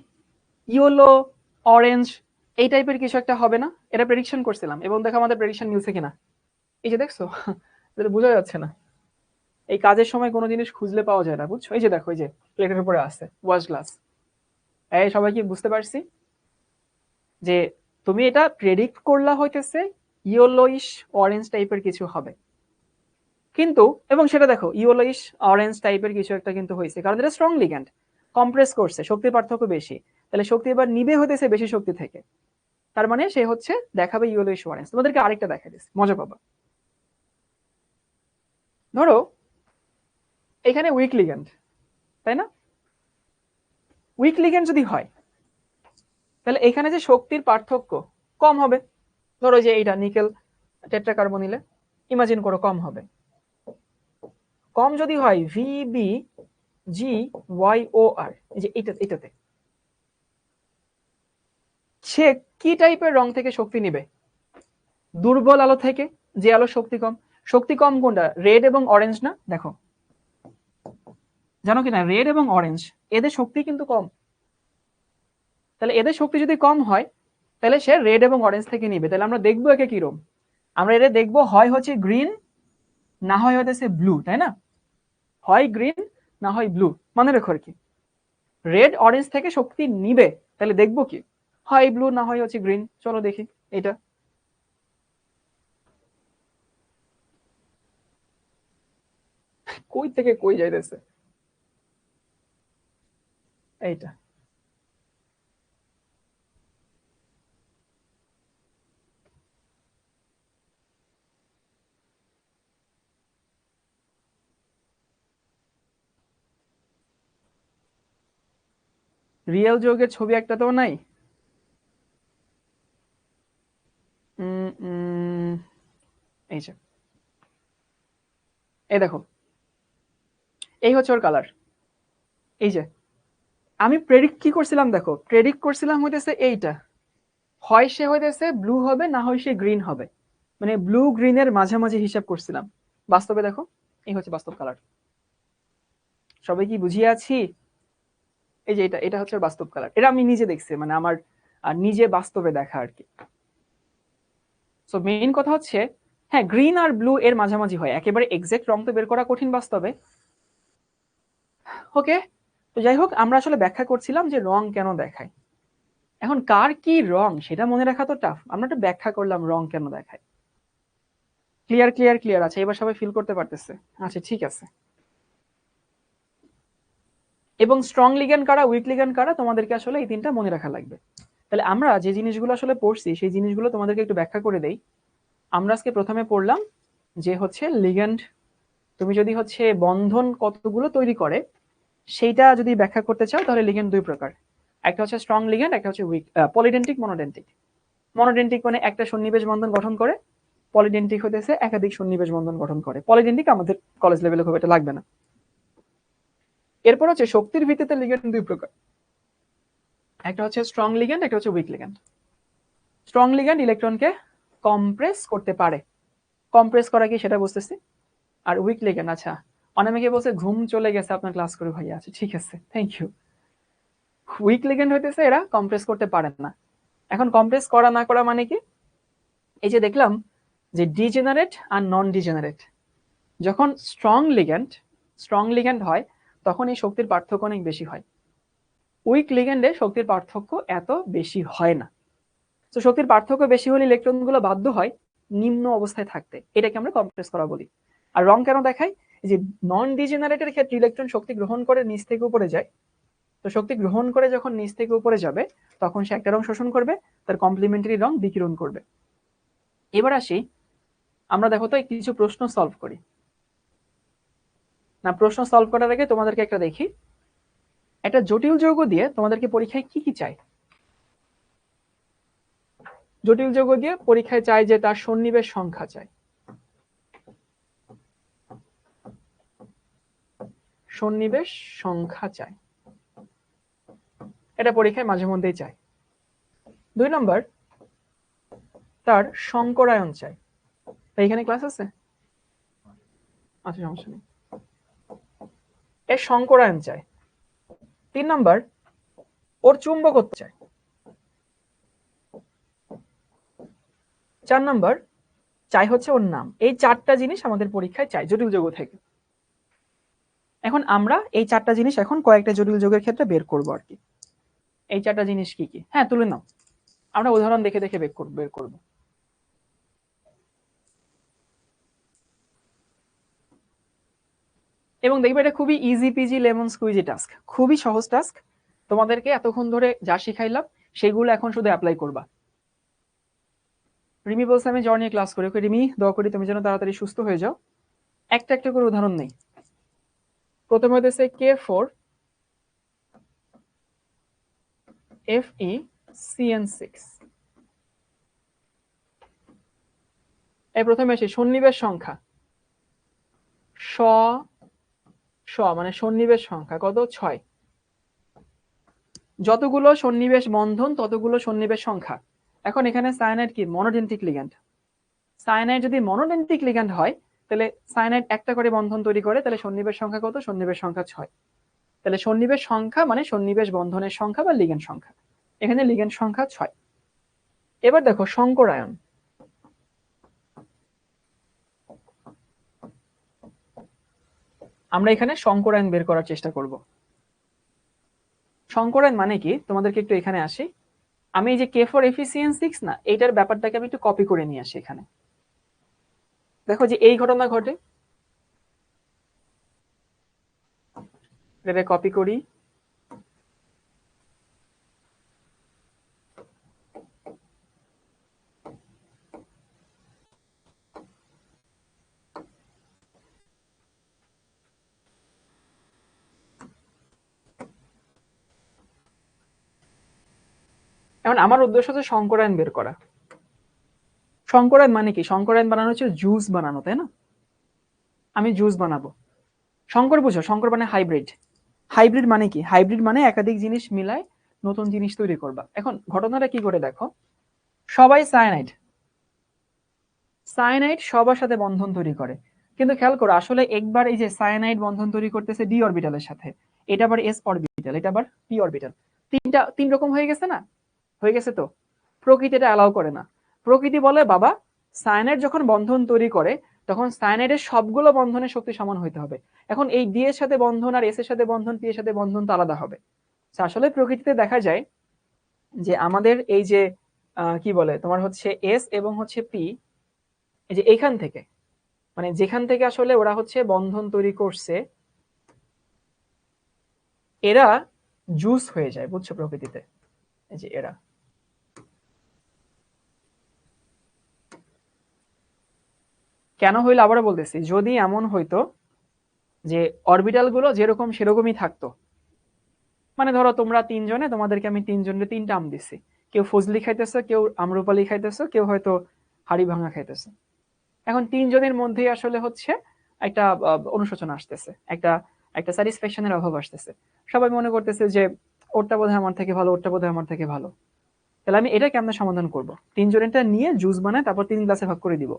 ইয়েলো, অরেঞ্জ এই টাইপের কিছু একটা হবে না, এটা প্রেডিকশন করছিলাম, এবং দেখো আমাদের প্রেডিকশন মিলছে কিনা। এই যে দেখছো, এটা বোঝা যাচ্ছে না। এই কাজের সময় কোনো জিনিস খুঁজলে পাওয়া যায় না, বুঝছো? এই যে দেখো, এই যে প্লেটের উপরে আছে ওয়াশ গ্লাস। এই সবাই কি বুঝতে পারছি যে তুমি এটা প্রেডিক্ট করলা হইতেছে ইয়েলোইশ অরেঞ্জ টাইপের কিছু হবে, কিন্তু এবং সেটা দেখো ইয়েলোইশ অরেঞ্জ টাইপের কিছু একটা কিন্তু হয়েছে, কারণ এটা স্ট্রং লিগ্যান্ড, কম্প্রেস করছে, শক্তির পার্থক্য বেশি, তাহলে শক্তি এবার নিবে হতেছে বেশি শক্তি থেকে। তার মানে সে হচ্ছে দেখাবে ইয়েলোইশ অরেঞ্জ। তোমাদেরকে আরেকটা দেখা দিচ্ছি, মজা পাবা। ধরো এখানে উইক লিগ্যান্ড, তাই না? উইক লিগ্যান্ড যদি হয় তাহলে এখানে যে শক্তির পার্থক্য কম হবে। ধরো যে এইটা নিকেল টেট্রাকার্বনিলে, ইমাজিন করো কম হবে। কম যদি হয় ভিবি জি ওয়াই ও আর, এই যে এটাতে সে কি টাইপের রং থেকে শক্তি নিবে? দুর্বল আলো থেকে, যে আলো শক্তি কম। শক্তি কম কোনটা? রেড এবং অরেঞ্জ না? দেখো, জানো কিনা রেড এবং অরেঞ্জ এদের শক্তি কিন্তু কম। তাহলে এদের শক্তি যদি কম হয় তাহলে সে রেড এবং অরেঞ্জ থেকে নিবে। তাহলে আমরা দেখবো একে কিরম, আমরা এটা দেখবো হয় হচ্ছে গ্রিন, না হয় হইতেছে ব্লু, তাই না? হয় গ্রিন না হয় ব্লু। মনে রেখো আর কি, রেড অরেঞ্জ থেকে শক্তি নিবে, তাহলে দেখবো কি হয় ব্লু না হয় হচ্ছে গ্রিন। চলো দেখি এটা। কই থেকে কই যাইতেছে এইটা। রিয়েল যৌগের ছবি একটা তো নাই। উম, উম, এই যে, এই দেখো, এই হচ্ছে ওর কালার। এই যে আমি প্রেডিক্ট কি করছিলাম, দেখো প্রেডিক্ট করছিলাম হইতেছে এইটা, হয় সে হইতেছে ব্লু হবে না হয় সে গ্রিন হবে, মানে ব্লু গ্রিনের মাঝামাঝি হিসাব করছিলাম। বাস্তবে দেখো, এই হচ্ছে বাস্তব কালার। সবাই কি বুঝিয়ে আছি? এই যে এটা এটা হচ্ছে বাস্তব কালার, এটা আমি নিজে দেখছি, মানে আমার নিজে বাস্তবে দেখা আর কি। সো মেইন কথা হচ্ছে, হ্যাঁ গ্রিন আর ব্লু এর মাঝামাঝি হয়, একেবারে এক্সাক্ট রং তো বের করা কঠিন বাস্তবে। ওকে, তো যাই হোক, আমরা আসলে ব্যাখ্যা করছিলাম যে রং কেন দেখায়। এখন কার কি রং সেটা মনে রাখা তো টাফ, আমরা একটা ব্যাখ্যা করলাম রং কেন দেখায়। ক্লিয়ার ক্লিয়ার ক্লিয়ার আছে, এবার সবাই ফিল করতে পারতেছে? আচ্ছা ঠিক আছে। এবং স্ট্রং লিগ্যান্ড কারা, উইক লিগ্যান্ড কারা, তোমাদেরকে আসলে এই তিনটা মনে রাখা লাগবে। তাহলে আমরা যে জিনিসগুলো আসলে পড়ছি সেই জিনিসগুলো তোমাদেরকে একটু ব্যাখ্যা করে দেই। আমরা আজকে প্রথমে পড়লাম যে হচ্ছে লিগ্যান্ড, তুমি যদি হচ্ছে বন্ধন কতগুলো তৈরি করে সেইটা যদি ব্যাখ্যা করতে চাও তাহলে লিগ্যান্ড দুই প্রকার, একটা হচ্ছে স্ট্রং লিগ্যান্ড, একটা হচ্ছে উইক পলিডেন্টিক, মনোডেন্টিক। মনোডেন্টিক মানে একটা সন্নিবেশ বন্ধন গঠন করে, পলিডেন্টিক হতেছে একাধিক সন্নিবেশ বন্ধন গঠন করে। পলিডেন্টিক আমাদের কলেজ লেভেলে খুব একটা লাগবে না। এরপর হচ্ছে শক্তির ভিত্তিতে লিগ্যান্ড দুই প্রকার, একটা হচ্ছে স্ট্রং লিগ্যান্ড, একটা হচ্ছে উইক লিগ্যান্ড। স্ট্রং লিগ্যান্ড ইলেকট্রনকে কম্প্রেস করতে পারে, কম্প্রেস করা কি সেটা বুঝতেছি। আর উইক লিগ্যান্ড, আচ্ছা অনেকে বলছে ঘুম চলে গেছে আপনার ক্লাস করে ভাইয়া, আছে ঠিক আছে থ্যাংক ইউ। উইক লিগ্যান্ড হইতেছে এরা কম্প্রেস করতে পারে না। এখন কম্প্রেস করা না করা মানে কি, এই যে দেখলাম যে ডিজেনারেট আর নন ডিজেনারেট, যখন স্ট্রং লিগ্যান্ড হয় তখন এই শক্তির পার্থক্য অনেক বেশি হয়। উইক লিগ্যান্ডে শক্তির পার্থক্য এত বেশি হয় না। তো শক্তির পার্থক্য বেশি হলে ইলেকট্রনগুলো বাধ্য হয় নিম্ন অবস্থায় থাকতে, এটাকে আমরা কম্প্রেস করা বলি। আর রং কেন দেখাই, যে নন ডিজেনারেটের ক্ষেত্রে ইলেকট্রন শক্তি গ্রহণ করে নিচ থেকে উপরে যায়, তো শক্তি গ্রহণ করে যখন নিচ থেকে উপরে যাবে তখন সে একটা রং শোষণ করবে, তার কমপ্লিমেন্টারি রং বিকিরণ করবে। এবার আসি, আমরা দেখো তো কিছু প্রশ্ন সলভ করি। না, প্রশ্ন সলভ করার আগে তোমাদেরকে একটা দেখি, একটা জটিল যৌগ দিয়ে তোমাদেরকে পরীক্ষায় কি কি চাই। জটিল যৌগ দিয়ে পরীক্ষায় চাই যে তার সন্নিবেশ সংখ্যা চাই, সন্নিবেশ সংখ্যা চাই, এটা পরীক্ষায় মাঝে মধ্যেই চাই। 2 নম্বর, তার সংকরায়ন চাই। এখানে ক্লাস আছে? আচ্ছা, সমস্যা নেই। এর সংকরায়ন চাই। 3 নম্বর, ওর চুম্বকত্ব চাই। 4 নম্বর, চাই হচ্ছে ওর নাম। এই 4টা জিনিস আমাদের পরীক্ষায় চাই জটিল যৌগ থেকে। এখন আমরা এই 4টা জিনিস এখন কয়েকটা জটিল যৌগের ক্ষেত্রে বের করব আর কি। এই 4টা জিনিস কি কি? হ্যাঁ, তুলে নাও, আমরা উদাহরণ দেখে দেখে বের করব। এবং দেখবে এটা খুবই easy PG lemon squeegee task, খুবই সহজ টাস্ক। তোমাদেরকে এতক্ষণ ধরে যা শিখাইলাম সেগুলো এখন শুধু অ্যাপ্লাই করবা। রিমি বলছে আমি জ্বর নিয়ে ক্লাস করি। ওকে রিমি, দোয়া করি তুমি যেন তাড়াতাড়ি সুস্থ হয়ে যাও। একটা একটা করে উদাহরণ নেই। প্রথমে হইতেছে K4 FeCN6। এই প্রথমে আসি সন্নিবেশ সংখ্যা, মানে সন্নিবেশ সংখ্যা কত? 6। যতগুলো সন্নিবেশ বন্ধন ততগুলো সন্নিবেশ সংখ্যা। এখন এখানে সায়ানাইড কি? মনোডেন্টিক লিগ্যান্ড। সায়ানাইড যদি মনোডেন্টিক লিগ্যান্ড হয় তাহলে সায়ানাইড একটা করে বন্ধন তৈরি করে, তাহলে সন্নিবেশ সংখ্যা কত? সন্নিবেশ সংখ্যা 6। তাহলে সন্নিবেশ সংখ্যা মানে সন্নিবেশ বন্ধনের সংখ্যা বা লিগ্যান্ড সংখ্যা। এখানে লিগ্যান্ড সংখ্যা 6। এবার দেখো সংকরায়ন। আমরা এখানে সংকরায়ন বের করার চেষ্টা করব। সংকরায়ন মানে কি তোমাদেরকে একটু এখানে আসি। আমি এই যে K4 FeCN6 না, এইটার ব্যাপারটাকে আমি একটু কপি করে নিয়ে আসি এখানে। দেখো যে এই ঘটনা ঘটে, এটাকে কপি করি। এখন আমার উদ্দেশ্য হচ্ছে সংকরায়ন বের করা। সংকরায়ন মানে কি? সংকরায়ন বানানো হচ্ছে জুস বানানো, তাই না? আমি জুস বানাবো। সংকর বুঝো? সংকর মানে হাইব্রিড। হাইব্রিড মানে কি? হাইব্রিড মানে একাধিক জিনিস মিলায় নতুন জিনিস তৈরি করবা। এখন ঘটনাটা কি করে দেখো, সবাই সায়ানাইড সবার সাথে বন্ধন তৈরি করে, কিন্তু খেয়াল করো আসলে একবার এই যে সায়ানাইড বন্ধন তৈরি করতেছে ডি অরবিটালের সাথে, এটা আবার এস অরবিটাল, এটা আবার পি অরবিটাল। তিন রকম হয়ে গেছে না? হয়ে গেছে তো। প্রকৃতি এটা অ্যালাউ করে না। প্রকৃতি বলে বাবা সায়ানাইড যখন বন্ধন তৈরি করে তখন সায়ানাইডের সবগুলো বন্ধনের শক্তি সমান হইতে হবে। এখন এই ডি এর সাথে বন্ধন আর এস এর সাথে বন্ধন, পি এর সাথে বন্ধন তো আলাদা হবে। আসলে প্রকৃতিতে দেখা যায় যে আমাদের এই যে কি বলে তোমার হচ্ছে এস এবং হচ্ছে পি, এই যে এইখান থেকে মানে যেখান থেকে আসলে ওরা হচ্ছে বন্ধন তৈরি করছে, এরা জুস হয়ে যায়, বুঝছো? প্রকৃতিতে এই যে এরা কেন হইলো আবারও বলতেছি, যদি এমন হইতো যে অরবিটাল গুলো যেরকম সেরকমই থাকতো, মানে ধরো তোমরা তিনজনে, তোমাদেরকে আমি তিনজনের 3টা আম দিচ্ছি, কেউ ফজলি খাইতেছে, কেউ আমরুপালি খাইতেছে, কেউ হয়তো হাড়ি ভাঙা খাইতেছে। এখন তিনজনের মধ্যেই আসলে হচ্ছে একটা অনুশোচনা আসতেছে, একটা একটা স্যাটিসফ্যাকশনের অভাব আসতেছে। সবাই মনে করতেছে যে ওরটা বোধহয় আমার থেকে ভালো, ওরটা বোধহয় আমার থেকে ভালো। তাহলে আমি এটা কেমনে সমাধান করব? তিনজনেরটা নিয়ে জুস বানায় তারপর 3 গ্লাসে ভাগ করে দিব।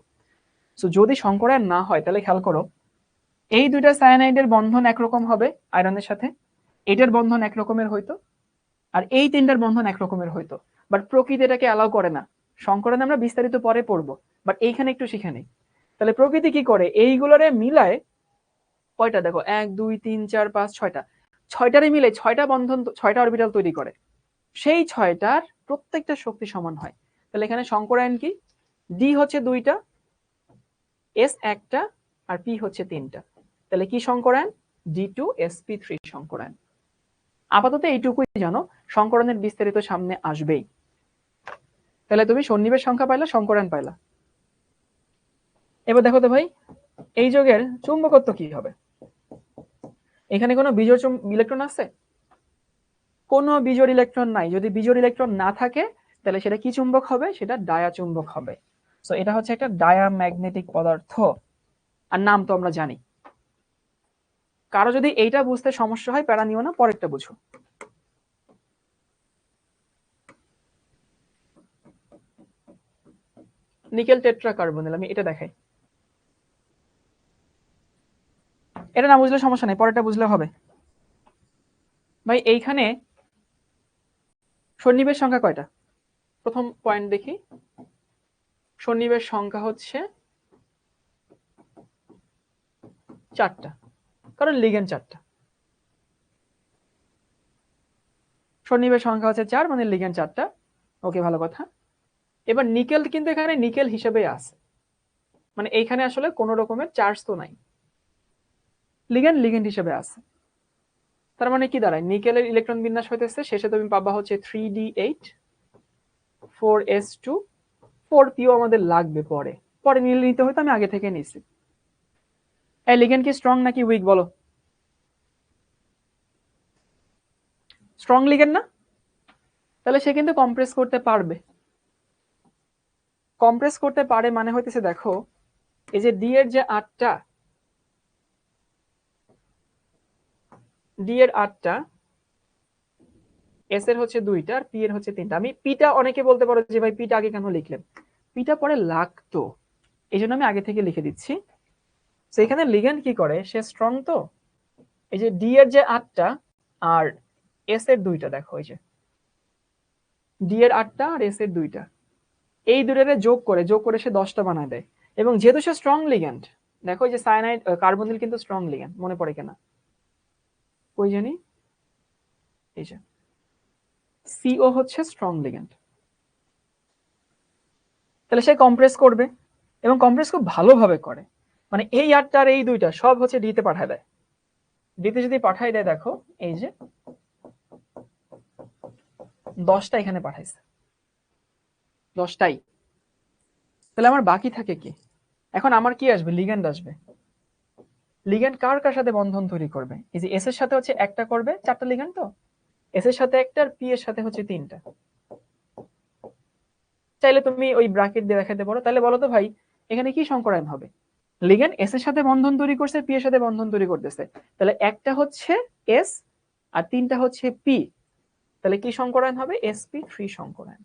সো যদি সংকরায়ন না হয় তাহলে খেয়াল করো, এই দুইটা সায়ানাইডের বন্ধন একরকম হবে আয়রনের সাথে, এটার বন্ধন একরকমের হইতো, আর এই 3টার বন্ধন একরকমের হইতো। বাট প্রকৃতি এটাকে অ্যালাউ করে না। সংকরায়ন আমরা বিস্তারিত পরে পড়বো, বাট এইখানে একটু শিখে নেই। তাহলে প্রকৃতি কি করে? এইগুলোরে মিলায় কয়টা দেখো, 1 2 3 4 5 6টা, 6টারে মিলে 6টা বন্ধন, 6টা অরবিটাল তৈরি করে। সেই 6টার প্রত্যেকটা শক্তি সমান হয়। তাহলে এখানে সংকরায়ন কি? ডি হচ্ছে 2টা, এস 1টা, আর পি হচ্ছে 3টা। তাহলে কি সংকরায়ন? D2sp3 সংকরায়ন। আপাতত এইটুকুই জানো, সংকরায়নের বিস্তারিত সামনে আসবেই। তাহলে তুমি সন্নিবেশ সংখ্যা পাইলা, সংকরায়ন পাইলা। এবার দেখো তো ভাই, এই যৌগের চুম্বকত্ব কি হবে? এখানে কোনো বিজোড় ইলেকট্রন আছে? কোনো বিজোড় ইলেকট্রন নাই। যদি বিজোড় ইলেকট্রন না থাকে তাহলে সেটা কি চুম্বক হবে? সেটা ডায়া চুম্বক হবে। সো এটা হচ্ছে একটা ডায়াম্যাগনেটিক পদার্থ, আর নাম তো আমরা জানি। কারো যদি এইটা বুঝতে সমস্যা হয় প্যারা নিও না, পরেরটা বুঝো। নিকেল টেট্রাকার্বনিল, আমি এটা দেখাই। এটা না বুঝলে সমস্যা নেই, পরেরটা বুঝলে হবে। ভাই এইখানে সন্নিবেশ সংখ্যা কয়টা? প্রথম পয়েন্ট দেখি, সন্নিবেশ সংখ্যা হচ্ছে 4টা, কারণ লিগ্যান্ড 4টা। সন্নিবেশ সংখ্যা হচ্ছে 4, মানে লিগ্যান্ড 4টা। ওকে, ভালো কথা। এবার নিকেল কিন্তু এখানে নিকেল হিসেবে আছে, মানে এইখানে আসলে কোনো রকমের চার্জ তো নাই, লিগ্যান্ড লিগ্যান্ড হিসেবে আছে। তার মানে কি দাঁড়ায়? নিকেলের ইলেকট্রন বিন্যাস হইতেছে, শেষে তুমি পাবা হচ্ছে 3d8 4s2 4p-ও আমাদের লাগবে পরে, পরে নিতে হয়তো আমি আগে থেকে নিছি। এই লিগ্যান্ড কি স্ট্রং নাকি উইক বলো? স্ট্রং লিগ্যান্ড না? তাহলে সে কিন্তু কম্প্রেস করতে পারবে। কম্প্রেস করতে পারে মানে হইতেছে, দেখো এই যে ডি এর যে 8টা, ডি এর 8টা, এস এর হচ্ছে 2টা, আর পি এর হচ্ছে 3টা। আমি পিটা, অনেকে বলতে পারো যে ভাই পিটা আগে কেন লিখলেন? পিটা পরে লাগতো, এই জন্য আমি আগে থেকে লিখে দিচ্ছি। তো এখানে লিগ্যান্ড কি করে, সে স্ট্রং তো, এই যে ডি এর যে 8টা আর এস এর 2টা, দেখো এই যে ডি এর 8টা আর এস এর 2টা, এই দুটারে যোগ করে সে 10টা বানায় দেয়। এবং যেহেতু সে স্ট্রং লিগ্যান্ড, দেখো এই যে সায়ানাইড কার্বনিল কিন্তু স্ট্রং লিগ্যান্ড, মনে পড়ে কিনা? কই জানি, এই যে সিও হচ্ছে স্ট্রং লিগ্যান্ড। তাহলে সে কম্প্রেস করবে, এবং কম্প্রেস খুব ভালোভাবে করে, মানে এই 8টা আর এই 2টা সব হচ্ছে ডিতে পাঠায় দেয়। ডিতে যদি পাঠায় দেয়, দেখো এই যে 10টা এখানে পাঠাইছে, 10টাই। তাহলে আমার বাকি থাকে কি? এখন আমার কি আসবে? লিগ্যান্ড আসবে। লিগ্যান্ড কার কার সাথে বন্ধন তৈরি করবে? এই যে এস এর সাথে হচ্ছে একটা করবে, 4টা লিগ্যান্ড তো, এস এর সাথে একটা, আর পি এর সাথে হচ্ছে 3টা। চাইলে তুমি ওই ব্র্যাকেট দিয়ে দেখাতে পারো। তাহলে বলো তো ভাই, এখানে কি সংকরায়ন হবে? লিগ্যান্ড এস এর সাথে বন্ধন তৈরি করছে, পি এর সাথে বন্ধন তৈরি করতেছে, তাহলে একটা হচ্ছে এস আর 3টা হচ্ছে পি, তাহলে কি সংকরায়ন হবে? sp3 সংকরায়ন।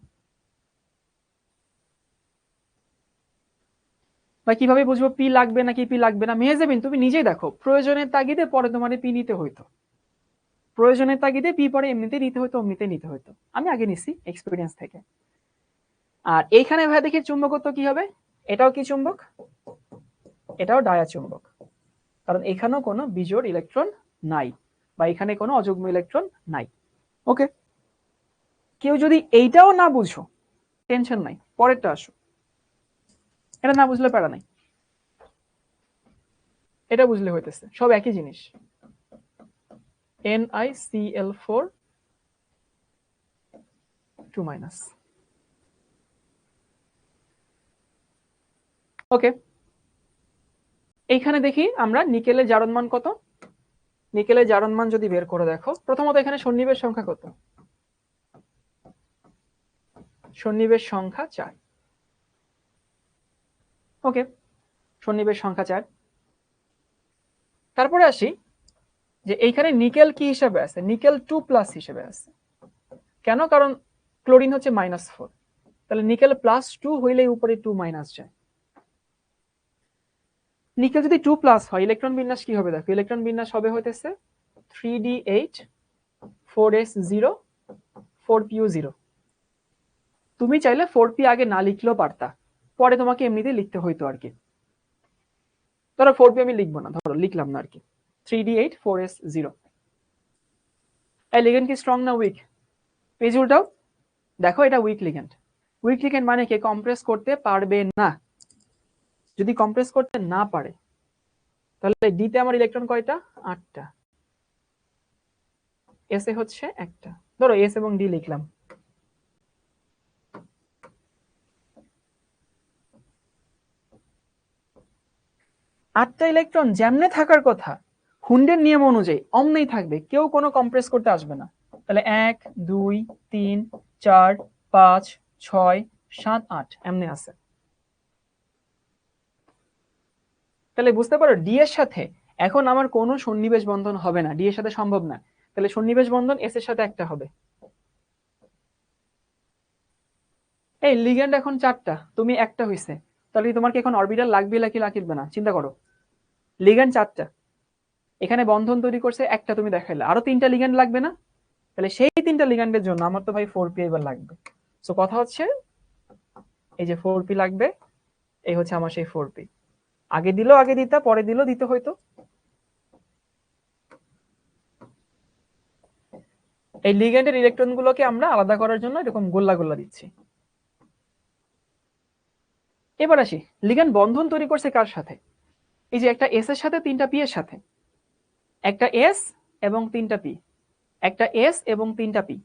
বা কিভাবে বুঝবো পি লাগবে নাকি পি লাগবে না? মেহেজাবিন, তুমি নিজেই দেখো, প্রয়োজনের তাগিদে পরে তোমার পি নিতে হইতো, প্রয়োজনের তাগিদে পি পরে এমনিতে নিতে হইতো, এমনিতে নিতে হইতো। আমি আগে নিছি এক্সপিরিয়েন্স থেকে। আর এইখানে ভাই দেখি চুম্বকত্ব কি হবে? এটাও কি চুম্বক? এটাও ডায়া চুম্বক, কারণ এখানেও কোনো বিজোড় ইলেকট্রন নাই, বা এখানে কোনো অযুগ্ম ইলেকট্রন নাই। ওকে, কেউ যদি এইটাও না বুঝো, টেনশন নাই, পরেরটা আসো। এটা না বুঝলে প্যারা নাই, এটা বুঝলে হইতেছে, সব একই জিনিস। NiCl4 2-। ওকে, এইখানে দেখি আমরা নিকেলের জারণ মান কত। নিকেলের জারণ মান যদি বের করে দেখো, প্রথমত এখানে সন্নিবেশ সংখ্যা কত? সন্নিবেশ সংখ্যা 4। ওকে, সন্নিবেশ সংখ্যা 4। তারপরে আসি যে এইখানে নিকেল কি হিসেবে আছে? নিকেল 2+ হিসেবে আছে। কেন? কারণ ক্লোরিন হচ্ছে -4, তাহলে নিকেল +2 হইলে উপরে 2- যায়। নিকেল যদি 2+ হয়, ইলেকট্রন বিন্যাস কি হবে? দেখো, ইলেকট্রন বিন্যাস হবে হইতেছে 3d8 4s0 4pu0। তুমি চাইলে 4p আগে না লিখলেও পারতা, পরে তোমাকে এমনিতেই লিখতে হইতো আর কি। ধরো 4p আমি লিখবো না, ধরো লিখলাম না আর কি, 3d8 4s0। এই লিগ্যান্ড কি স্ট্রং না উইক? পেজ উল্টাও, দেখো এটা উইক লিগ্যান্ড। উইক লিগ্যান্ড মানে কি? কম্প্রেস করতে পারবে না। যদি কম্প্রেস করতে না পারে, তাহলে ডিতে আমার ইলেকট্রন কয়টা? 8টা, এস এ হচ্ছে একটা। ধরো এস এবং ডি লিখলাম। আটটা ইলেকট্রন যেমনে থাকার কথা, হুন্ডের নিয়ম অনুযায়ী অমনেই থাকবে, কেউ কোনো কম্প্রেস করতে আসবে না। তাহলে 1 2 3 4 5 6 7 8 এমনি আছে। তাহলে বুঝতে পারো ডি এর সাথে এখন আমার কোনো সন্নিবেশ বন্ধন হবে না, ডি এর সাথে সম্ভব না। তাহলে সন্নিবেশ বন্ধন এস এর সাথে একটা হবে। এই লিগ্যান্ড এখন 4টা, তুমি একটা হইছে, তাহলে তোমার কি এখন অরবিটাল লাগবে নাকি লাগবে না চিন্তা করো। লিগ্যান্ড 4টা, এখানে বন্ধন তৈরি করছে একটা, তুমি দেখাইলে আরো 3টা লিগ্যান্ড লাগবে না? তাহলে সেই 3টা লিগ্যান্ডের জন্য আমার তো ভাই 4p এবার লাগবে। সো কথা হচ্ছে এই যে 4p লাগবে, এই হচ্ছে আমার সেই 4p। আগে দিলেও আগে দিতা, পরে দিলেও দিতে হইতো। এই লিগ্যান্ডের ইলেকট্রনগুলোকে আমরা আলাদা করার জন্য এরকম গোল্লা গোল্লা দিচ্ছি। এবার আসি লিগ্যান্ড বন্ধন তৈরি করছে কার সাথে? এই যে একটা এস এর সাথে 3টা পি এর সাথে, একটা এস এবং 3টা পি, একটা এস এবং 3টা পি।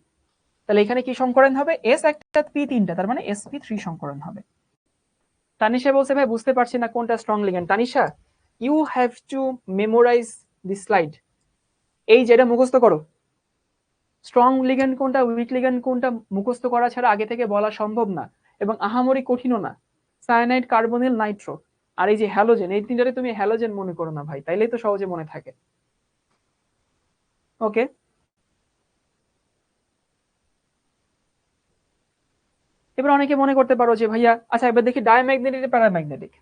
তাহলে এখানে কি সংকরণ হবে? এস একটা, পি 3টা, তার মানে sp3 সংকরণ হবে। তানিশা বলছে ভাই বুঝতে পারছি না কোনটা strong ligand. Tanisha, you have to memorize this slide, এই যেটা মুখস্থ করো। স্ট্রং লিগ্যান্ড কোনটা, উইক লিগ্যান্ড কোনটা মুখস্থ করা ছাড়া আগে থেকে বলা সম্ভব না, এবং আহামরি কঠিনও না। সায়ানাইড, কার্বনিল, নাইট্রো, আর এই যে হ্যালোজেন, এই তিনটারে তুমি হ্যালোজেন মনে করো না ভাই, তাইলেই তো সহজে মনে থাকে। ওকে, এবার অনেকে মনে করতে পারো যে ভাইয়া আচ্ছা এবার দেখি ডায়াম্যাগনেটিক প্যারাম্যাগনেটিক।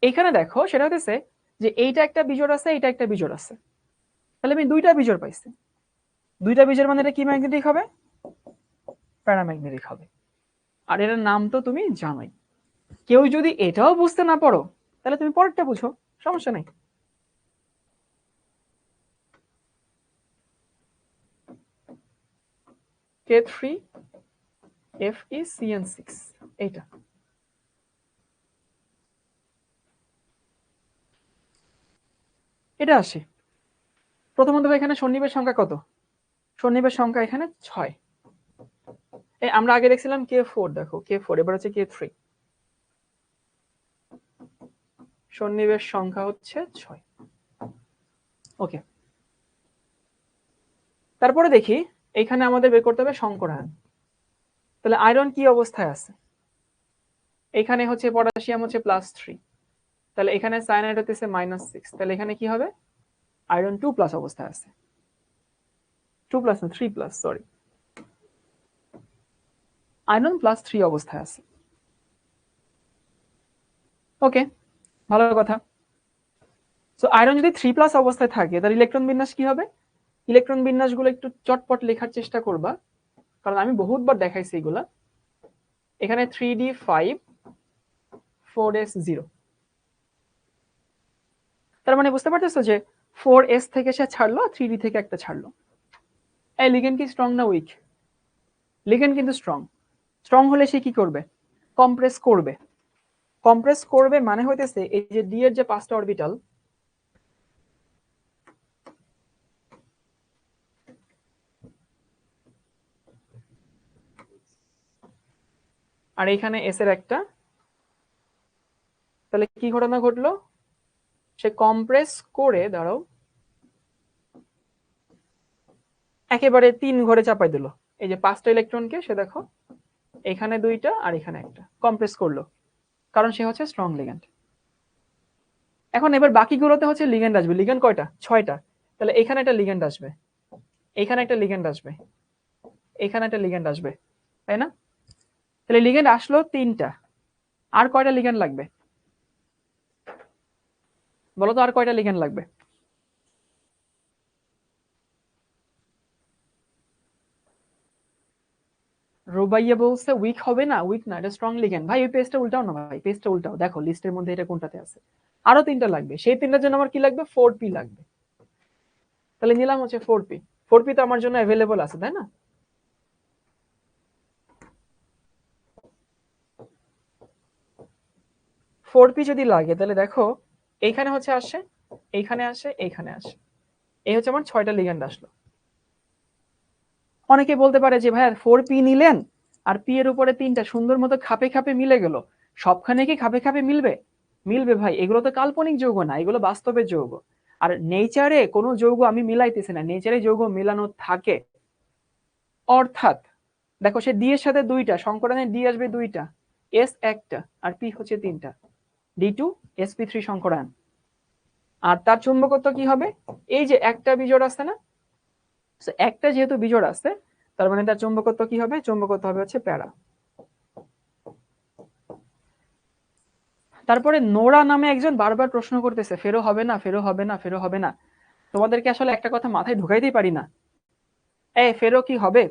এইখানে দেখো সেটা হচ্ছে যে এইটা একটা বিজোড় আছে, এইটা একটা বিজোড় আছে, তাহলে আমি দুইটা বিজোড় পাইছি। দুইটা বিজোড় মানে এটা কি ম্যাগনেটিক হবে? প্যারাম্যাগনেটিক হবে। আর এটার নাম তো তুমি জানোই। কেউ যদি এটাও বুঝতে না পারো তাহলে তুমি পরেরটা বুঝো, সমস্যা নাই। K3 FeCN6, এইটা। এটা আসে প্রথমত এখানে সন্নিবেশ সংখ্যা কত? সন্নিবেশ সংখ্যা এখানে 6। এই আমরা আগে দেখছিলাম K4, দেখো K4, এবার হচ্ছে K3। সন্নিবেশ সংখ্যা হচ্ছে 6। ওকে, তারপরে দেখি এখানে আমাদের বের করতে হবে সংকরায়ন। তাহলে আয়রন কি অবস্থায় আছে? এখানে হচ্ছে পটাশিয়াম হচ্ছে +3, তাহলে এখানে সায়ানাইড হচ্ছে -6, তাহলে এখানে কি হবে? আয়রন 2+ অবস্থায় আছে। 2+ না 3+, সরি, আয়রন +3 অবস্থায় আছে। ওকে, ভালো কথা। সো আয়রন যদি 3+ অবস্থায় থাকে তাহলে ইলেকট্রন বিন্যাস কি হবে? ইলেকট্রন বিন্যাসগুলো একটু চটপট লেখার চেষ্টা করবা, কারণ আমি বহুতবার দেখাইছি এগুলা। এখানে 3d5 4s0, তার মানে বুঝতে পারতেছো যে 4s থেকে সে ছাড়লো, 3d থেকে একটা ছাড়লো। এই লিগেন্ড কি স্ট্রং না উইক? লিগেন্ড কিন্তু স্ট্রং। স্ট্রং হলে সে কি করবে? কম্প্রেস করবে। কম্প্রেস করবে মানে হইতেছে এই যে ডি এর যে 5টা অরবিটাল, আর এখানে এস এর একটা, তাহলে কি ঘটনা ঘটলো? সে কম্প্রেস করে, দাঁড়াও, একেবারে 3 ঘরে চাপাই দিল। এই যে 5টা ইলেকট্রনকে সে দেখো এখানে 2টা আর এখানে একটা কম্প্রেস করলো, কারণ সে হচ্ছে স্ট্রং লিগ্যান্ড। এখন এবার বাকিগুলোতে হচ্ছে লিগ্যান্ড আসবে। লিগ্যান্ড কয়টা? 6টা। তাহলে এখানে একটা লিগ্যান্ড আসবে, এখানে একটা লিগ্যান্ড আসবে, এখানে একটা লিগ্যান্ড আসবে, তাই না? তাহলে লিগ্যান্ড আসলো 3টা, আর কয়টা লিগ্যান্ড লাগবে বলো তো? আর কয়টা লিগ্যান্ড লাগবে? রুবাইয়া বলছে উইক হবে না। উইক না, এটা স্ট্রং লিগ্যান্ড। ভাই ওই পেজটা উল্টাও না ভাই, পেজটা উল্টাও, দেখো লিস্টের মধ্যে এটা কোনটাতে আছে। আরো 3টা লাগবে, সেই 3টার জন্য আমার কি লাগবে? 4p লাগবে। তাহলে নিলাম হচ্ছে 4p। 4p তো আমার জন্য অ্যাভেলেবল আছে, তাই না? ফোর পি যদি লাগে তাহলে দেখো এইখানে হচ্ছে আসে, এইখানে আসে, এইখানে আসে, এই হচ্ছে আমার 6টা লিগ্যান্ড আসলো। অনেকে বলতে পারে যে ভাই 4p নিলেন আর পি এর উপরে 3টা সুন্দর মতো খাপে খাপে মিলে গেল, সবখানে কি খাপে খাপে মিলবে? মিলবে ভাই, এগুলো তো কাল্পনিক যৌগ না, এগুলো বাস্তবের যৌগ। আর নেচারে কোনো যৌগ আমি মিলাইতেছি না, নেচারে যৌগ মিলানো থাকে। অর্থাৎ দেখো সে ডি এর সাথে দুইটা সংকরানে ডি আসবে দুইটা, এস একটা আর পি হচ্ছে তিনটা, D2 sp3 সংকরায়ন। আর তার চুম্বকত্ব কি হবে, এই যে একটা বিজোড় আছে না, একটা যেহেতু বিজোড় আছে তার মানে তার চুম্বকত্ব কি হবে, চুম্বকত্ব হবে হচ্ছে প্যারা। তারপরে নোরা নামে একজন বারবার প্রশ্ন করতেছে ফেরো হবে না, ফেরো হবে না, ফেরো হবে না। তোমাদেরকে আসলে একটা কথা মাথায় ঢুকাইতেই পারি না, ফেরো কি হবে।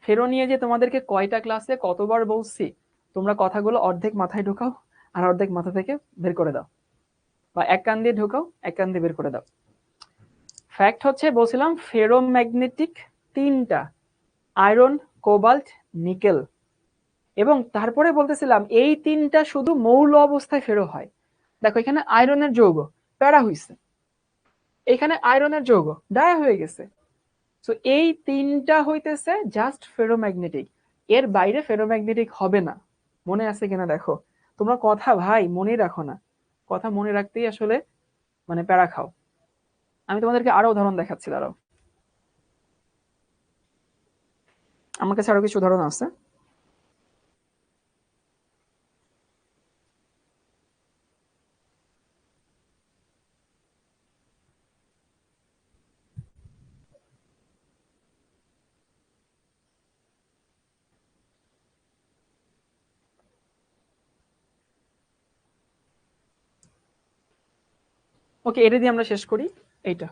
ফেরো নিয়ে যে তোমাদেরকে কয়টা ক্লাসে কতবার বলছি, তোমরা কথাগুলো অর্ধেক মাথায় ঢুকাও আর অর্ধেক মাথা থেকে বের করে দাও, বা এক কান দিয়ে ঢুকাও এক কান দিয়ে বের করে দাও। ফ্যাক্ট হচ্ছে বলছিলাম ফেরোম্যাগনেটিক তিনটা, আয়রন, কোবাল্ট, নিকেল। এবং তারপরে বলতেছিলাম এই তিনটা শুধু মৌল অবস্থায় ফেরো হয়। দেখো এখানে আয়রনের যৌগ প্যারা হইছে, এখানে আয়রনের যৌগ ডায়া হয়ে গেছে। সো এই তিনটা হইতেছে জাস্ট ফেরোম্যাগনেটিক, এর বাইরে ফেরোম্যাগনেটিক হবে না। মনে আছে কিনা দেখো, তোমরা কথা ভাই মনে রাখো না, কথা মনে রাখতেই আসলে মানে প্যারা খাও। আমি তোমাদেরকে আরো উদাহরণ দেখাচ্ছি, আরো আমার কাছে আরো কিছু উদাহরণ আছে। ওকে, এটা দিয়ে আমরা শেষ করি এইটা।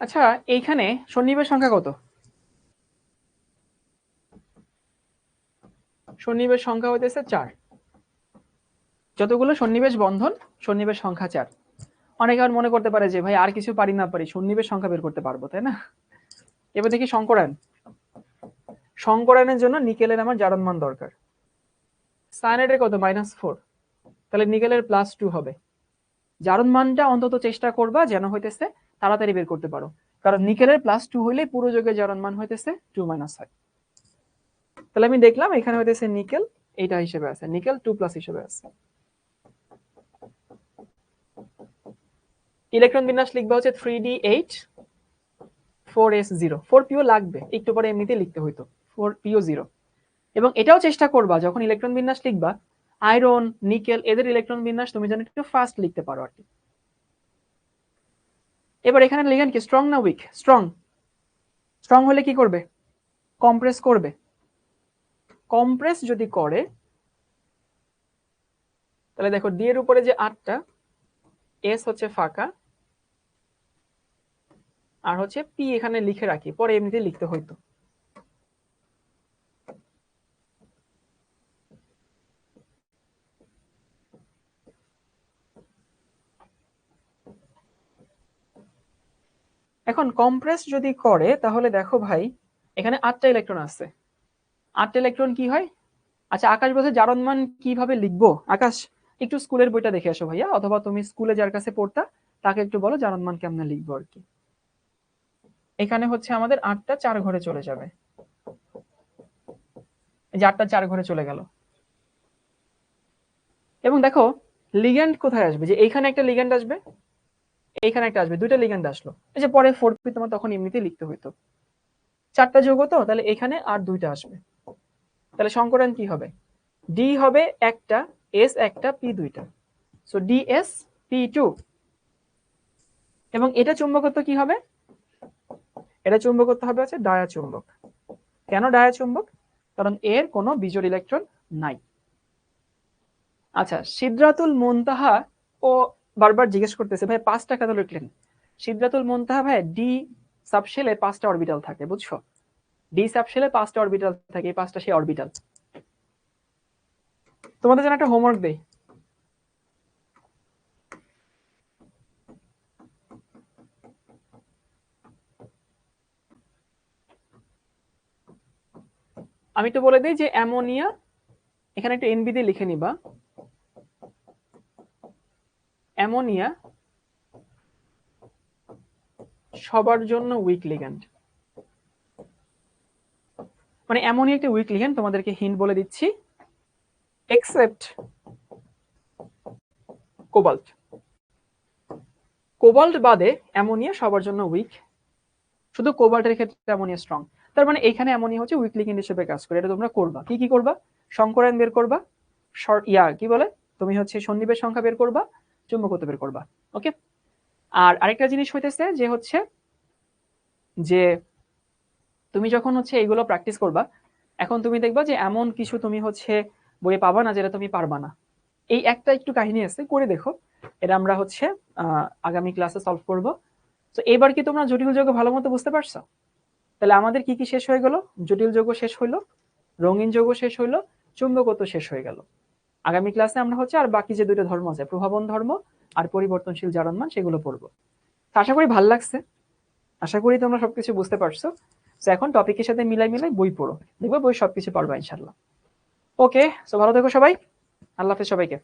আচ্ছা, এইখানে সন্নিবেশ সংখ্যা কত? সন্নিবেশ সংখ্যা হইতেছে 4। যতগুলো সন্নিবেশ বন্ধন, সন্নিবেশ সংখ্যা 4। অনেকে আর মনে করতে পারে যে ভাই আর কিছু পারি না পারি, সন্নিবেশ সংখ্যা বের করতে পারবো, তাই না? এবার দেখি সংকরায়ন। সংকরায়নের জন্য নিকেলের আমার জারণ মান দরকার। সায়ানাইডের কত, -4, তাহলে নিকেলের +2 হবে। জারণ মানটা অন্তত চেষ্টা করবা যেন হইতেছে তাড়াতাড়ি বের করতে পারো, কারণ নিকেলের +2 হইলে পুরো যোগের জারণ মান হইতেছে 2- হয়। তাহলে আমি দেখলাম এখানে হইতেছে নিকেল এইটা হিসেবে আছে, নিকেল 2+ হিসেবে আছে। ইলেকট্রন বিন্যাস লিখবা হচ্ছে 3d8 4s0, 4p লাগবে, একটু পরে এমনিতে লিখতে হইতো 4p0। এবং এটাও চেষ্টা করবা যখন ইলেকট্রন বিন্যাস লিখবা আয়রন, নিকেল এদের ইলেকট্রন বিন্যাস তুমি যেন একটু ফাস্ট লিখতে পারো আর কি। এবার এখানে লিগ্যান্ড কি স্ট্রং না উইক? স্ট্রং। স্ট্রং হলে কি করবে, কম্প্রেস করবে। কম্প্রেস যদি করে তাহলে দেখো ডি এর উপরে যে 8টা, এস হচ্ছে ফাঁকা, আর হচ্ছে পি এখানে লিখে রাখি, পরে এমনিতে লিখতে হইতো। এখন কম্প্রেস যদি করে তাহলে দেখো ভাই এখানে 8টা ইলেকট্রন আছে, 8টা ইলেকট্রন কি হয়। আচ্ছা আকাশ বলছে জারণ মান কিভাবে লিখবো, আকাশ একটু স্কুলের বইটা দেখে আসো ভাইয়া, অথবা তুমি স্কুলে যার কাছে পড়তা তাকে একটু বলো জারণ মান কেমনে লিখবো আর কি। এখানে হচ্ছে আমাদের 8টা 4 ঘরে চলে যাবে, এই যে 8টা 4 ঘরে চলে গেল। এবং দেখো লিগ্যান্ড কোথায় আসবে, যে এইখানে একটা লিগ্যান্ড আসবে, এইখানে একটা আসবে, দুইটা লিগ্যান্ড আসলো। এই যে পরে 4p তোমার তখন এমনিতেই লিখতে হইতো, 4টা যৌগ তো, তাহলে এখানে আর দুইটা আসবে। তাহলে সংকরায়ন কি হবে, ডি হবে একটা, এস একটা, পি দুইটা, সো ডিএস পি2। এবং এটা চুম্বকত্ব কি হবে, এটা চুম্বকত্ব হবে হচ্ছে ডায়া চুম্বক। কেন ডায়া চুম্বক, কারণ এর কোনো বিজোড় ইলেকট্রন নাই। আচ্ছা, সিদরাতুল মুনতাহা ও বারবার জিজ্ঞেস করতেছে ভাই 5টা কেন লিখলেন। সিদরাতুল মুনতাহা ভাই ডি সাবশেলে 5টা অরবিটাল থাকে, বুঝছো? ডি সাবশেলে 5টা অরবিটাল থাকে, এই 5টা সেই অরবিটাল। তোমাদের জন্য একটা হোমওয়ার্ক দেই, আমি একটু বলে দিই যে অ্যামোনিয়া, এখানে একটা এনবি দিয়ে লিখে নিবা, অ্যামোনিয়া সবার জন্য উইক লিগ্যান্ড। মানে এমনই একটা উইক লিগেন্ড, তোমাদেরকে হিন্ট বলে দিচ্ছি, এক্সেপ্ট কোবাল্ট। কোবাল্ট বাদে অ্যামোনিয়া সবার জন্য উইক, শুধু কোবাল্টের ক্ষেত্রে অ্যামোনিয়া স্ট্রং। তার মানে এখানে অ্যামোনিয়া হচ্ছে উইক লিগেন্ড হিসেবে কাজ করে। এটা তোমরা করবা, কি কি করবা, সংকরায়ন বের করবা, কি বলে, তুমি হচ্ছে সন্নিবেশ সংখ্যা বের করবা, চুম্বকত্ব বের করবা। ওকে। আর আরেকটা জিনিস হইতেছে যে হচ্ছে যে তুমি যখন হচ্ছে এইগুলো প্র্যাকটিস করবা, এখন তুমি দেখবা যে এমন কিছু তুমি হচ্ছে বইয়ে পাবা না যেটা তুমি পারবা না। এই একটা একটু কাহিনী আছে, করে দেখো। এটা আমরা হচ্ছে আগামী ক্লাসে সলভ করব। তো এবার কি তোমরা জটিল যৌগ ভালো মতো বুঝতে পারছো? তাহলে আমাদের কি কি শেষ হয়ে গেল? জটিল যৌগ শেষ হইলো, রঙিন যৌগ শেষ হইলো, চুম্বকত্ব শেষ হয়ে গেল। আগামী ক্লাসে আমরা হচ্ছে আর বাকি যে দুটো ধর্ম আছে, প্রভাবন ধর্ম আর পরিবর্তনশীল জারণমান, সেগুলো পড়বো। আশা করি ভালো লাগছে, আশা করি তোমরা সবকিছু বুঝতে পারছো। তো এখন টপিকের সাথে মিলাই মিলাই বই পড়ো, দেখবে বই সবকিছু পারবা ইনশাল্লাহ। ওকে, তো ভালো থেকো সবাই, আল্লাহ হাফেজ সবাইকে।